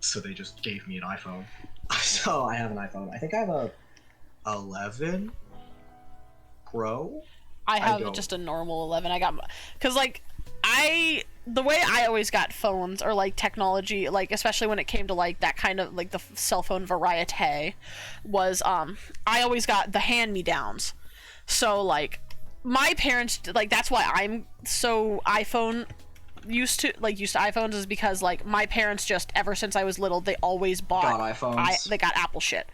Speaker 2: So they just gave me an iPhone. So I have an iPhone. I think I have a 11 Pro.
Speaker 1: I have
Speaker 2: don't.
Speaker 1: just a normal 11. I got, because like the way I always got phones or like technology, like especially when it came to like that kind of like the cell phone variety, was I always got the hand-me-downs. So like my parents, like that's why I'm so iPhone used to iPhones, is because like my parents just ever since I was little they always bought
Speaker 2: Got iPhones.
Speaker 1: they got Apple shit.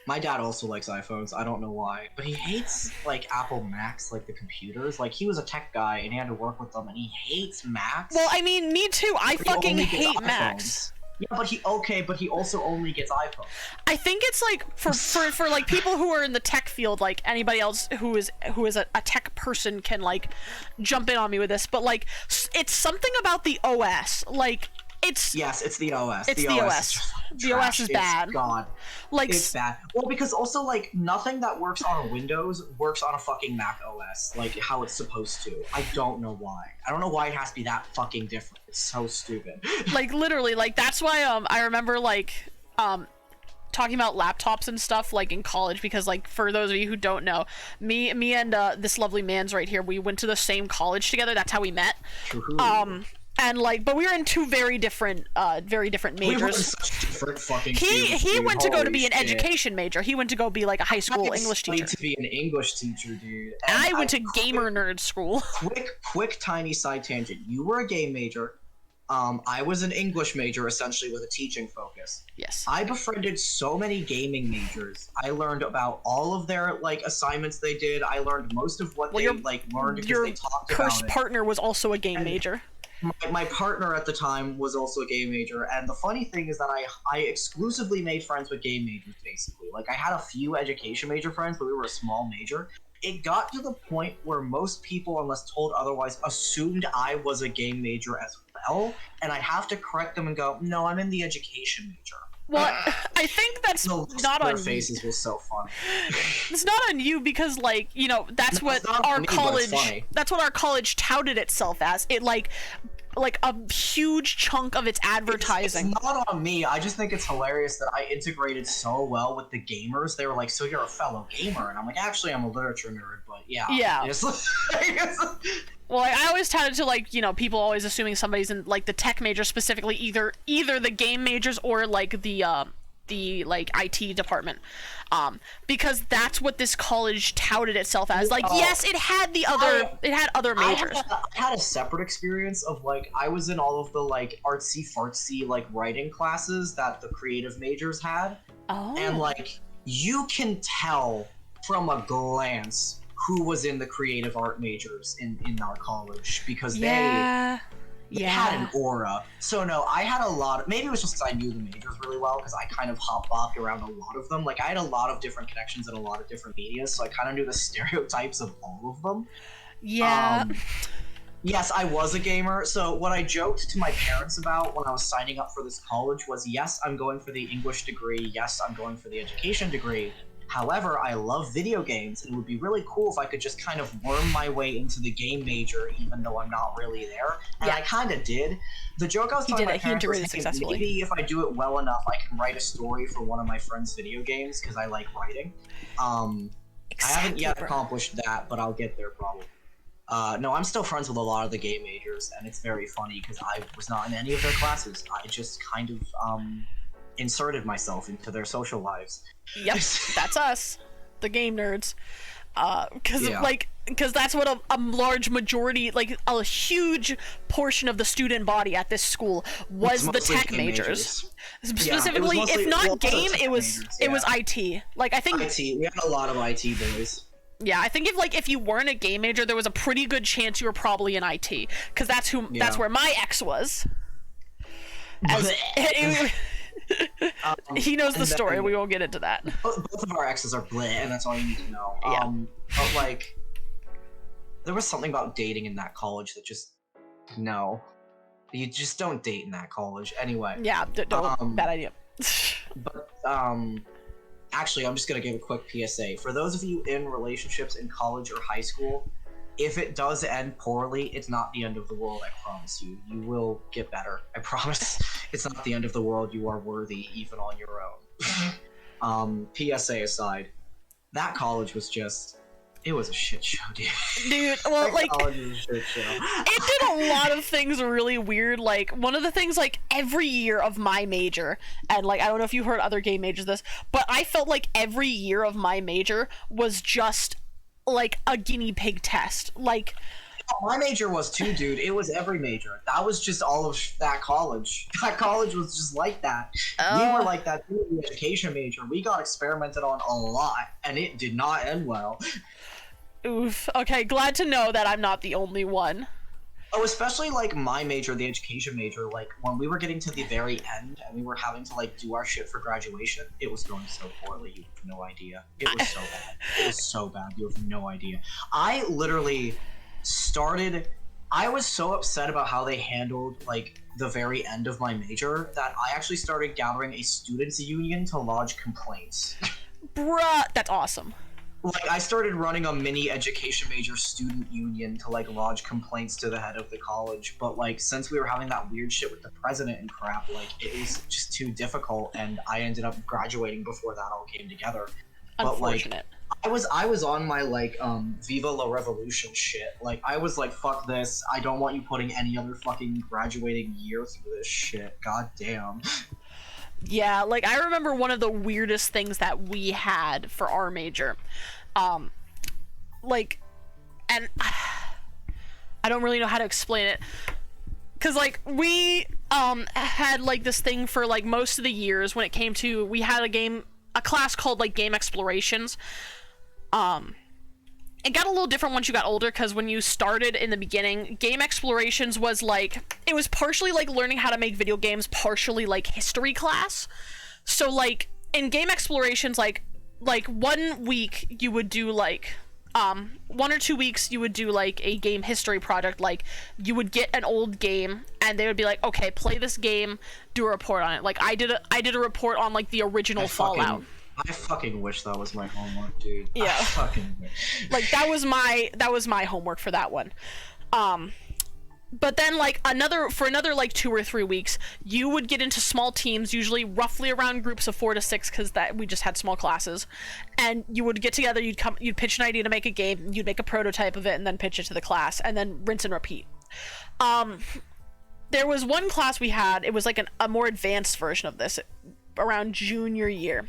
Speaker 2: My dad also likes iPhones. I don't know why, but he hates like Apple Macs, like the computers. Like he was a tech guy and he had to work with them, and he hates Macs.
Speaker 1: Well, I mean, me too. I
Speaker 2: But he
Speaker 1: fucking
Speaker 2: only gets
Speaker 1: hate
Speaker 2: iPhones.
Speaker 1: Macs.
Speaker 2: Yeah, but he also only gets iPhones.
Speaker 1: I think it's like for like people who are in the tech field, like anybody else who is a tech person can like jump in on me with this, but like it's something about the OS. Like
Speaker 2: Yes, it's the OS.
Speaker 1: It's the OS. The OS is bad.
Speaker 2: It's God.
Speaker 1: Like
Speaker 2: It's bad. Well, because also, like, nothing that works on Windows works on a fucking Mac OS, like, how it's supposed to. I don't know why. I don't know why it has to be that fucking different. It's so stupid.
Speaker 1: like literally, like that's why I remember like talking about laptops and stuff like in college, because like for those of you who don't know, me and this lovely man's right here, we went to the same college together. That's how we met. And like, but we were in two very different majors.
Speaker 2: We were in such different fucking fields,
Speaker 1: he
Speaker 2: dude.
Speaker 1: went to go to
Speaker 2: Holy
Speaker 1: be an
Speaker 2: shit.
Speaker 1: education major. He went to go be like a high school
Speaker 2: I
Speaker 1: English
Speaker 2: studied
Speaker 1: teacher.
Speaker 2: to be an English teacher, dude.
Speaker 1: And
Speaker 2: And
Speaker 1: I went to gamer nerd school.
Speaker 2: quick tiny side tangent. You were a game major. I was an English major, essentially with a teaching focus.
Speaker 1: Yes.
Speaker 2: I befriended so many gaming majors. I learned about all of their like assignments they did. I learned most of what they like learned because
Speaker 1: Your
Speaker 2: they talked
Speaker 1: cursed
Speaker 2: about it.
Speaker 1: partner was also a game
Speaker 2: And-
Speaker 1: major.
Speaker 2: My partner at the time was also a game major, and the funny thing is that I exclusively made friends with game majors, basically. Like, I had a few education major friends, but we were a small major. It got to the point where most people, unless told otherwise, assumed I was a game major as well, and I'd have to correct them and go, no, I'm in the education major.
Speaker 1: Well, I think that's
Speaker 2: The looks
Speaker 1: not
Speaker 2: on
Speaker 1: on
Speaker 2: their faces was so funny.
Speaker 1: It's not on you because, like, you know, that's
Speaker 2: No,
Speaker 1: what
Speaker 2: it's not
Speaker 1: our
Speaker 2: on me, but it's
Speaker 1: college.
Speaker 2: funny.
Speaker 1: That's what our college touted itself as. It like a huge chunk of its advertising.
Speaker 2: It's not on me. I just think it's hilarious that I integrated so well with the gamers. They were like, "So you're a fellow gamer?" And I'm like, "Actually, I'm a literature nerd." But yeah,
Speaker 1: Yeah.
Speaker 2: It's
Speaker 1: Well, I always touted to, like, you know, people always assuming somebody's in like the tech major, specifically either the game majors or like the like IT department, because that's what this college touted itself as. Like, yes, it had other majors.
Speaker 2: I had a separate experience of like I was in all of the like artsy fartsy like writing classes that the creative majors had,
Speaker 1: Oh.
Speaker 2: and like you can tell from a glance who was in the creative art majors in our college because they had an aura. So no, I had a lot. Maybe it was just because I knew the majors really well because I kind of hop-bopped around a lot of them. Like I had a lot of different connections in a lot of different media, so I kind of knew the stereotypes of all of them.
Speaker 1: Yeah.
Speaker 2: Yes, I was a gamer. So what I joked to my parents about when I was signing up for this college was, yes, I'm going for the English degree. Yes, I'm going for the education degree. However, I love video games, and it would be really cool if I could just kind of worm my way into the game major, even though I'm not really there. And I kind of did. The joke I was telling my parents was, hey, maybe if I do it well enough, I can write a story for one of my friends' video games, because I like writing. I haven't yet accomplished that, but I'll get there probably. No, I'm still friends with a lot of the game majors, and it's very funny, because I was not in any of their classes. I just kind of, inserted myself into their social lives.
Speaker 1: Yep, that's us, the game nerds. Because that's what a large majority, like a huge portion of the student body at this school was the tech majors. Specifically, if not game, it was IT. Like I think
Speaker 2: IT. We had a lot of IT boys.
Speaker 1: Yeah, I think if you weren't a game major, there was a pretty good chance you were probably in IT, because that's where my ex was. He knows the story. We won't get into that.
Speaker 2: Both of our exes are bleh, and that's all you need to know.
Speaker 1: Yeah.
Speaker 2: But like, there was something about dating in that college that just no, you just don't date in that college anyway.
Speaker 1: Yeah, don't. Bad idea.
Speaker 2: But actually, I'm just gonna give a quick PSA for those of you in relationships in college or high school. If it does end poorly, it's not the end of the world, I promise you. You will get better, I promise. It's not the end of the world. You are worthy, even on your own. PSA aside, that college was just... It was a shit show, dude.
Speaker 1: Dude, well, like...
Speaker 2: college was a shit show.
Speaker 1: It did a lot of things really weird. Like, one of the things, like, every year of my major, and, like, I don't know if you heard other game majors this, but I felt like every year of my major was just... like a guinea pig test. Like
Speaker 2: my major was too, dude. It was every major. That was just all of that college. That college was just like that. We were like that too, the education major. We got experimented on a lot, and it did not end well.
Speaker 1: Oof. Okay, glad to know that I'm not the only one.
Speaker 2: Oh, especially like my major, the education major, like when we were getting to the very end and we were having to like do our shit for graduation, it was going so poorly, you have no idea. It was so bad. It was so bad, you have no idea. I literally I was so upset about how they handled like the very end of my major that I actually started gathering a students' union to lodge complaints.
Speaker 1: Bruh, that's awesome.
Speaker 2: Like, I started running a mini education major student union to, like, lodge complaints to the head of the college, but, like, since we were having that weird shit with the president and crap, like, it was just too difficult, and I ended up graduating before that all came together.
Speaker 1: Unfortunate.
Speaker 2: But, like, I was on my, like, Viva la Revolution shit. Like, I was like, fuck this, I don't want you putting any other fucking graduating year through this shit, god damn.
Speaker 1: Yeah, like, I remember one of the weirdest things that we had for our major. Like, and I don't really know how to explain it. Cause, like, we, had, like, this thing for, like, most of the years when it came to, we had a class called, like, Game Explorations. It got a little different once you got older, because when you started in the beginning, Game Explorations was like, it was partially like learning how to make video games, partially like history class. So like in Game Explorations, like 1 week you would do like 1 or 2 weeks you would do like a game history project. Like you would get an old game and they would be like, okay, play this game, do a report on it. Like I did a report on like the original Fallout.
Speaker 2: I fucking wish that was my homework, dude.
Speaker 1: Yeah.
Speaker 2: I fucking wish.
Speaker 1: Like that was my homework for that one. But then like another like 2 or 3 weeks, you would get into small teams, usually roughly around groups of 4 to 6, because that we just had small classes, and you would get together. You'd pitch an idea to make a game. You'd make a prototype of it and then pitch it to the class, and then rinse and repeat. There was one class we had. It was like a more advanced version of this, around junior year.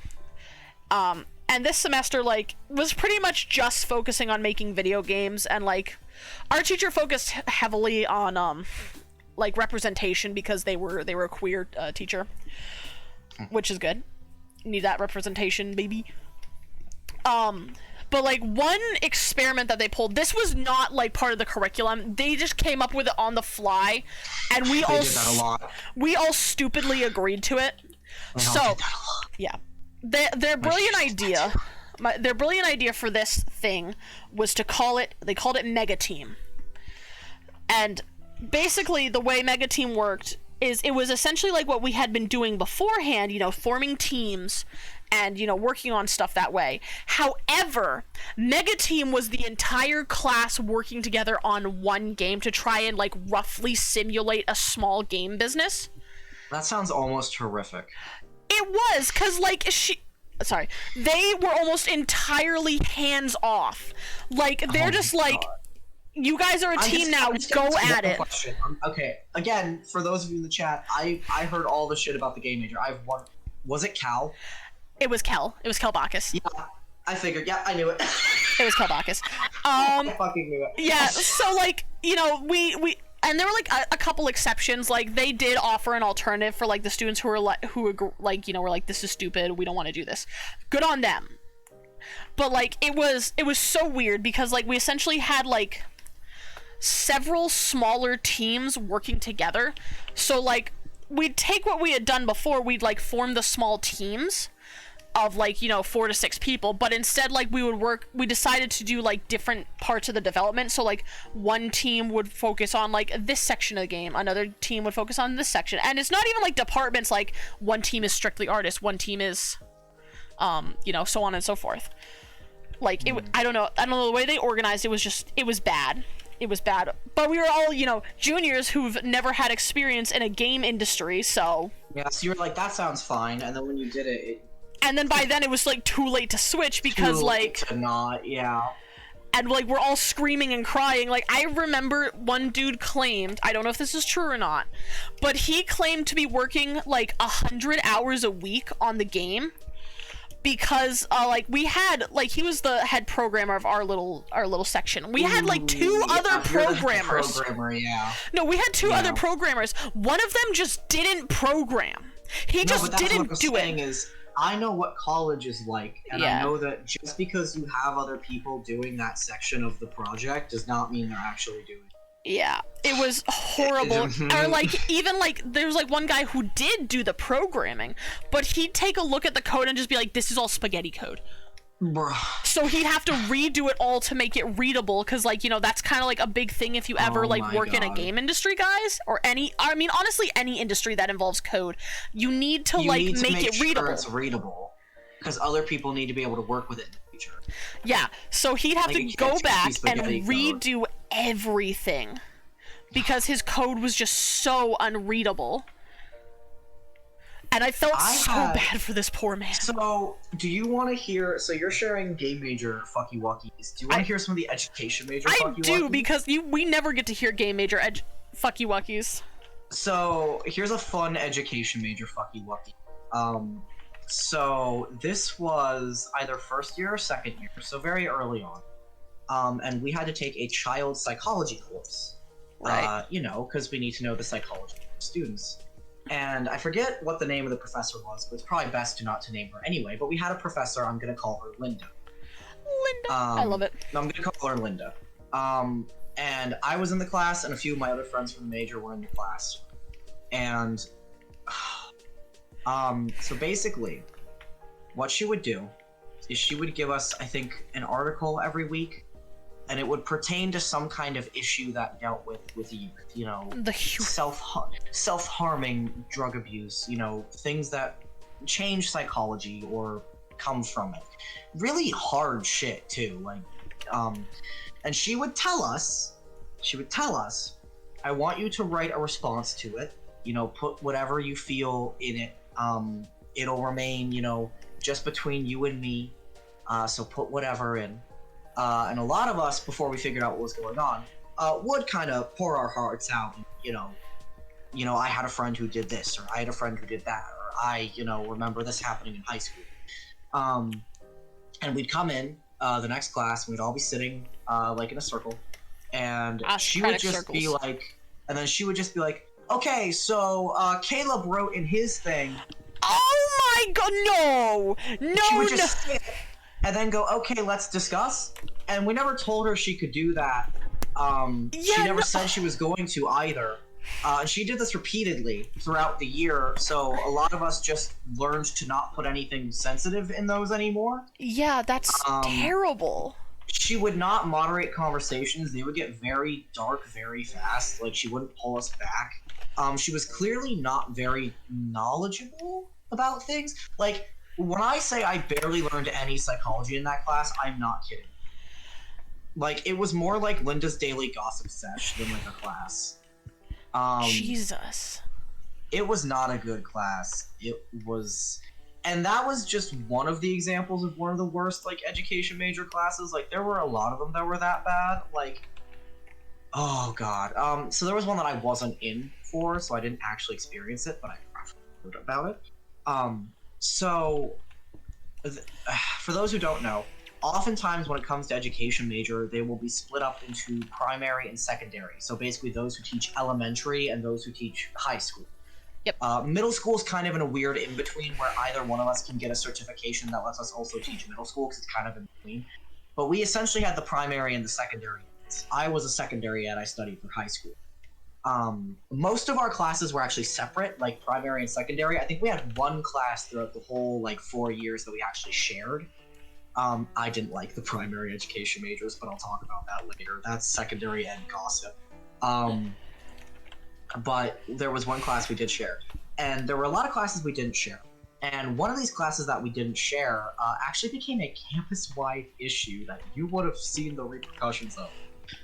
Speaker 1: And this semester, like, was pretty much just focusing on making video games, and, like, our teacher focused heavily on, like, representation, because they were a queer, teacher, which is good. Need that representation, baby. But, like, one experiment that they pulled, this was not, like, part of the curriculum. They just came up with it on the fly, and we all did that a lot. We all stupidly agreed to it. So, yeah. Their brilliant idea, their brilliant idea for this thing was to they called it Mega Team. And basically the way Mega Team worked is it was essentially like what we had been doing beforehand, you know, forming teams and, you know, working on stuff that way. However, Mega Team was the entire class working together on one game to try and, like, roughly simulate a small game business.
Speaker 2: That sounds almost horrific.
Speaker 1: It was, because, like, they were almost entirely hands off. Like, they're just like, God. You guys are a team now, go at it.
Speaker 2: Okay, again, for those of you in the chat, I heard all the shit about the game major. Was it Cal?
Speaker 1: It was Kel. It was Kel Bacchus.
Speaker 2: Yeah, I figured. Yeah, I knew it.
Speaker 1: It was Kel Bacchus.
Speaker 2: I fucking knew it.
Speaker 1: Yeah, so, like, you know, we and there were, like, a couple exceptions. Like, they did offer an alternative for, like, the students who were, like, you know, were like, this is stupid, we don't want to do this. Good on them. But, like, it was so weird, because, like, we essentially had, like, several smaller teams working together. So, like, we'd take what we had done before, we'd, like, form the small teams of, like, you know, 4 to 6 people, but instead, like, we decided to do, like, different parts of the development. So, like, one team would focus on, like, this section of the game, another team would focus on this section, and it's not even, like, departments, like, one team is strictly artists, one team is, you know, so on and so forth. Like, I don't know, the way they organized it was bad. It was bad. But we were all, you know, juniors who've never had experience in a game industry, so...
Speaker 2: Yeah, so you were like, that sounds fine, and then when you did it
Speaker 1: and then by then it was, like, too late to switch, because, like...
Speaker 2: to not, yeah.
Speaker 1: And, like, we're all screaming and crying. Like, I remember one dude claimed, I don't know if this is true or not, but he claimed to be working, like, 100 hours a week on the game, because, like, we had, like, he was the head programmer of our little section. We had, like, two other programmers.
Speaker 2: Yeah.
Speaker 1: No, we had two other programmers. One of them just didn't program. He just didn't do it.
Speaker 2: I know what college is like, and I know that just because you have other people doing that section of the project does not mean they're actually doing it.
Speaker 1: Yeah, it was horrible. Or, like, even, like, there was, like, one guy who did do the programming, but he'd take a look at the code and just be like, this is all spaghetti code.
Speaker 2: Bruh.
Speaker 1: So he'd have to redo it all to make it readable, because, like, you know, that's kind of like a big thing if you ever
Speaker 2: Oh
Speaker 1: like
Speaker 2: my
Speaker 1: work in a
Speaker 2: God.
Speaker 1: game industry, guys, or I mean, honestly, any industry that involves code. You need to
Speaker 2: You
Speaker 1: like
Speaker 2: need to
Speaker 1: make it
Speaker 2: sure
Speaker 1: readable.
Speaker 2: it's readable, because other people need to be able to work with it in the future.
Speaker 1: Yeah, so he'd have
Speaker 2: Like,
Speaker 1: to
Speaker 2: it
Speaker 1: go
Speaker 2: can't just be
Speaker 1: back and
Speaker 2: spaghetti code.
Speaker 1: redo everything because his code was just so unreadable. And I felt so bad for this poor man.
Speaker 2: So, do you want to hear? So you're sharing game major fucky wuckies. Do you want to hear some of the education major
Speaker 1: I
Speaker 2: fucky
Speaker 1: do,
Speaker 2: wuckies?
Speaker 1: because we never get to hear game major fucky wuckies.
Speaker 2: So here's a fun education major fucky wucky. So this was either first year or second year, so very early on. And we had to take a child psychology course.
Speaker 1: Right.
Speaker 2: You know, because we need to know the psychology of students. And I forget what the name of the professor was, but it's probably best not to name her anyway. But we had a professor, I'm gonna call her Linda.
Speaker 1: Linda. I love it.
Speaker 2: I'm gonna call her Linda. And I was in the class, and a few of my other friends from the major were in the class. And so basically, what she would do is she would give us, I think, an article every week, and it would pertain to some kind of issue that dealt with youth, you know,
Speaker 1: The
Speaker 2: self-harming drug abuse, you know, things that change psychology or come from it. Really hard shit too, like, and she would tell us, I want you to write a response to it, you know, put whatever you feel in it, it'll remain, you know, just between you and me, so put whatever in. And a lot of us, before we figured out what was going on, would kind of pour our hearts out. You know, I had a friend who did this, or I had a friend who did that, or I, you know, remember this happening in high school. And we'd come in the next class, and we'd all be sitting like in a circle, and she would just be like, and then she would just be like, okay, so Caleb wrote in his thing.
Speaker 1: Oh my god, no!
Speaker 2: She would
Speaker 1: No,
Speaker 2: just say it, and then go, okay, let's discuss. And we never told her she could do that. She never said she was going to either. And she did this repeatedly throughout the year, so a lot of us just learned to not put anything sensitive in those anymore.
Speaker 1: Yeah, that's terrible.
Speaker 2: She would not moderate conversations. They would get very dark very fast. Like, she wouldn't pull us back. She was clearly not very knowledgeable about things. Like, when I say I barely learned any psychology in that class, I'm not kidding. Like, it was more like Linda's daily gossip sesh than like a class.
Speaker 1: Jesus.
Speaker 2: It was not a good class. It was... And that was just one of the examples of one of the worst, like, education major classes. Like, there were a lot of them that were that bad. Like, oh god. So there was one that I wasn't in for, so I didn't actually experience it, but I heard about it. For those who don't know, oftentimes when it comes to education major, they will be split up into primary and secondary. So basically those who teach elementary and those who teach high school.
Speaker 1: Yep.
Speaker 2: Middle school is kind of in a weird in-between where either one of us can get a certification that lets us also teach middle school because it's kind of in between. But we essentially had the primary and the secondary. I was a secondary ed. I studied for high school. Most of our classes were actually separate, like primary and secondary. I think we had one class throughout the whole, like, 4 years that we actually shared. I didn't like the primary education majors, but I'll talk about that later. That's secondary ed gossip. But there was one class we did share, and there were a lot of classes we didn't share. And one of these classes that we didn't share actually became a campus-wide issue that you would have seen the repercussions of.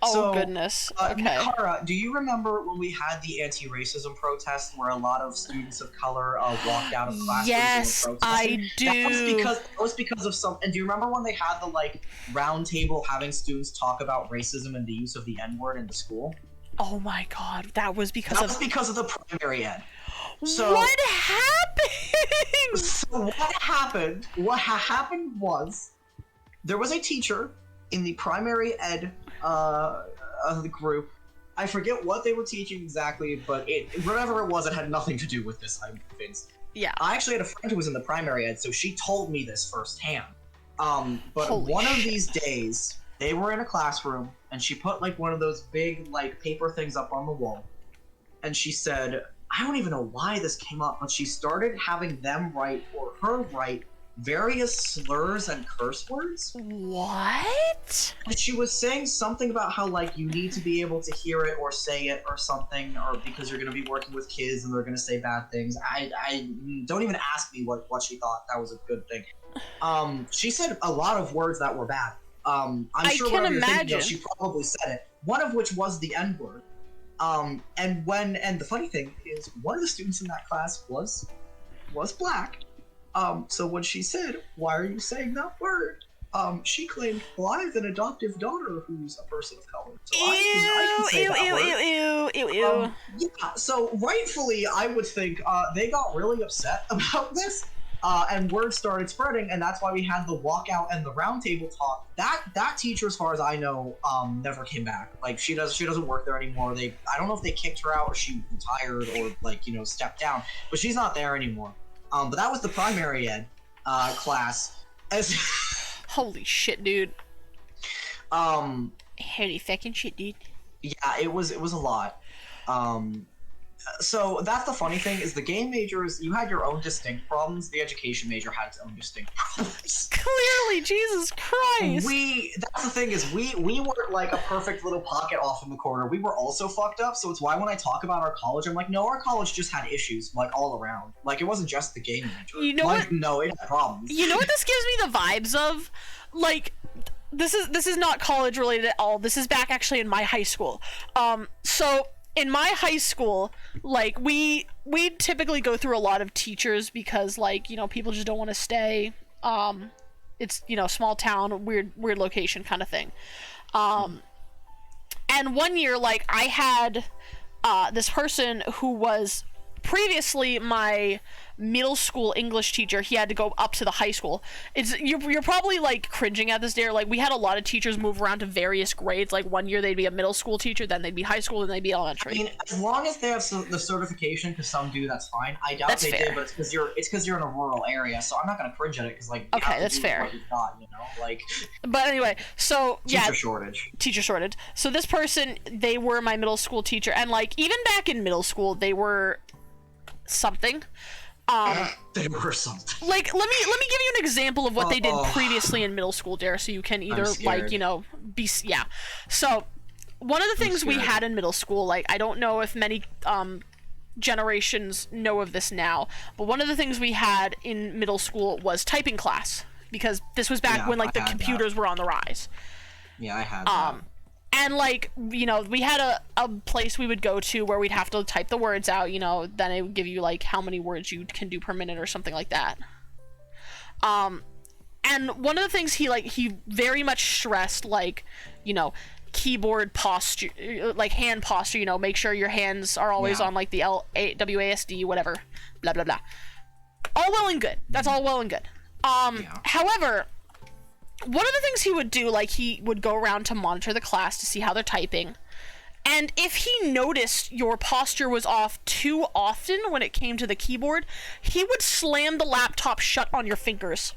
Speaker 1: Oh,
Speaker 2: so,
Speaker 1: goodness. Okay.
Speaker 2: Nakara, do you remember when we had the anti-racism protest where a lot of students of color walked out of classrooms?
Speaker 1: Yes,
Speaker 2: and were protesting?
Speaker 1: I do.
Speaker 2: That was because of some. And do you remember when they had the, like, round table having students talk about racism and the use of the N-word in the school?
Speaker 1: Oh my god, that was because
Speaker 2: of the primary ed. So,
Speaker 1: what happened?
Speaker 2: So what happened was there was a teacher in the primary ed of the group. I forget what they were teaching exactly, but whatever it was, it had nothing to do with this, I'm convinced.
Speaker 1: Yeah.
Speaker 2: I actually had a friend who was in the primary ed, so she told me this firsthand. But
Speaker 1: Holy
Speaker 2: one
Speaker 1: shit.
Speaker 2: of these days, they were in a classroom, and she put, like, one of those big, like, paper things up on the wall. And she said, I don't even know why this came up, but she started having them write, or her write, various slurs and curse words.
Speaker 1: What?
Speaker 2: And she was saying something about how, like, you need to be able to hear it or say it or something, or because you're going to be working with kids and they're going to say bad things. I don't even ask me what she thought that was a good thing. She said a lot of words that were bad. I'm sure
Speaker 1: can
Speaker 2: whatever you're thinking of,
Speaker 1: imagine.
Speaker 2: she probably said it. One of which was the N word. And the funny thing is, one of the students in that class was black. So when she said, "Why are you saying that word?" She claimed, "Well, I have an adoptive daughter who's a person of color, so I can say that word."
Speaker 1: Ew.
Speaker 2: Yeah, so rightfully, I would think they got really upset about this, and word started spreading, and that's why we had the walkout and the roundtable talk. That teacher, as far as I know, never came back. Like, she doesn't work there anymore. I don't know if they kicked her out or she retired or, like, stepped down, but she's not there anymore. But that was the primary ed class.
Speaker 1: Holy shit, dude.
Speaker 2: Um,
Speaker 1: Holy fucking shit, dude.
Speaker 2: yeah, it was a lot. So that's the funny thing is the game majors, you had your own distinct problems. The education major had its own distinct problems.
Speaker 1: Clearly, Jesus Christ.
Speaker 2: That's the thing is we weren't like a perfect little pocket off in the corner. We were also fucked up. So it's why when I talk about our college, I'm like, no, our college just had issues like all around. Like, it wasn't just the game major.
Speaker 1: You know what?
Speaker 2: No, it had problems.
Speaker 1: You know what this gives me the vibes of? Like, this is not college related at all. This is back actually in my high school. So in my high school, like, we typically go through a lot of teachers because, like, people just don't want to stay. It's, small town, weird location kind of thing. And one year, like, I had this person who was previously my middle school English teacher. He had to go up to the high school. You're probably like cringing at this, Dare. Like, we had a lot of teachers move around to various grades. Like, one year they'd be a middle school teacher, then they'd be high school, then they'd be elementary.
Speaker 2: I mean, as long as they have the certification, because some do, that's fine. I doubt
Speaker 1: That's
Speaker 2: they
Speaker 1: fair.
Speaker 2: did, but it's because you're in a rural area, so I'm not gonna cringe at it because, like, you
Speaker 1: Okay,
Speaker 2: have to
Speaker 1: that's
Speaker 2: do
Speaker 1: fair.
Speaker 2: what you got, like
Speaker 1: But anyway, so yeah,
Speaker 2: teacher shortage.
Speaker 1: So this person, they were my middle school teacher, and, like, even back in middle school, they were something.
Speaker 2: They were something.
Speaker 1: Like, let me give you an example of what they did
Speaker 2: Uh-oh.
Speaker 1: previously in middle school, Dare, so you can either,
Speaker 2: scared.
Speaker 1: like, be, yeah. So one of the things we
Speaker 2: scared.
Speaker 1: had in middle school, like, I don't know if many generations know of this now, but one of the things we had in middle school was typing class, because this was back
Speaker 2: Yeah,
Speaker 1: when, like,
Speaker 2: I
Speaker 1: the
Speaker 2: had
Speaker 1: computers were on the rise.
Speaker 2: Yeah, I had that.
Speaker 1: And, like, we had a place we would go to where we'd have to type the words out, then it would give you, like, how many words you can do per minute or something like that. And one of the things he very much stressed, like, keyboard posture, like, hand posture, make sure your hands are always
Speaker 2: Yeah.
Speaker 1: on, like, the WASD, whatever, blah, blah, blah. All well and good. That's all well and good. However, one of the things he would do, like, he would go around to monitor the class to see how they're typing. And if he noticed your posture was off too often when it came to the keyboard, he would slam the laptop shut on your fingers.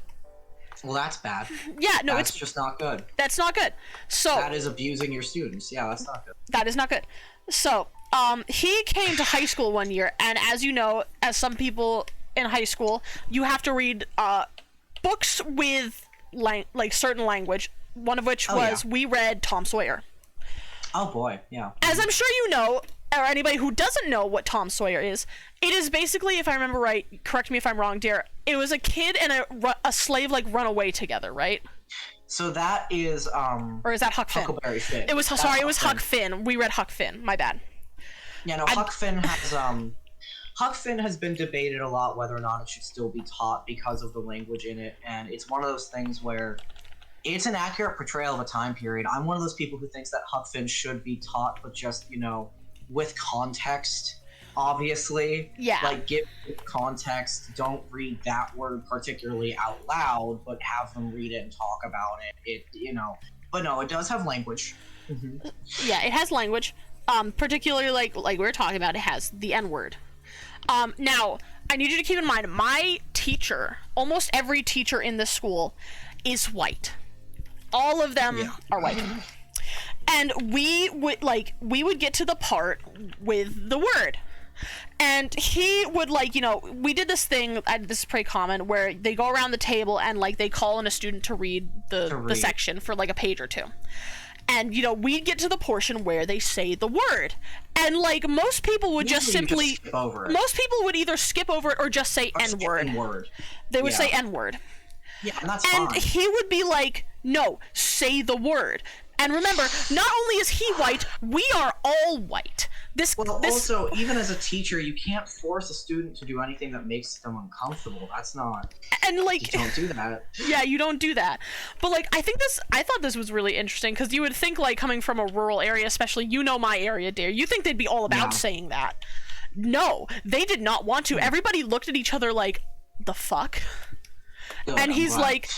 Speaker 2: Well, that's bad.
Speaker 1: Yeah, no,
Speaker 2: That's just not good.
Speaker 1: that's not good. So
Speaker 2: That is abusing your students. Yeah, that's not good.
Speaker 1: that is not good. So, he came to high school one year, and as you know, as some people in high school, you have to read books with like certain language, one of which was we read Tom Sawyer.
Speaker 2: Oh boy, yeah.
Speaker 1: As I'm sure you know, or anybody who doesn't know what Tom Sawyer is, it is basically, if I remember right, correct me if I'm wrong, dear, it was a kid and a slave, like, run away together, right?
Speaker 2: So that is
Speaker 1: Or is that Huck Finn?
Speaker 2: Huckleberry Finn.
Speaker 1: It was,
Speaker 2: That's
Speaker 1: sorry, it was
Speaker 2: Finn.
Speaker 1: Huck Finn. We read Huck Finn. My bad.
Speaker 2: Yeah, no, Huck Finn has been debated a lot whether or not it should still be taught because of the language in it, and it's one of those things where it's an accurate portrayal of a time period. I'm one of those people who thinks that Huck Finn should be taught, but just, with context, obviously.
Speaker 1: Yeah.
Speaker 2: Like, give context, don't read that word particularly out loud, but have them read it and talk about it. But no, it does have language. Mm-hmm.
Speaker 1: Yeah, it has language. Particularly, like we were talking about, it has the N-word. Now, I need you to keep in mind, my teacher, almost every teacher in this school, is white. All of them are white. And we would get to the part with the word. And he would, like, we did this thing, this is pretty common, where they go around the table and, like, they call in a student to read the section for, like, a page or two. And, we'd get to the portion where they say the word. And, like, most people would just simply...
Speaker 2: skip over it.
Speaker 1: Most people would either skip over it or just say N-word.
Speaker 2: N-word.
Speaker 1: They would say N-word.
Speaker 2: Yeah, and that's
Speaker 1: And
Speaker 2: fine.
Speaker 1: he would be like, no, say the word. And remember, not only is he white, we are all white.
Speaker 2: Also, even as a teacher, you can't force a student to do anything that makes them uncomfortable. That's not...
Speaker 1: And, like...
Speaker 2: You don't do that.
Speaker 1: Yeah, you don't do that. But, like, I thought this was really interesting, because you would think, like, coming from a rural area, especially, my area, Dare, you think they'd be all about saying that. No, they did not want to. Everybody looked at each other like, the fuck?
Speaker 2: Good,
Speaker 1: and he's
Speaker 2: glad.
Speaker 1: like,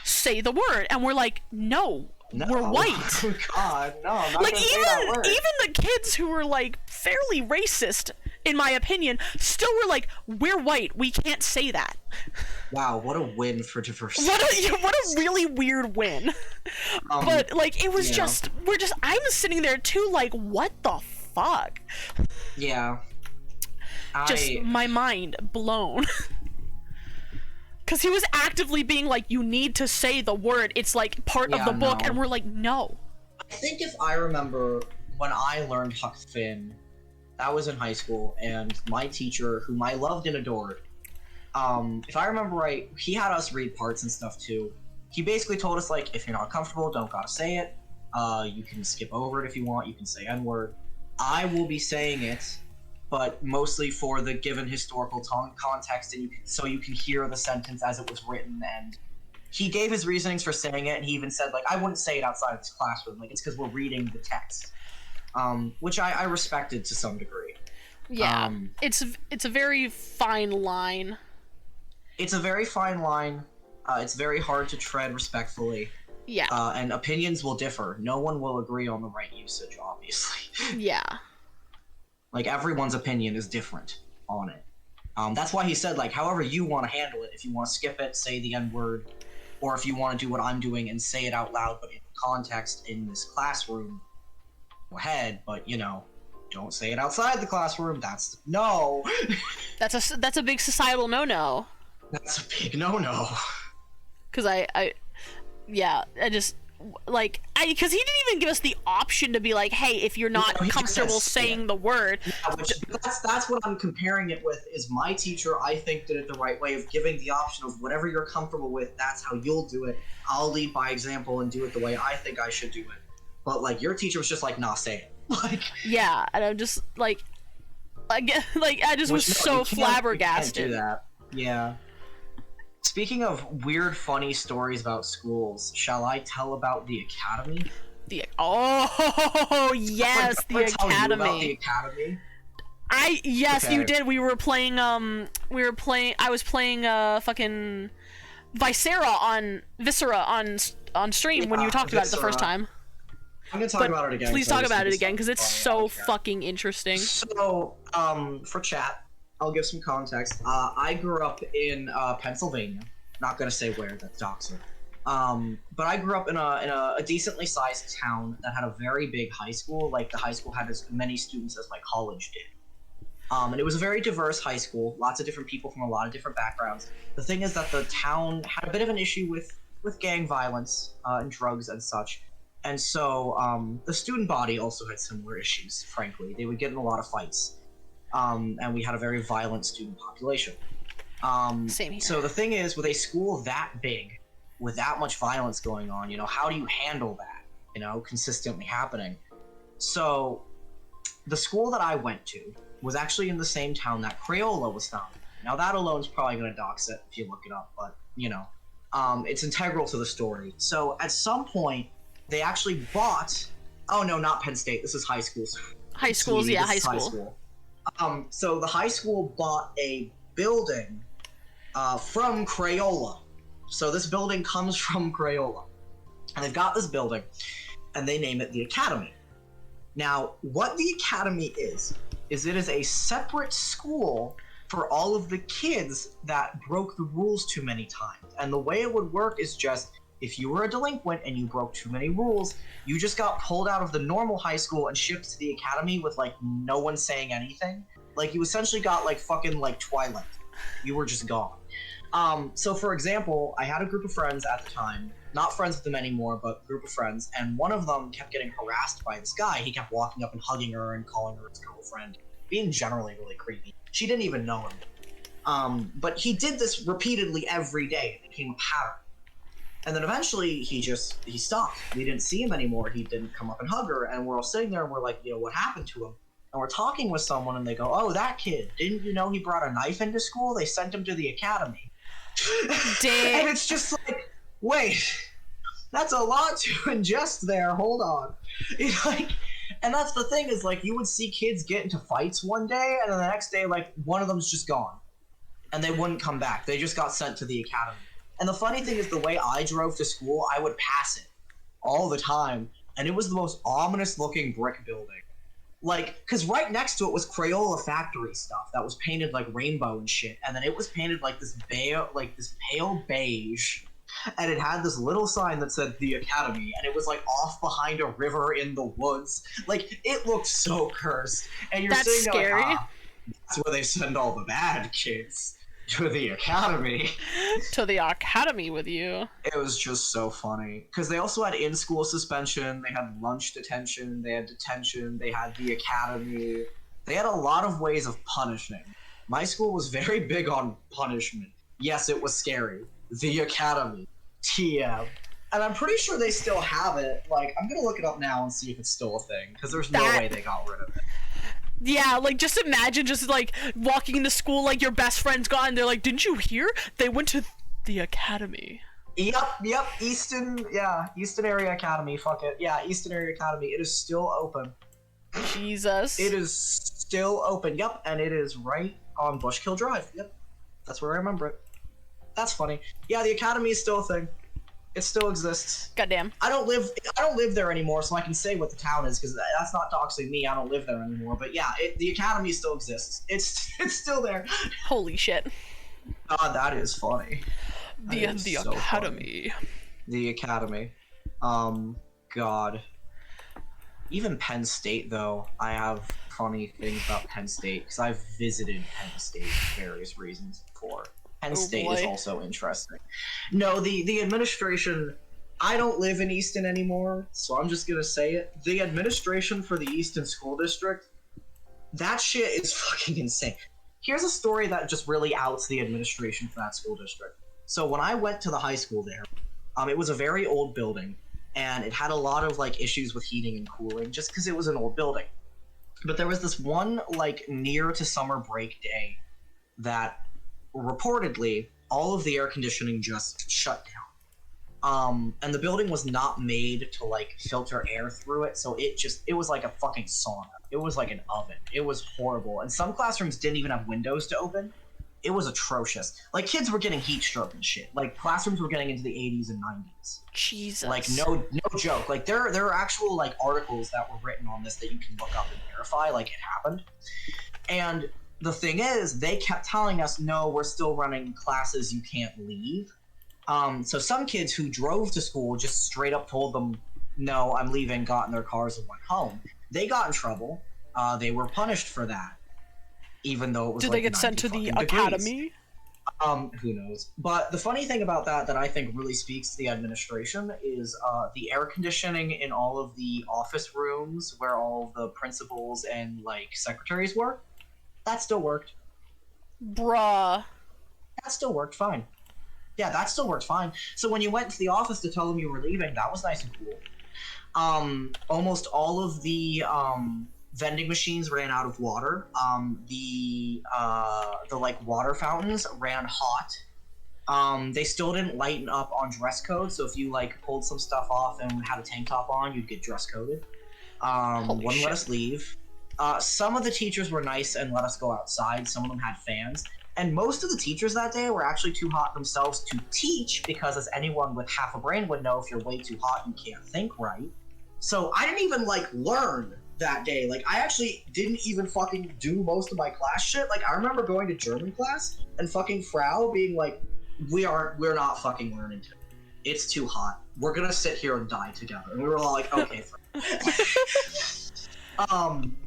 Speaker 1: say the word. And we're like, no, we're white.
Speaker 2: Oh God, no, I'm not
Speaker 1: Like,
Speaker 2: gonna say that word.
Speaker 1: even the kids who were, like, fairly racist, in my opinion, still were like, we're white, we can't say that.
Speaker 2: Wow, what a win for diversity.
Speaker 1: What a really weird win. But, like, it was just, I'm sitting there too, like, what the fuck?
Speaker 2: Yeah.
Speaker 1: Just my mind blown. Because he was actively being like, you need to say the word, it's like part of the book, and we're like, no.
Speaker 2: I think if I remember when I learned Huck Finn, that was in high school, and my teacher, whom I loved and adored, if I remember right, he had us read parts and stuff too. He basically told us, like, if you're not comfortable, don't gotta say it. You can skip over it if you want, you can say N-word. I will be saying it, but mostly for the given historical context, and so you can hear the sentence as it was written. And he gave his reasonings for saying it, and he even said, like, I wouldn't say it outside of this classroom, like, it's because we're reading the text, which I respected to some degree.
Speaker 1: Yeah, it's a very fine line.
Speaker 2: It's a very fine line. It's very hard to tread respectfully.
Speaker 1: Yeah.
Speaker 2: And opinions will differ. No one will agree on the right usage, obviously.
Speaker 1: Yeah.
Speaker 2: Like, everyone's opinion is different on it. That's why he said, like, however you want to handle it. If you want to skip it, say the N-word, or if you want to do what I'm doing and say it out loud, but in context in this classroom, go ahead, but, don't say it outside the classroom. That's no.
Speaker 1: That's a big societal no-no.
Speaker 2: That's a big no-no.
Speaker 1: Because because he didn't even give us the option to be like, hey, if you're not comfortable saying the word.
Speaker 2: Yeah, that's what I'm comparing it with, is my teacher, I think, did it the right way of giving the option of whatever you're comfortable with, that's how you'll do it. I'll lead by example and do it the way I think I should do it. But, like, your teacher was just like, nah, say it. Like,
Speaker 1: yeah, and I'm just, like, I just was so flabbergasted.
Speaker 2: You can't do that. Yeah. Speaking of weird, funny stories about schools, shall I tell about the Academy?
Speaker 1: Oh yes, the Academy.
Speaker 2: Tell you about the Academy?
Speaker 1: Yes, okay. You did. I was playing fucking Viscera on stream when you talked about it the first time.
Speaker 2: I'm gonna talk about it again.
Speaker 1: Please talk about it again, because it's so fucking interesting.
Speaker 2: So, for chat, I'll give some context. I grew up in Pennsylvania. Not gonna say where, that's doxing. But I grew up in a decently sized town that had a very big high school. Like, the high school had as many students as my college did. And it was a very diverse high school. Lots of different people from a lot of different backgrounds. The thing is that the town had a bit of an issue with gang violence and drugs and such. And so the student body also had similar issues, frankly. They would get in a lot of fights. And we had a very violent student population.
Speaker 1: Same here.
Speaker 2: So the thing is, with a school that big, with that much violence going on, how do you handle that, consistently happening? So the school that I went to was actually in the same town that Crayola was founded. Now, that alone is probably going to dox it if you look it up, but, it's integral to the story. So at some point, they actually bought... Oh, no, not Penn State. This is high schools.
Speaker 1: High schools, yeah, high school.
Speaker 2: So the high school bought a building from Crayola. So this building comes from Crayola. And they've got this building, and they name it the Academy. Now, what the Academy is it is a separate school for all of the kids that broke the rules too many times. And the way it would work is just, if you were a delinquent and you broke too many rules, you just got pulled out of the normal high school and shipped to the Academy with, like, no one saying anything. Like, you essentially got like fucking like Twilight. You were just gone. So for example, I had a group of friends at the time, not friends with them anymore, but group of friends, and one of them kept getting harassed by this guy. He kept walking up and hugging her and calling her his girlfriend, being generally really creepy. She didn't even know him. But he did this repeatedly every day. It became a pattern. And then eventually he stopped. We didn't see him anymore. He didn't come up and hug her, and we're all sitting there and we're like, what happened to him? And we're talking with someone and they go, oh, that kid, didn't you know he brought a knife into school? They sent him to the academy.
Speaker 1: Damn.
Speaker 2: And it's just like, wait, that's a lot to ingest there. Hold on. And that's the thing is, like, you would see kids get into fights one day, and then the next day, like, one of them's just gone, and they wouldn't come back. They just got sent to the academy. And the funny thing is, the way I drove to school, I would pass it all the time, and it was the most ominous-looking brick building. Like, because right next to it was Crayola factory stuff that was painted like rainbow and shit, and then it was painted like this pale beige, and it had this little sign that said the Academy, and it was like off behind a river in the woods. Like, it looked so cursed. And you're
Speaker 1: That's
Speaker 2: sitting there
Speaker 1: scary.
Speaker 2: like, that's where they send all the bad kids, to the Academy.
Speaker 1: To the academy with you.
Speaker 2: It was just so funny because they also had in-school suspension, they had lunch detention, they had detention, they had the academy. They had a lot of ways of punishing. My school was very big on punishment. Yes, it was scary. The academy, TM, and I'm pretty sure they still have it. Like, I'm gonna look it up now and see if it's still a thing because there's no way they got rid of it.
Speaker 1: Yeah, like, just imagine just, like, walking into school, like, your best friend's gone, they're like, didn't you hear? They went to the academy.
Speaker 2: Yep, Easton Area Academy, fuck it. Yeah, Easton Area Academy, it is still open.
Speaker 1: Jesus.
Speaker 2: It is still open, yep, and it is right on Bushkill Drive, yep. That's where I remember it. That's funny. Yeah, the academy is still a thing. It still exists.
Speaker 1: Goddamn.
Speaker 2: I don't live there anymore, so I can say what the town is because that's not doxing me. I don't live there anymore. But yeah, the academy still exists. It's still there.
Speaker 1: Holy shit.
Speaker 2: That is funny.
Speaker 1: The
Speaker 2: So
Speaker 1: academy.
Speaker 2: funny. The academy. God. Even Penn State, though, I have funny things about Penn State because I've visited Penn State for various reasons before. Penn State is also interesting. No, the administration, I don't live in Easton anymore, so I'm just gonna say it. The administration for the Easton School District, that shit is fucking insane. Here's a story that just really outs the administration for that school district. So when I went to the high school there, it was a very old building, and it had a lot of, like, issues with heating and cooling, just because it was an old building. But there was this one, like, near to summer break day that reportedly all of the air conditioning just shut down. And the building was not made to, like, filter air through it, so it was like a fucking sauna. It was like an oven. It was horrible. And some classrooms didn't even have windows to open. It was atrocious. Like, kids were getting heat stroke and shit. Like, classrooms were getting into the 80s and 90s.
Speaker 1: Jesus.
Speaker 2: Like, no joke. Like, there are actual, like, articles that were written on this that you can look up and verify, like, it happened. And the thing is, they kept telling us, no, we're still running classes, you can't leave. So some kids who drove to school just straight up told them, no, I'm leaving, got in their cars and went home. They got in trouble. They were punished for that. Even though it was
Speaker 1: Did
Speaker 2: like
Speaker 1: they get sent to
Speaker 2: 90
Speaker 1: the
Speaker 2: fucking degrees.
Speaker 1: academy?
Speaker 2: Who knows? But the funny thing about that I think really speaks to the administration is the air conditioning in all of the office rooms where all of the principals and, like, secretaries were. That still worked.
Speaker 1: Bruh.
Speaker 2: That still worked fine. Yeah, that still worked fine. So when you went to the office to tell them you were leaving, that was nice and cool. Almost all of the vending machines ran out of water. The like water fountains ran hot. They still didn't lighten up on dress code, so if you, like, pulled some stuff off and had a tank top on, you'd get dress coded. Wouldn't let us leave. Some of the teachers were nice and let us go outside. Some of them had fans. And most of the teachers that day were actually too hot themselves to teach because, as anyone with half a brain would know, if you're way too hot, you can't think right. So I didn't even, like, learn that day. Like, I actually didn't even fucking do most of my class shit. Like, I remember going to German class and fucking Frau being like, we're not fucking learning today. It's too hot. We're gonna sit here and die together. And we were all like, okay,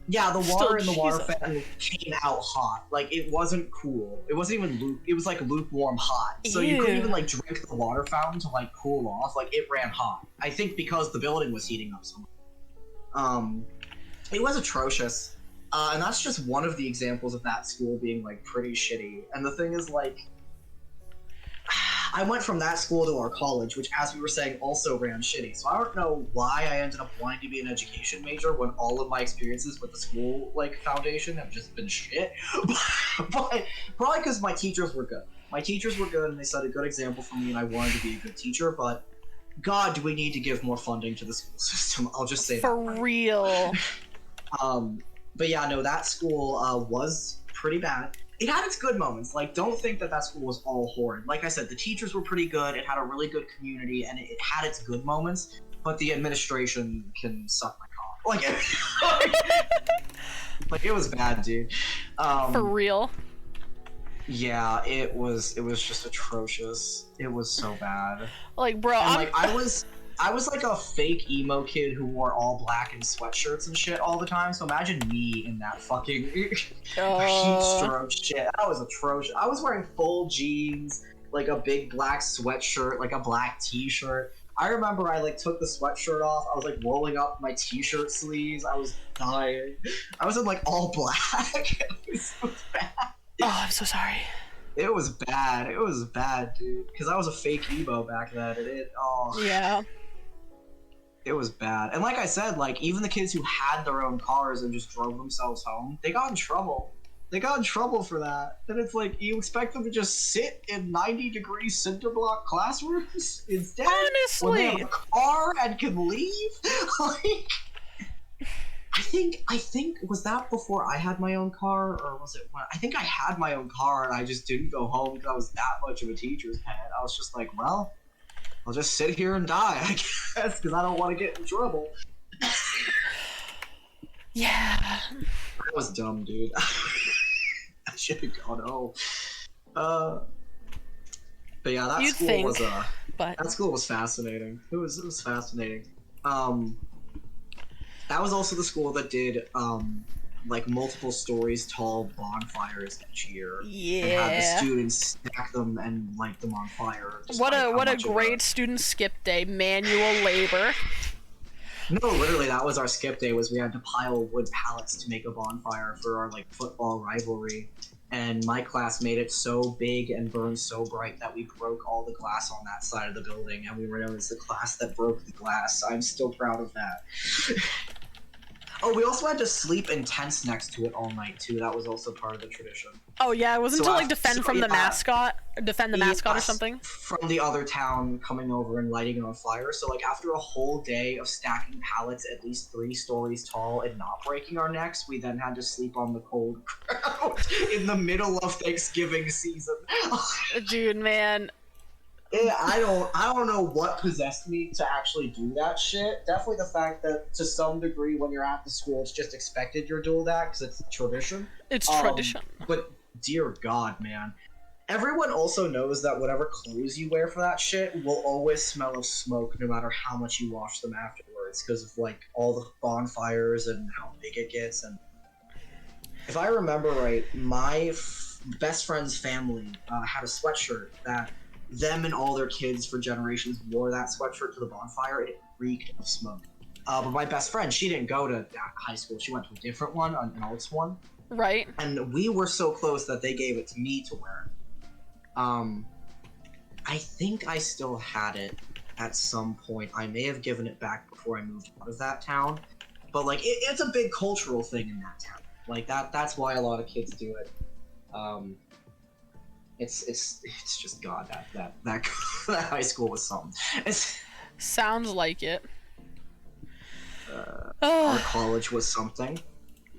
Speaker 2: Yeah, the
Speaker 1: Still,
Speaker 2: water in the water
Speaker 1: Jesus.
Speaker 2: fountain came out hot. Like, it wasn't cool. It wasn't even it was like lukewarm hot. So you couldn't even
Speaker 1: Ew.
Speaker 2: like drink the water fountain to like cool off. Like, it ran hot. I think because the building was heating up so much. It was atrocious. And that's just one of the examples of that school being like pretty shitty. And the thing is, like, I went from that school to our college, which, as we were saying, also ran shitty. So I don't know why I ended up wanting to be an education major when all of my experiences with the school like foundation have just been shit. But probably because my teachers were good. My teachers were good, and they set a good example for me, and I wanted to be a good teacher. But God, do we need to give more funding to the school system? I'll just say
Speaker 1: For
Speaker 2: that. Right.
Speaker 1: real.
Speaker 2: But yeah, no, that school was pretty bad. It had its good moments. Like, don't think that that school was all horrid. Like I said, the teachers were pretty good. It had a really good community, and it had its good moments. But the administration can suck my cock. Like, it was bad, dude.
Speaker 1: For real.
Speaker 2: Yeah, it was just atrocious. It was so bad.
Speaker 1: Like, bro,
Speaker 2: And
Speaker 1: I'm...
Speaker 2: like, I was like a fake emo kid who wore all black and sweatshirts and shit all the time. So imagine me in that fucking heat stroke shit. That was atrocious. I was wearing full jeans, like a big black sweatshirt, like a black t-shirt. I remember I like took the sweatshirt off. I was like rolling up my t-shirt sleeves. I was dying. I was in like all black. It was so bad.
Speaker 1: Oh, I'm so sorry.
Speaker 2: It was bad. It was bad, dude. Because I was a fake emo back then, and
Speaker 1: Yeah.
Speaker 2: it was bad. And like I said, like, even the kids who had their own cars and just drove themselves home, they got in trouble. They got in trouble for that. And it's like, you expect them to just sit in 90-degree cinder block classrooms instead?
Speaker 1: Honestly.
Speaker 2: When they have a car and can leave? Like, I think, was that before I had my own car, or was it when, I think I had my own car and I just didn't go home because I was that much of a teacher's pet. I was just like, well, I'll just sit here and die, I guess, because I don't want to get in trouble.
Speaker 1: Yeah.
Speaker 2: That was dumb, dude. I should have gone home. But yeah, that
Speaker 1: You'd
Speaker 2: school
Speaker 1: think,
Speaker 2: was
Speaker 1: but
Speaker 2: that school was fascinating. It was fascinating. That was also the school that did like multiple stories tall bonfires each year. And had the
Speaker 1: yeah.
Speaker 2: students stack them and light them on fire.
Speaker 1: What
Speaker 2: despite
Speaker 1: a
Speaker 2: how
Speaker 1: what a
Speaker 2: much of
Speaker 1: great student skip day. Manual labor.
Speaker 2: No, literally, that was our skip day. Was we had to pile wood pallets to make a bonfire for our like football rivalry, and my class made it so big and burned so bright that we broke all the glass on that side of the building, and we were known as the class that broke the glass. I'm still proud of that. Oh, we also had to sleep in tents next to it all night too. That was also part of the tradition.
Speaker 1: Oh yeah, it wasn't
Speaker 2: So
Speaker 1: to like
Speaker 2: af-
Speaker 1: defend
Speaker 2: so,
Speaker 1: from the
Speaker 2: yeah.
Speaker 1: mascot, defend the mascot or
Speaker 2: Yes,
Speaker 1: something.
Speaker 2: from the other town coming over and lighting it on fire. So like after a whole day of stacking pallets at least 3 stories tall and not breaking our necks, we then had to sleep on the cold ground in the middle of Thanksgiving season.
Speaker 1: Dude, man.
Speaker 2: I don't know what possessed me to actually do that shit. Definitely the fact that to some degree when you're at the school it's just expected you're doing that because it's tradition.
Speaker 1: It's tradition.
Speaker 2: But dear God, man. Everyone also knows that whatever clothes you wear for that shit will always smell of smoke no matter how much you wash them afterwards because of like all the bonfires and how big it gets. And if I remember right, my best friend's family had a sweatshirt that them and all their kids for generations wore that sweatshirt to the bonfire. It reeked of smoke. But my best friend, she didn't go to that high school. She went to a different one, an arts one.
Speaker 1: Right.
Speaker 2: And we were so close that they gave it to me to wear. I think I still had it at some point. I may have given it back before I moved out of that town. But like, it's a big cultural thing in that town. Like that's why a lot of kids do it. It's just God that that high school was something.
Speaker 1: Sounds like it.
Speaker 2: Our college was something.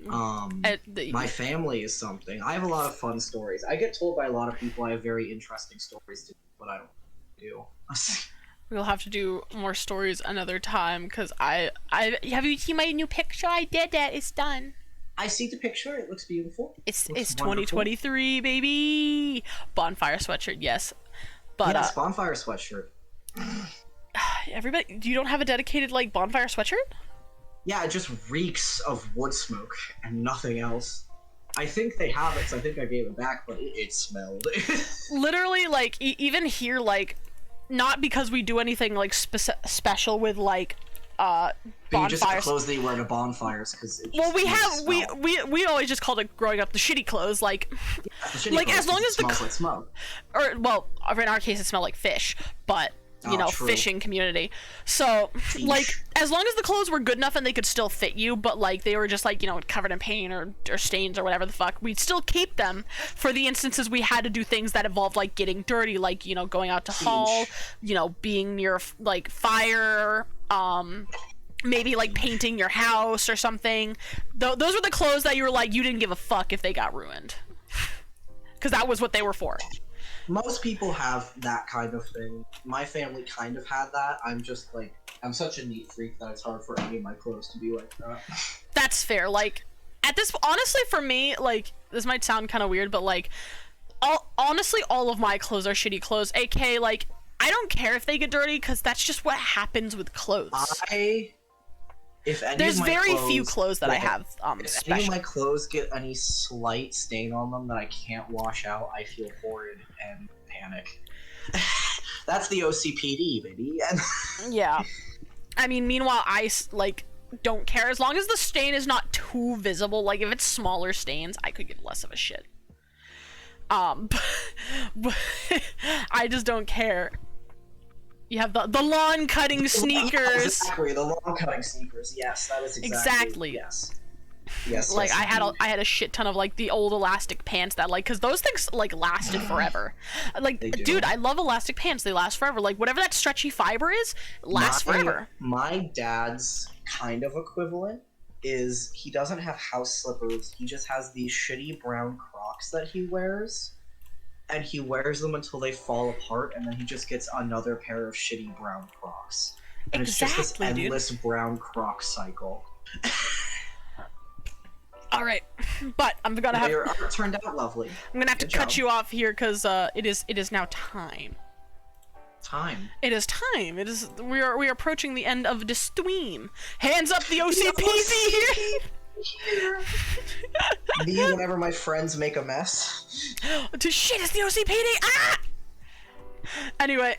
Speaker 1: The,
Speaker 2: My family is something. I have a lot of fun stories. I get told by a lot of people I have very interesting stories to do, but I don't do.
Speaker 1: we'll have to do more stories another time because I have you seen my new picture? I did that. It's done.
Speaker 2: I see the picture. It looks beautiful.
Speaker 1: It's
Speaker 2: Looks
Speaker 1: 2023, baby. Bonfire sweatshirt, yes. But
Speaker 2: Yes, bonfire sweatshirt.
Speaker 1: everybody, you don't have a dedicated like bonfire sweatshirt?
Speaker 2: Yeah, it just reeks of wood smoke and nothing else. I think they have it, so I think I gave it back, but it smelled.
Speaker 1: Literally, like, even here, like, not because we do anything, like, special with, like,
Speaker 2: But you just have
Speaker 1: bonfires.
Speaker 2: clothes that you wear to bonfires, because
Speaker 1: Well, we always just called it growing up the shitty clothes, like, like, as long as the
Speaker 2: smells like smoke.
Speaker 1: or, well, in our case, it smelled like fish, but, you know,
Speaker 2: true.
Speaker 1: fishing community. So, like, as long as the clothes were good enough and they could still fit you, but, like, they were just, like, you know, covered in paint or stains or whatever the fuck, we'd still keep them for the instances we had to do things that involved, like, getting dirty, like, you know, going out to haul, you know, being near, like, fire, maybe, like, painting your house or something. Those were the clothes that you were, like, you didn't give a fuck if they got ruined. Because that was what they were for.
Speaker 2: Most people have that kind of thing. My family kind of had that. I'm just like, I'm such a neat freak that it's hard for any of my clothes to be like that.
Speaker 1: That's fair. Like, at this, honestly, for me, like, this might sound kind of weird, but, like, honestly, all of my clothes are shitty clothes. AK, like, I don't care if they get dirty, because that's just what happens with clothes. There's very few clothes that I have
Speaker 2: if
Speaker 1: special.
Speaker 2: any of my clothes get any slight stain on them that I can't wash out, I feel horrid and panic. That's the OCPD, baby.
Speaker 1: Yeah. I mean, meanwhile, I, like, don't care. As long as the stain is not too visible, like, if it's smaller stains, I could give less of a shit. But I just don't care. You have the lawn cutting sneakers.
Speaker 2: Exactly, the lawn cutting sneakers. Yes, that is exactly. Yes. Yes.
Speaker 1: Like,
Speaker 2: yes,
Speaker 1: I had a shit ton of, like, the old elastic pants that, like, because those things, like, lasted forever. Like, dude, I love elastic pants. They last forever. Like, whatever that stretchy fiber is, lasts forever.
Speaker 2: My dad's kind of equivalent is he doesn't have house slippers. He just has these shitty brown Crocs that he wears. And he wears them until they fall apart, and then he just gets another pair of shitty brown Crocs. And it's just this endless brown Croc cycle.
Speaker 1: All right, but I'm gonna have.
Speaker 2: Your art turned out lovely.
Speaker 1: I'm gonna have to cut you off here because it is now time.
Speaker 2: Time.
Speaker 1: It is time. It is. We are approaching the end of the stream. Hands up, the OCPD here.
Speaker 2: Me whenever my friends make a mess.
Speaker 1: Shit, it's the OCPD! Ah! Anyway,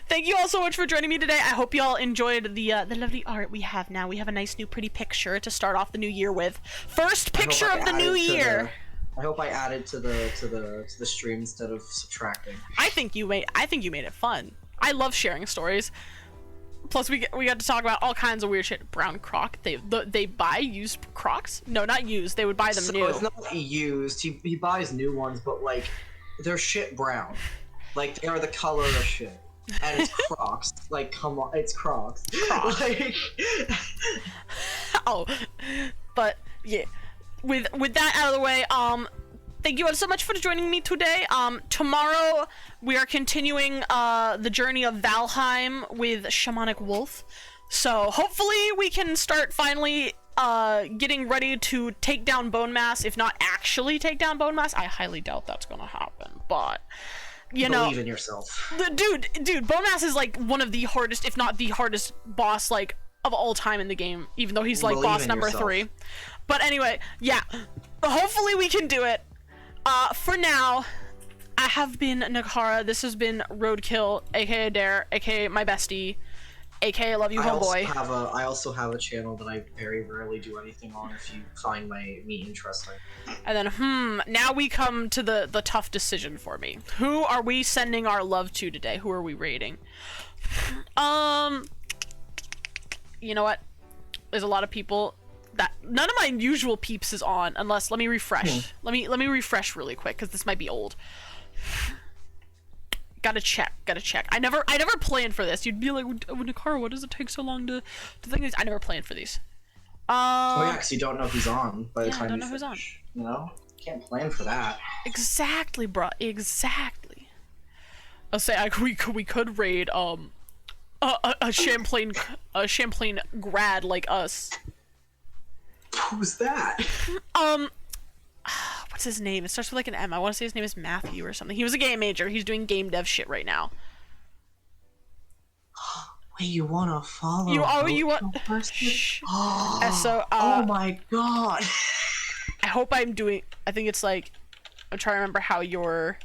Speaker 1: thank you all so much for joining me today. I hope you all enjoyed the lovely art we have now. We have a nice new pretty picture to start off the new year with. First picture of the new year.
Speaker 2: I hope I added to the stream instead of subtracting.
Speaker 1: I think you made it fun. I love sharing stories. Plus, we got to talk about all kinds of weird shit. Brown Croc. They buy used Crocs? No, not used. They would buy them new.
Speaker 2: It's not used. He buys new ones, but like they're shit brown. Like they are the color of shit. And it's Crocs. Like come on, it's Crocs. Like...
Speaker 1: Oh, but yeah. With that out of the way, thank you all so much for joining me today. Tomorrow we are continuing the journey of Valheim with Shamanic Wolf. So hopefully we can start finally getting ready to take down Bone Mass, if not actually take down Bone Mass. I highly doubt that's gonna happen, but you know,
Speaker 2: believe in yourself.
Speaker 1: Dude, Bone Mass is like one of the hardest, if not the hardest boss like of all time in the game, even though he's like boss number 3. But anyway, yeah, hopefully we can do it. For now, I have been Nakara. This has been Roadkill, aka Dare, aka my bestie, aka Love You Homeboy.
Speaker 2: I also have a channel that I very rarely do anything on if you find me interesting.
Speaker 1: And then, now we come to the tough decision for me. Who are we sending our love to today? Who are we raiding? You know what? There's a lot of people that none of my usual peeps is on, unless let me refresh. Let me refresh really quick because this might be old. Gotta check. I never planned for this. You'd be like, Nakara, what does it take so long to think these? I never planned for these.
Speaker 2: Oh yeah, because you don't know who's on by the time
Speaker 1: I don't
Speaker 2: you
Speaker 1: know who's on.
Speaker 2: You know, can't plan for that.
Speaker 1: Exactly, bro. Exactly. I'll say we could raid a Champlain grad like us.
Speaker 2: Who's that?
Speaker 1: What's his name? It starts with like an M. I want to say his name is Matthew or something. He was a game major. He's doing game dev shit right now.
Speaker 2: Hey, you wanna follow?
Speaker 1: You want? Shh. So,
Speaker 2: oh my god.
Speaker 1: I hope I'm doing. I think it's like. I'm trying to remember how your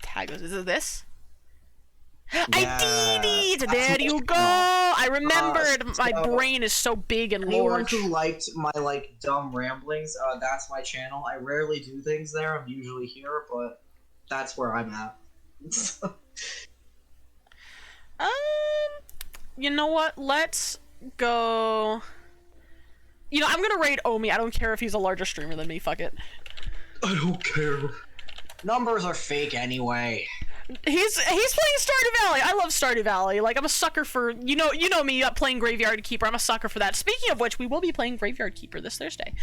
Speaker 1: tag goes. Is it this?
Speaker 2: Yeah,
Speaker 1: I did it!
Speaker 2: that's
Speaker 1: There
Speaker 2: my
Speaker 1: you go!
Speaker 2: channel.
Speaker 1: I remembered. My
Speaker 2: So,
Speaker 1: brain is so big and
Speaker 2: anyone
Speaker 1: large.
Speaker 2: who liked my like dumb ramblings, that's my channel. I rarely do things there. I'm usually here, but that's where I'm at.
Speaker 1: You know what? Let's go. You know, I'm gonna rate Omi. I don't care if he's a larger streamer than me. Fuck it.
Speaker 2: I don't care. Numbers are fake anyway.
Speaker 1: He's playing Stardew Valley. I love Stardew Valley. Like, I'm a sucker for you know me playing Graveyard Keeper. I'm a sucker for that. Speaking of which, we will be playing Graveyard Keeper this Thursday.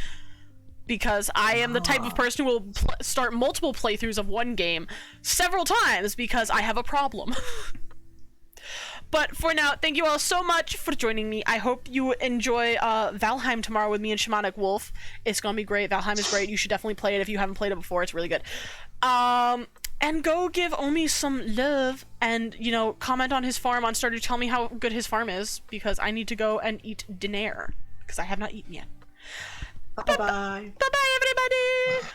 Speaker 1: Because I am the type of person who will start multiple playthroughs of one game several times because I have a problem. But for now, thank you all so much for joining me. I hope you enjoy Valheim tomorrow with me and Shamanic Wolf. It's gonna be great. Valheim is great. You should definitely play it if you haven't played it before. It's really good. And go give Omi some love and, you know, comment on his farm on Stardew. Tell me how good his farm is because I need to go and eat dinner because I have not eaten yet.
Speaker 2: Bye-bye.
Speaker 1: Bye-bye, everybody!